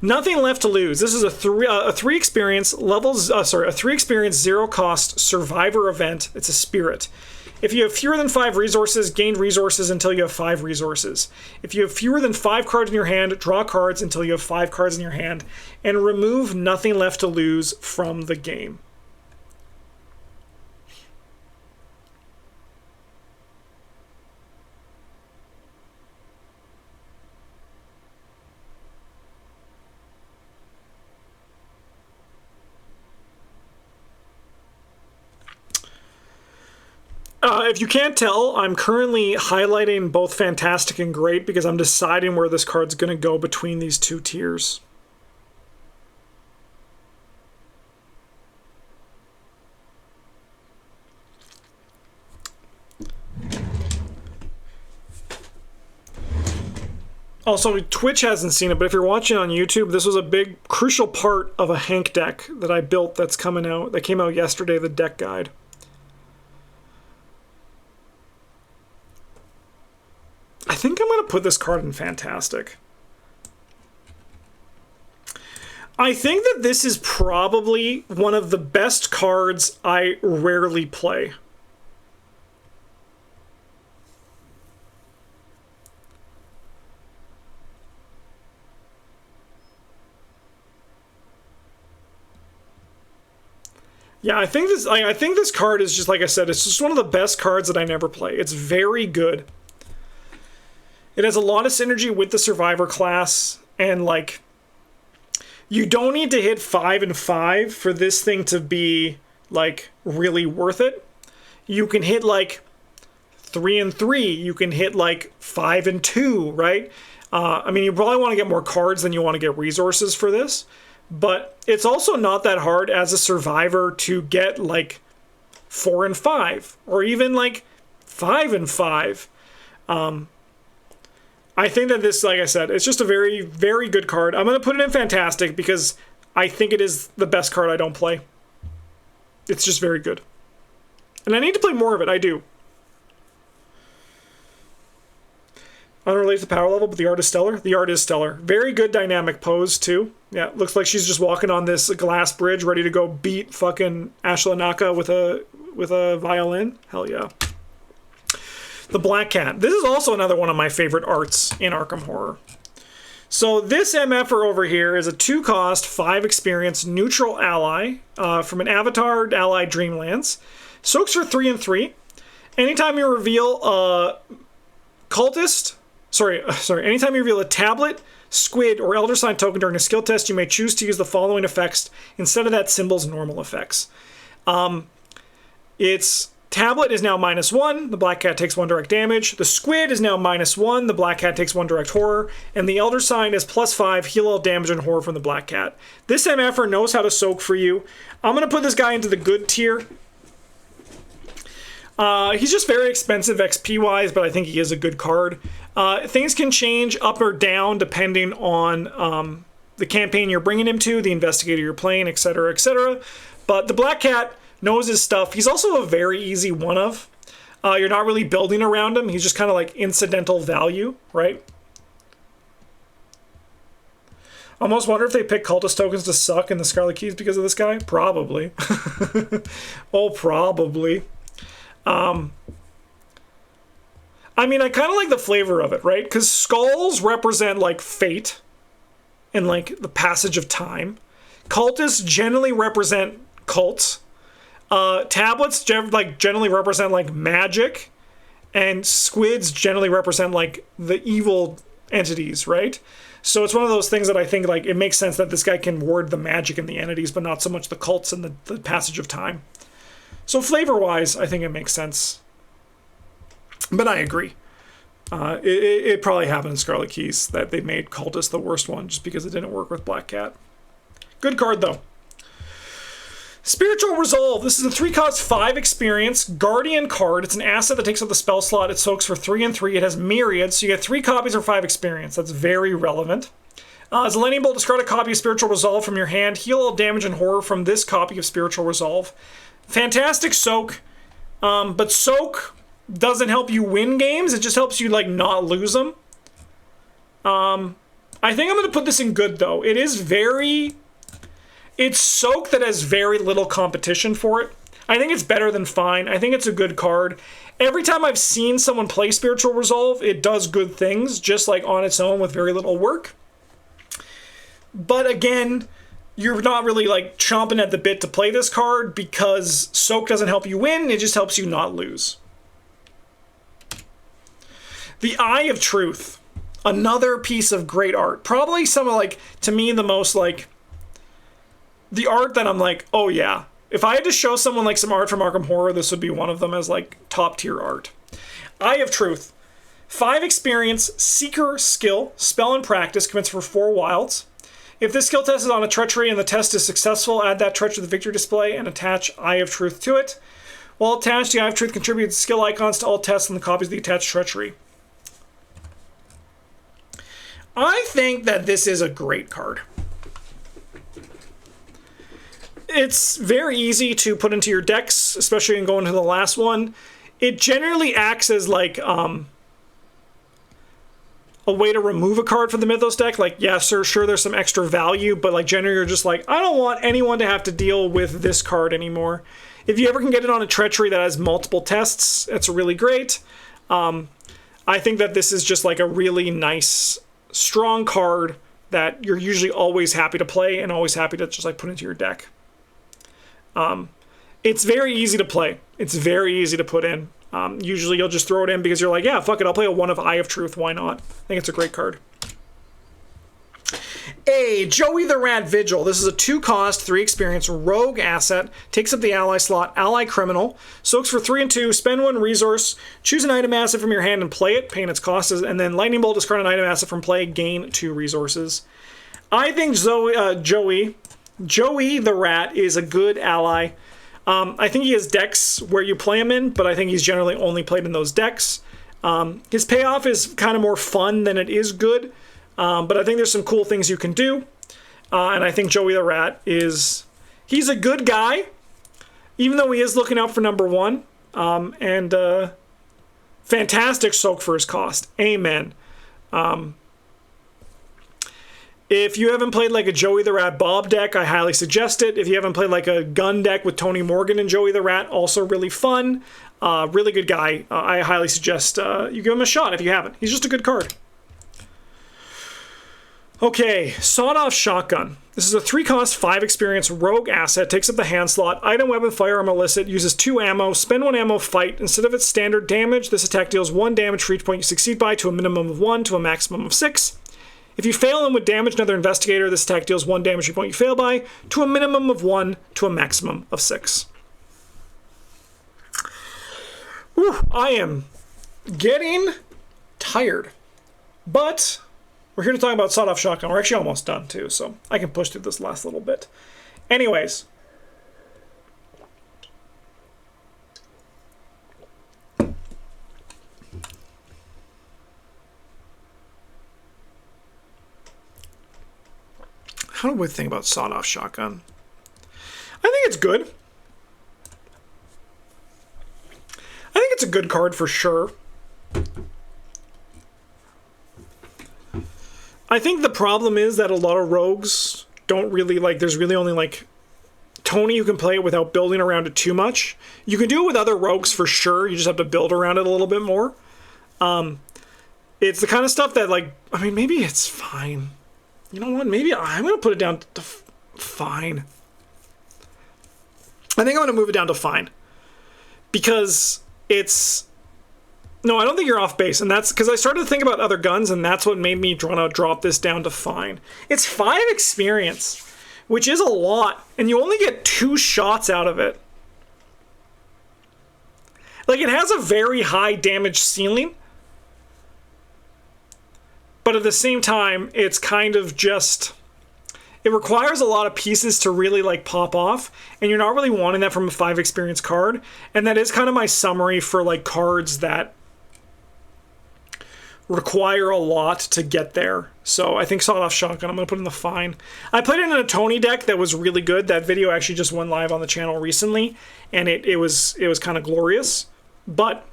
Nothing left to lose. This is a three experience levels. A 3 experience 0 cost survivor event. It's a spirit. If you have fewer than 5 resources, gain resources until you have 5 resources. If you have fewer than 5 cards in your hand, draw cards until you have 5 cards in your hand, and remove nothing left to lose from the game. If you can't tell, I'm currently highlighting both Fantastic and Great because I'm deciding where this card's going to go between these two tiers. Also, Twitch hasn't seen it, but if you're watching on YouTube, this was a big, crucial part of a Hank deck that I built that's coming out, that came out yesterday, the deck guide. I think I'm going to put this card in Fantastic. I think that this is probably one of the best cards I rarely play. Yeah, I think this card is just, like I said, it's just one of the best cards that I never play. It's very good. It has a lot of synergy with the Survivor class, and like, you don't need to hit 5 and 5 for this thing to be like really worth it. You can hit like 3 and 3. You can hit like 5 and 2, right? I mean, you probably want to get more cards than you want to get resources for this, but it's also not that hard as a Survivor to get like 4 and 5, or even like 5 and 5. I think that this, like I said, it's just a very, very good card. I'm going to put it in Fantastic because I think it is the best card I don't play. It's just very good. And I need to play more of it, I do. Unrelated to power level, but the art is stellar. The art is stellar. Very good dynamic pose, too. Yeah, looks like she's just walking on this glass bridge ready to go beat fucking Ashla Naka with a violin. Hell yeah. The Black Cat. This is also another one of my favorite arts in Arkham Horror. So this MFer over here is a 2 cost, 5 experience neutral ally from an Avatar ally Dreamlands. Soaks for 3 and 3. Anytime you reveal a cultist, anytime you reveal a tablet, squid, or Elder Sign token during a skill test, you may choose to use the following effects instead of that symbol's normal effects. Its tablet is now -1. The Black Cat takes 1 direct damage. The squid is now -1. The Black Cat takes 1 direct horror. And the Elder Sign is +5. Heal all damage and horror from the Black Cat. This MFer knows how to soak for you. I'm going to put this guy into the good tier. He's just very expensive XP-wise, but I think he is a good card. Things can change up or down depending on the campaign you're bringing him to, the investigator you're playing, etc., etc. But the Black Cat knows his stuff. He's also a very easy one-of. You're not really building around him. He's just kind of like incidental value, right? Almost wonder if they pick cultist tokens to suck in the Scarlet Keys because of this guy. Probably. Oh, probably. I mean, I kind of like the flavor of it, right? Because skulls represent like fate and like the passage of time. Cultists generally represent cults. Tablets generally represent like magic, and squids generally represent like the evil entities, right? So it's one of those things that I think, like, it makes sense that this guy can ward the magic and the entities, but not so much the cults and the passage of time. So flavor-wise, I think it makes sense. But I agree. It probably happened in Scarlet Keys that they made Cultist the worst one just because it didn't work with Black Cat. Good card, though. Spiritual Resolve. This is a 3-cost 5 experience Guardian card. It's an asset that takes up the spell slot. It soaks for 3 and 3. It has Myriad, so you get 3 copies or 5 experience. That's very relevant. As a lightning bolt, discard a copy of Spiritual Resolve from your hand. Heal all damage and horror from this copy of Spiritual Resolve. Fantastic soak, but soak doesn't help you win games. It just helps you, like, not lose them. I think I'm going to put this in good, though. It is very... It's soak that has very little competition for it. I think it's better than fine. I think it's a good card. Every time I've seen someone play Spiritual Resolve, it does good things, just like on its own with very little work. But again, you're not really like chomping at the bit to play this card because soak doesn't help you win, it just helps you not lose. The Eye of Truth. Another piece of great art. Probably some of, like, to me, the most, like, the art that I'm like, oh yeah. If I had to show someone like some art from Arkham Horror, this would be one of them as like top tier art. Eye of Truth. 5 experience, Seeker skill, spell and practice, commits for 4 wilds. If this skill test is on a treachery and the test is successful, add that treachery to the victory display and attach Eye of Truth to it. While attached, the Eye of Truth contributes skill icons to all tests and the copies of the attached treachery. I think that this is a great card. It's very easy to put into your decks, especially in going to the last one. It generally acts as like a way to remove a card from the Mythos deck. Like, yeah, sure, there's some extra value, but like generally you're just like, I don't want anyone to have to deal with this card anymore. If you ever can get it on a treachery that has multiple tests, it's really great. I think that this is just like a really nice, strong card that you're usually always happy to play and always happy to just like put into your deck. It's very easy to play. It's very easy to put in. Usually you'll just throw it in because you're like, yeah, fuck it, I'll play a 1 of Eye of Truth, why not? I think it's a great card. Joey the Rat Vigil. This is a 2-cost, 3 experience rogue asset. Takes up the ally slot, ally criminal. Soaks for 3 and 2, spend 1 resource, choose an item asset from your hand and play it, paying its cost, and then lightning bolt, discard an item asset from play, gain 2 resources. I think Joey the Rat is a good ally. I think he has decks where you play him in, but I think he's generally only played in those decks. His payoff is kind of more fun than it is good, but I think there's some cool things you can do. And I think Joey the Rat he's a good guy, even though he is looking out for number 1. And fantastic soak for his cost. Amen. If you haven't played like a Joey the Rat Bob deck, I highly suggest it. If you haven't played like a gun deck with Tony Morgan and Joey the Rat, also really fun. Really good guy. I highly suggest you give him a shot if you haven't. He's just a good card. Okay, Sawed-Off Shotgun. This is a 3-cost, 5 experience rogue asset. Takes up the hand slot. Item, weapon, firearm, illicit. Uses 2 ammo. Spend 1 ammo, fight. Instead of its standard damage, this attack deals 1 damage for each point you succeed by, to a minimum of 1 to a maximum of 6. If you fail and would damage another investigator, this attack deals 1 damage per point you fail by, to a minimum of 1 to a maximum of 6. Whew, I am getting tired. But we're here to talk about Sawed-Off Shotgun. We're actually almost done too, so I can push through this last little bit. Anyways. How do we think about Sawed-Off Shotgun? I think it's good. I think it's a good card for sure. I think the problem is that a lot of rogues don't really like, there's really only like Tony who can play it without building around it too much. You can do it with other rogues for sure, you just have to build around it a little bit more. It's the kind of stuff that, like, I mean, maybe it's fine. You know what? Maybe I'm going to put it down to fine. I think I'm going to move it down to fine. Because it's No, I don't think you're off base, and that's because I started to think about other guns, and that's what made me want to drop this down to fine. It's 5 experience, which is a lot, and you only get 2 shots out of it. Like, it has a very high damage ceiling, but at the same time, it's kind of just... It requires a lot of pieces to really, like, pop off, and you're not really wanting that from a 5 experience card, and that is kind of my summary for, like, cards that require a lot to get there. So I think Sawed-Off Shotgun, I'm going to put in the fine. I played it in a Tony deck that was really good. That video actually just went live on the channel recently, and it was kind of glorious, but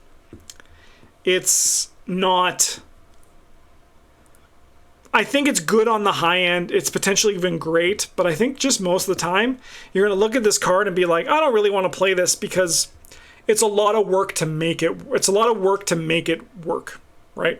it's not... I think it's good on the high end. It's potentially even great, but I think just most of the time, you're going to look at this card and be like, I don't really want to play this because it's a lot of work to make it. It's a lot of work to make it work, right?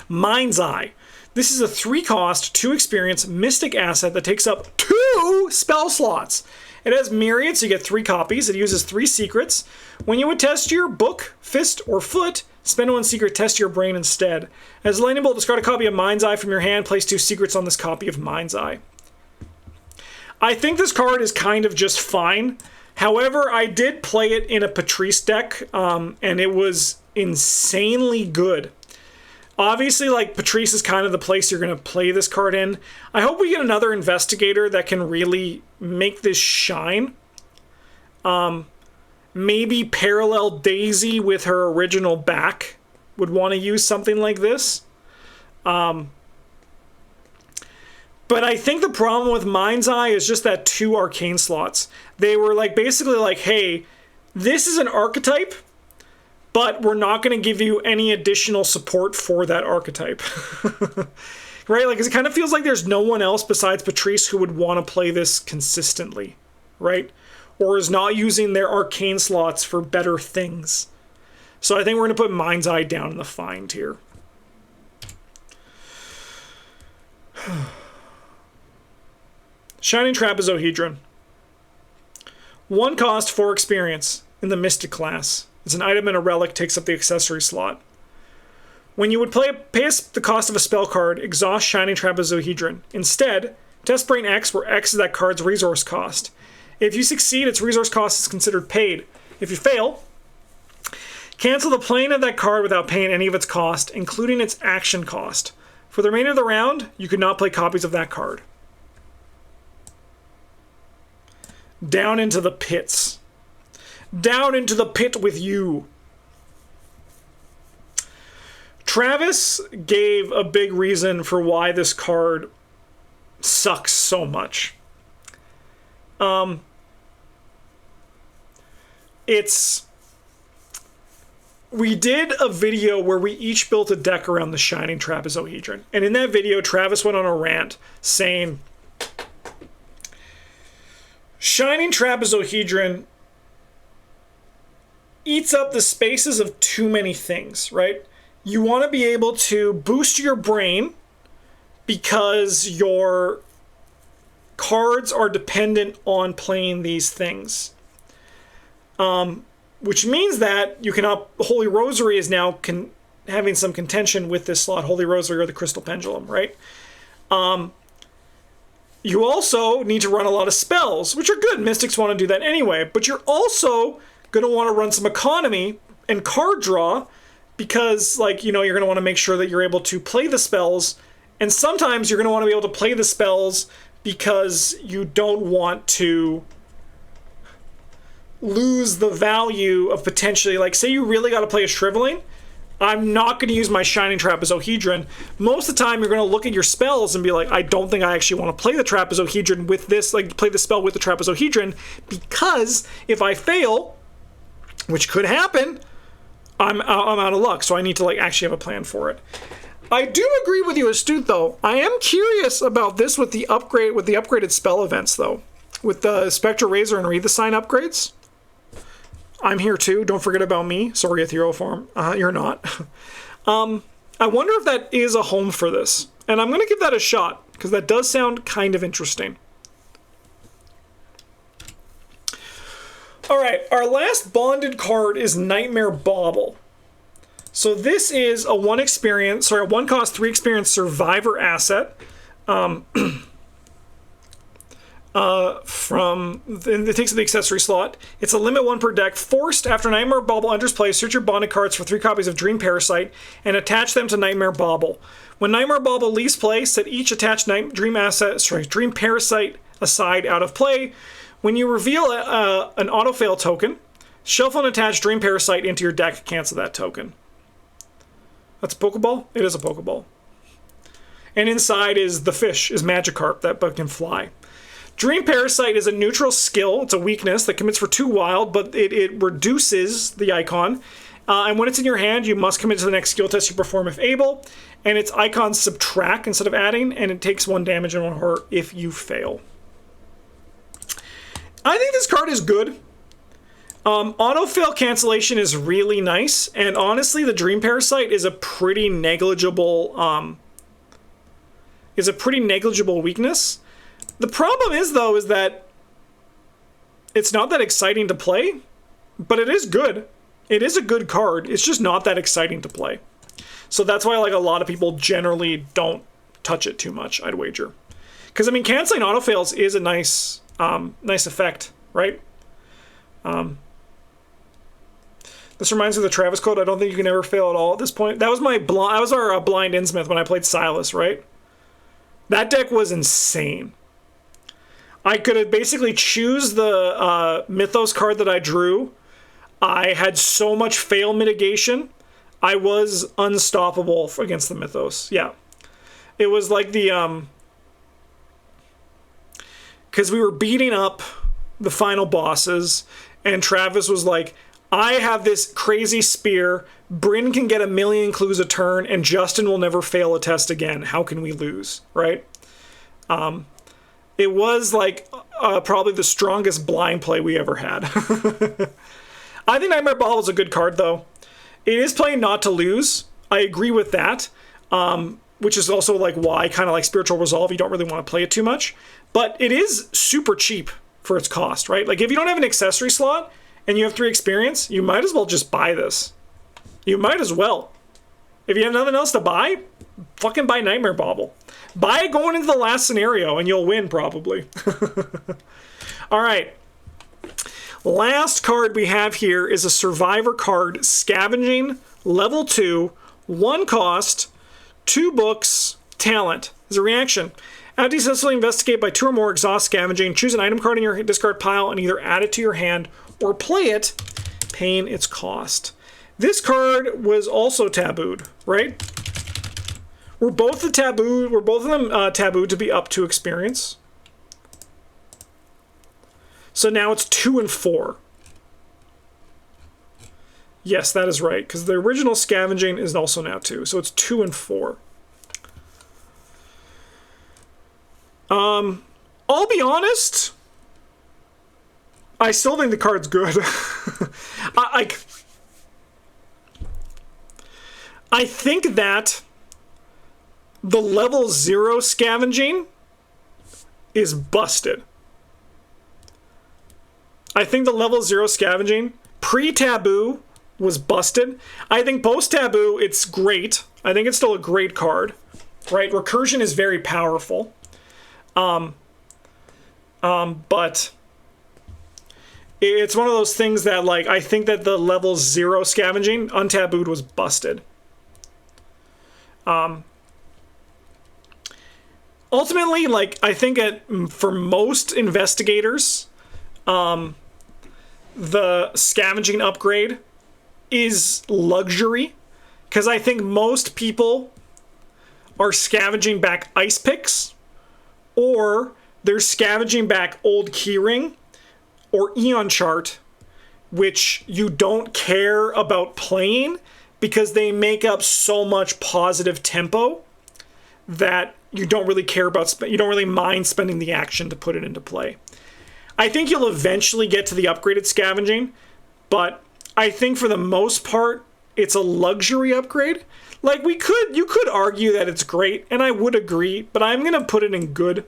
Mind's Eye. This is a 3-cost, 2 experience Mystic asset that takes up 2 spell slots. It has Myriad, so you get 3 copies. It uses 3 secrets. When you would test your book, fist, or foot, spend 1 secret, test your brain instead. As a lightning bolt, discard a copy of Mind's Eye from your hand, place 2 secrets on this copy of Mind's Eye. I think this card is kind of just fine. However, I did play it in a Patrice deck, and it was insanely good. Obviously, like, Patrice is kind of the place you're going to play this card in. I hope we get another investigator that can really make this shine. Maybe Parallel Daisy with her original back would want to use something like this. But I think the problem with Mind's Eye is just that 2 arcane slots. They were like basically like, hey, this is an archetype, but we're not going to give you any additional support for that archetype. Right? Like, it kind of feels like there's no one else besides Patrice who would want to play this consistently, right? Or is not using their arcane slots for better things. So I think we're going to put Mind's Eye down in the fine tier. Shining Trapezohedron. 1 cost, 4 experience in the Mystic class. It's an item and a relic, takes up the accessory slot. When you would pay the cost of a spell card, exhaust Shining Trapezohedron. Instead, test Brain X, where X is that card's resource cost. If you succeed, its resource cost is considered paid. If you fail, cancel the playing of that card without paying any of its cost, including its action cost. For the remainder of the round, you could not play copies of that card. Down into the pits. Down into the pit with you. Travis gave a big reason for why this card sucks so much. We did a video where we each built a deck around the Shining Trapezohedron. And in that video, Travis went on a rant saying, Shining Trapezohedron eats up the spaces of too many things, right? You want to be able to boost your brain because your cards are dependent on playing these things. Which means that you cannot... Holy Rosary is now having some contention with this slot. Holy Rosary or the Crystal Pendulum, right? You also need to run a lot of spells, which are good. Mystics want to do that anyway. But you're also going to want to run some economy and card draw because, like, you know, you're going to want to make sure that you're able to play the spells. And sometimes you're going to want to be able to play the spells because you don't want to lose the value of potentially, like, say you really got to play a Shriveling. I'm not going to use my Shining Trapezohedron. Most of the time, you're going to look at your spells and be like, I don't think I actually want to play the Trapezohedron with this, like, play the spell with the Trapezohedron, because if I fail, which could happen, I'm out of luck, so I need to, like, actually have a plan for it. I do agree with you, Astute, though. I am curious about this with the upgraded spell events, though. With the Spectral Razor and Read the Sign upgrades. I'm here too. Don't forget about me. Sorry, Ethereal Form. You're not. I wonder if that is a home for this. And I'm going to give that a shot, because that does sound kind of interesting. All right, our last bonded card is Nightmare Bauble. So this is a one cost, 3 experience survivor asset. It takes the accessory slot. It's a limit 1 per deck. Forced, after Nightmare Bauble enters play, search your bonded cards for 3 copies of Dream Parasite and attach them to Nightmare Bauble. When Nightmare Bauble leaves play, set each attached Dream Parasite aside out of play. When you reveal an auto-fail token, shuffle an attached Dream Parasite into your deck, cancel that token. That's a Pokeball? It is a Pokeball. And inside is the fish, is Magikarp, that bug can fly. Dream Parasite is a neutral skill. It's a weakness that commits for 2 wild, but it reduces the icon. And when it's in your hand, you must commit to the next skill test you perform if able. And its icons subtract instead of adding, and it takes 1 damage and 1 hurt if you fail. I think this card is good. Auto-fail cancellation is really nice, and honestly, the Dream Parasite is a pretty negligible weakness. The problem is, though, is that it's not that exciting to play, but it is good. It is a good card. It's just not that exciting to play. So that's why, like, a lot of people generally don't touch it too much, I'd wager. Because, I mean, canceling auto-fails is a nice effect, right? This reminds me of the Travis quote, I don't think you can ever fail at all at this point. That was our Blind Innsmouth when I played Silas, right? That deck was insane. I could basically choose the Mythos card that I drew. I had so much fail mitigation. I was unstoppable against the Mythos. Yeah. It was like the... because we were beating up the final bosses, and Travis was like, I have this crazy spear, Bryn can get 1,000,000 clues a turn, and Justin will never fail a test again. How can we lose, right? It was like probably the strongest blind play we ever had. I think Nightmare Bauble is a good card, though. It is playing not to lose. I agree with that, which is also like why kind of like Spiritual Resolve, you don't really want to play it too much. But it is super cheap for its cost, right? Like if you don't have an accessory slot and you have 3 experience, you might as well just buy this. You might as well. If you have nothing else to buy, fucking buy Nightmare Bauble. Buy it going into the last scenario and you'll win probably. All right. Last card we have here is a Survivor card, Scavenging, level 2, 1 cost, 2 books, talent. As a reaction, after you successfully investigate by 2 or more, exhaust Scavenging, choose an item card in your discard pile and either add it to your hand or play it, paying its cost. This card was also tabooed, right? Were both of them tabooed to be up to experience? So now it's 2 and 4. Yes, that is right, because the original Scavenging is also now 2, so it's 2 and 4. I'll be honest, I still think the card's good. I think that the level 0 Scavenging is busted. I think the level 0 Scavenging, pre-taboo, was busted. I think post-taboo, it's great. I think it's still a great card, right? Recursion is very powerful. But it's one of those things that, like, I think that the level 0 Scavenging, untabooed, was busted. Ultimately, like, I think for most investigators, the Scavenging upgrade is luxury, because I think most people are scavenging back ice picks, or they're scavenging back old keyring or Eon chart, which you don't care about playing because they make up so much positive tempo that you don't really care about, you don't really mind spending the action to put it into play. I think you'll eventually get to the upgraded Scavenging, but I think for the most part, it's a luxury upgrade. Like, you could argue that it's great, and I would agree, but I'm going to put it in good.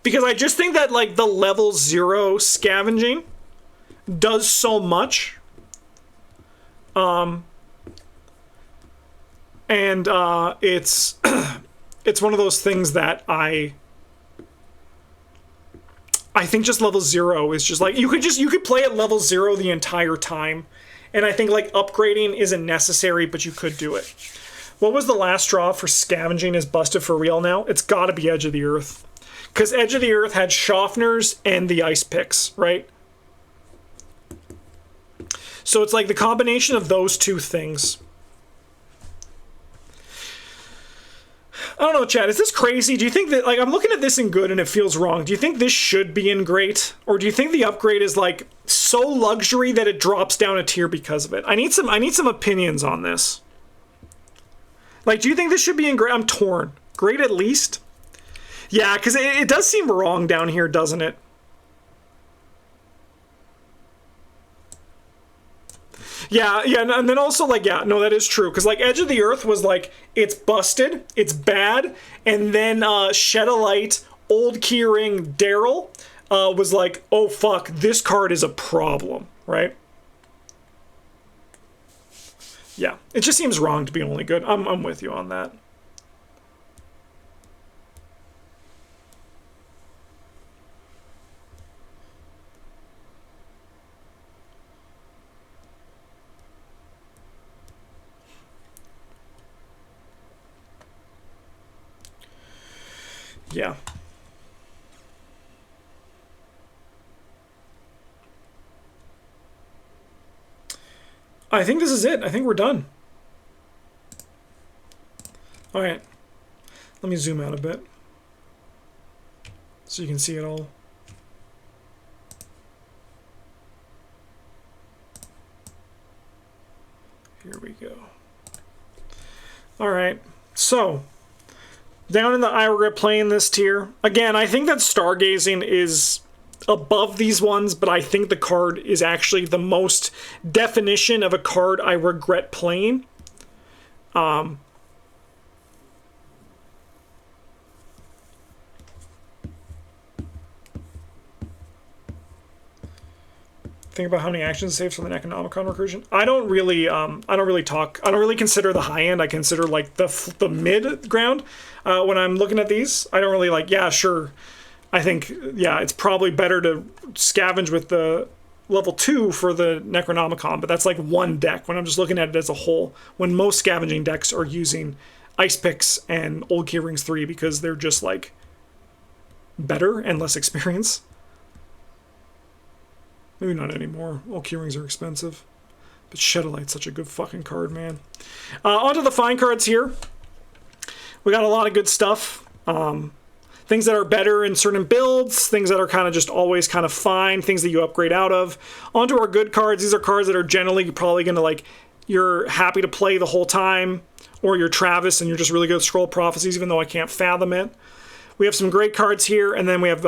Because I just think that, like, the level 0 scavenging does so much. It's it's one of those things that I think just level 0 is just like, you could play at level 0 the entire time, and I think like upgrading isn't necessary, but you could do it. What was the last straw for scavenging is busted for real now? It's got to be Edge of the Earth, because Edge of the Earth had Schaffner's and the ice picks, right? So it's like the combination of those two things. I don't know, Chad, is this crazy? Do you think that, like, I'm looking at this in good and it feels wrong. Do you think this should be in great? Or do you think the upgrade is, like, so luxury that it drops down a tier because of it? I need some opinions on this. Like, do you think this should be in great? I'm torn. Great at least? Yeah, because it does seem wrong down here, doesn't it? Yeah, and then also, like, yeah, no, that is true. Because, like, Edge of the Earth was, like, it's busted, it's bad, and then Shed a Light, Old Keyring, Daryl was like, oh, fuck, this card is a problem, right? Yeah, it just seems wrong to be only good. I'm with you on that. Yeah. I think this is it. I think we're done. All right. Let me zoom out a bit so you can see it all. Here we go. All right. So, down in the I regret playing this tier. Again, I think that Stargazing is above these ones, but I think the card is actually the most definition of a card I regret playing. Think about how many action saves for the Necronomicon recursion. I don't really consider the high end. I consider like the mid ground when I'm looking at these. I don't really like, yeah, sure. I think, yeah, it's probably better to scavenge with the level 2 for the Necronomicon, but that's like one deck when I'm just looking at it as a whole, when most scavenging decks are using Ice Picks and Old Keyrings 3 because they're just like better and less experience. Maybe not anymore. Old Keyrings are expensive. But Shed a Light's such a good fucking card, man. Onto the fine cards here. We got a lot of good stuff. Things that are better in certain builds, things that are kind of just always kind of fine, things that you upgrade out of. Onto our good cards. These are cards that are generally probably going to, like, you're happy to play the whole time, or you're Travis and you're just really good at Scroll Prophecies, even though I can't fathom it. We have some great cards here, and then we have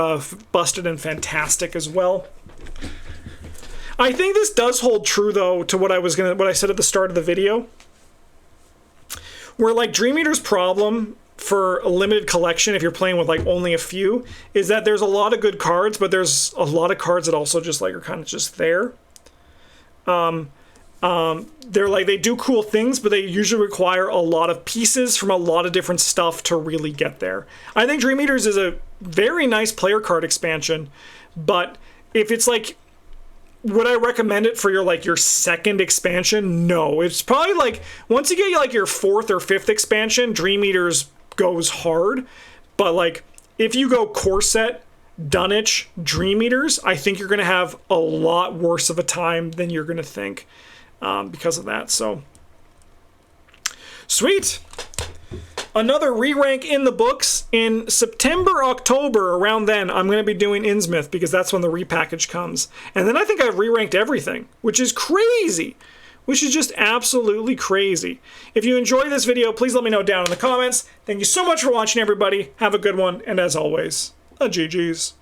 Busted and Fantastic as well. I think this does hold true, though, to what I said at the start of the video, where, like, Dream Eater's problem for a limited collection, if you're playing with like only a few, is that there's a lot of good cards, but there's a lot of cards that also just like are kind of just there. They're like, they do cool things, but they usually require a lot of pieces from a lot of different stuff to really get there. I think Dream Eaters is a very nice player card expansion, but if it's like, would I recommend it for your second expansion? No. It's probably like, once you get like your 4th or 5th expansion, Dream Eaters goes hard. But like, if you go core set, Dunwich, Dream Eaters, I think you're going to have a lot worse of a time than you're going to think because of that. So, sweet. Another re-rank in the books. In September, October, around then, I'm going to be doing Innsmouth because that's when the repackage comes. And then I think I've re-ranked everything, which is crazy. Which is just absolutely crazy. If you enjoyed this video, please let me know down in the comments. Thank you so much for watching, everybody. Have a good one, and as always, GG's.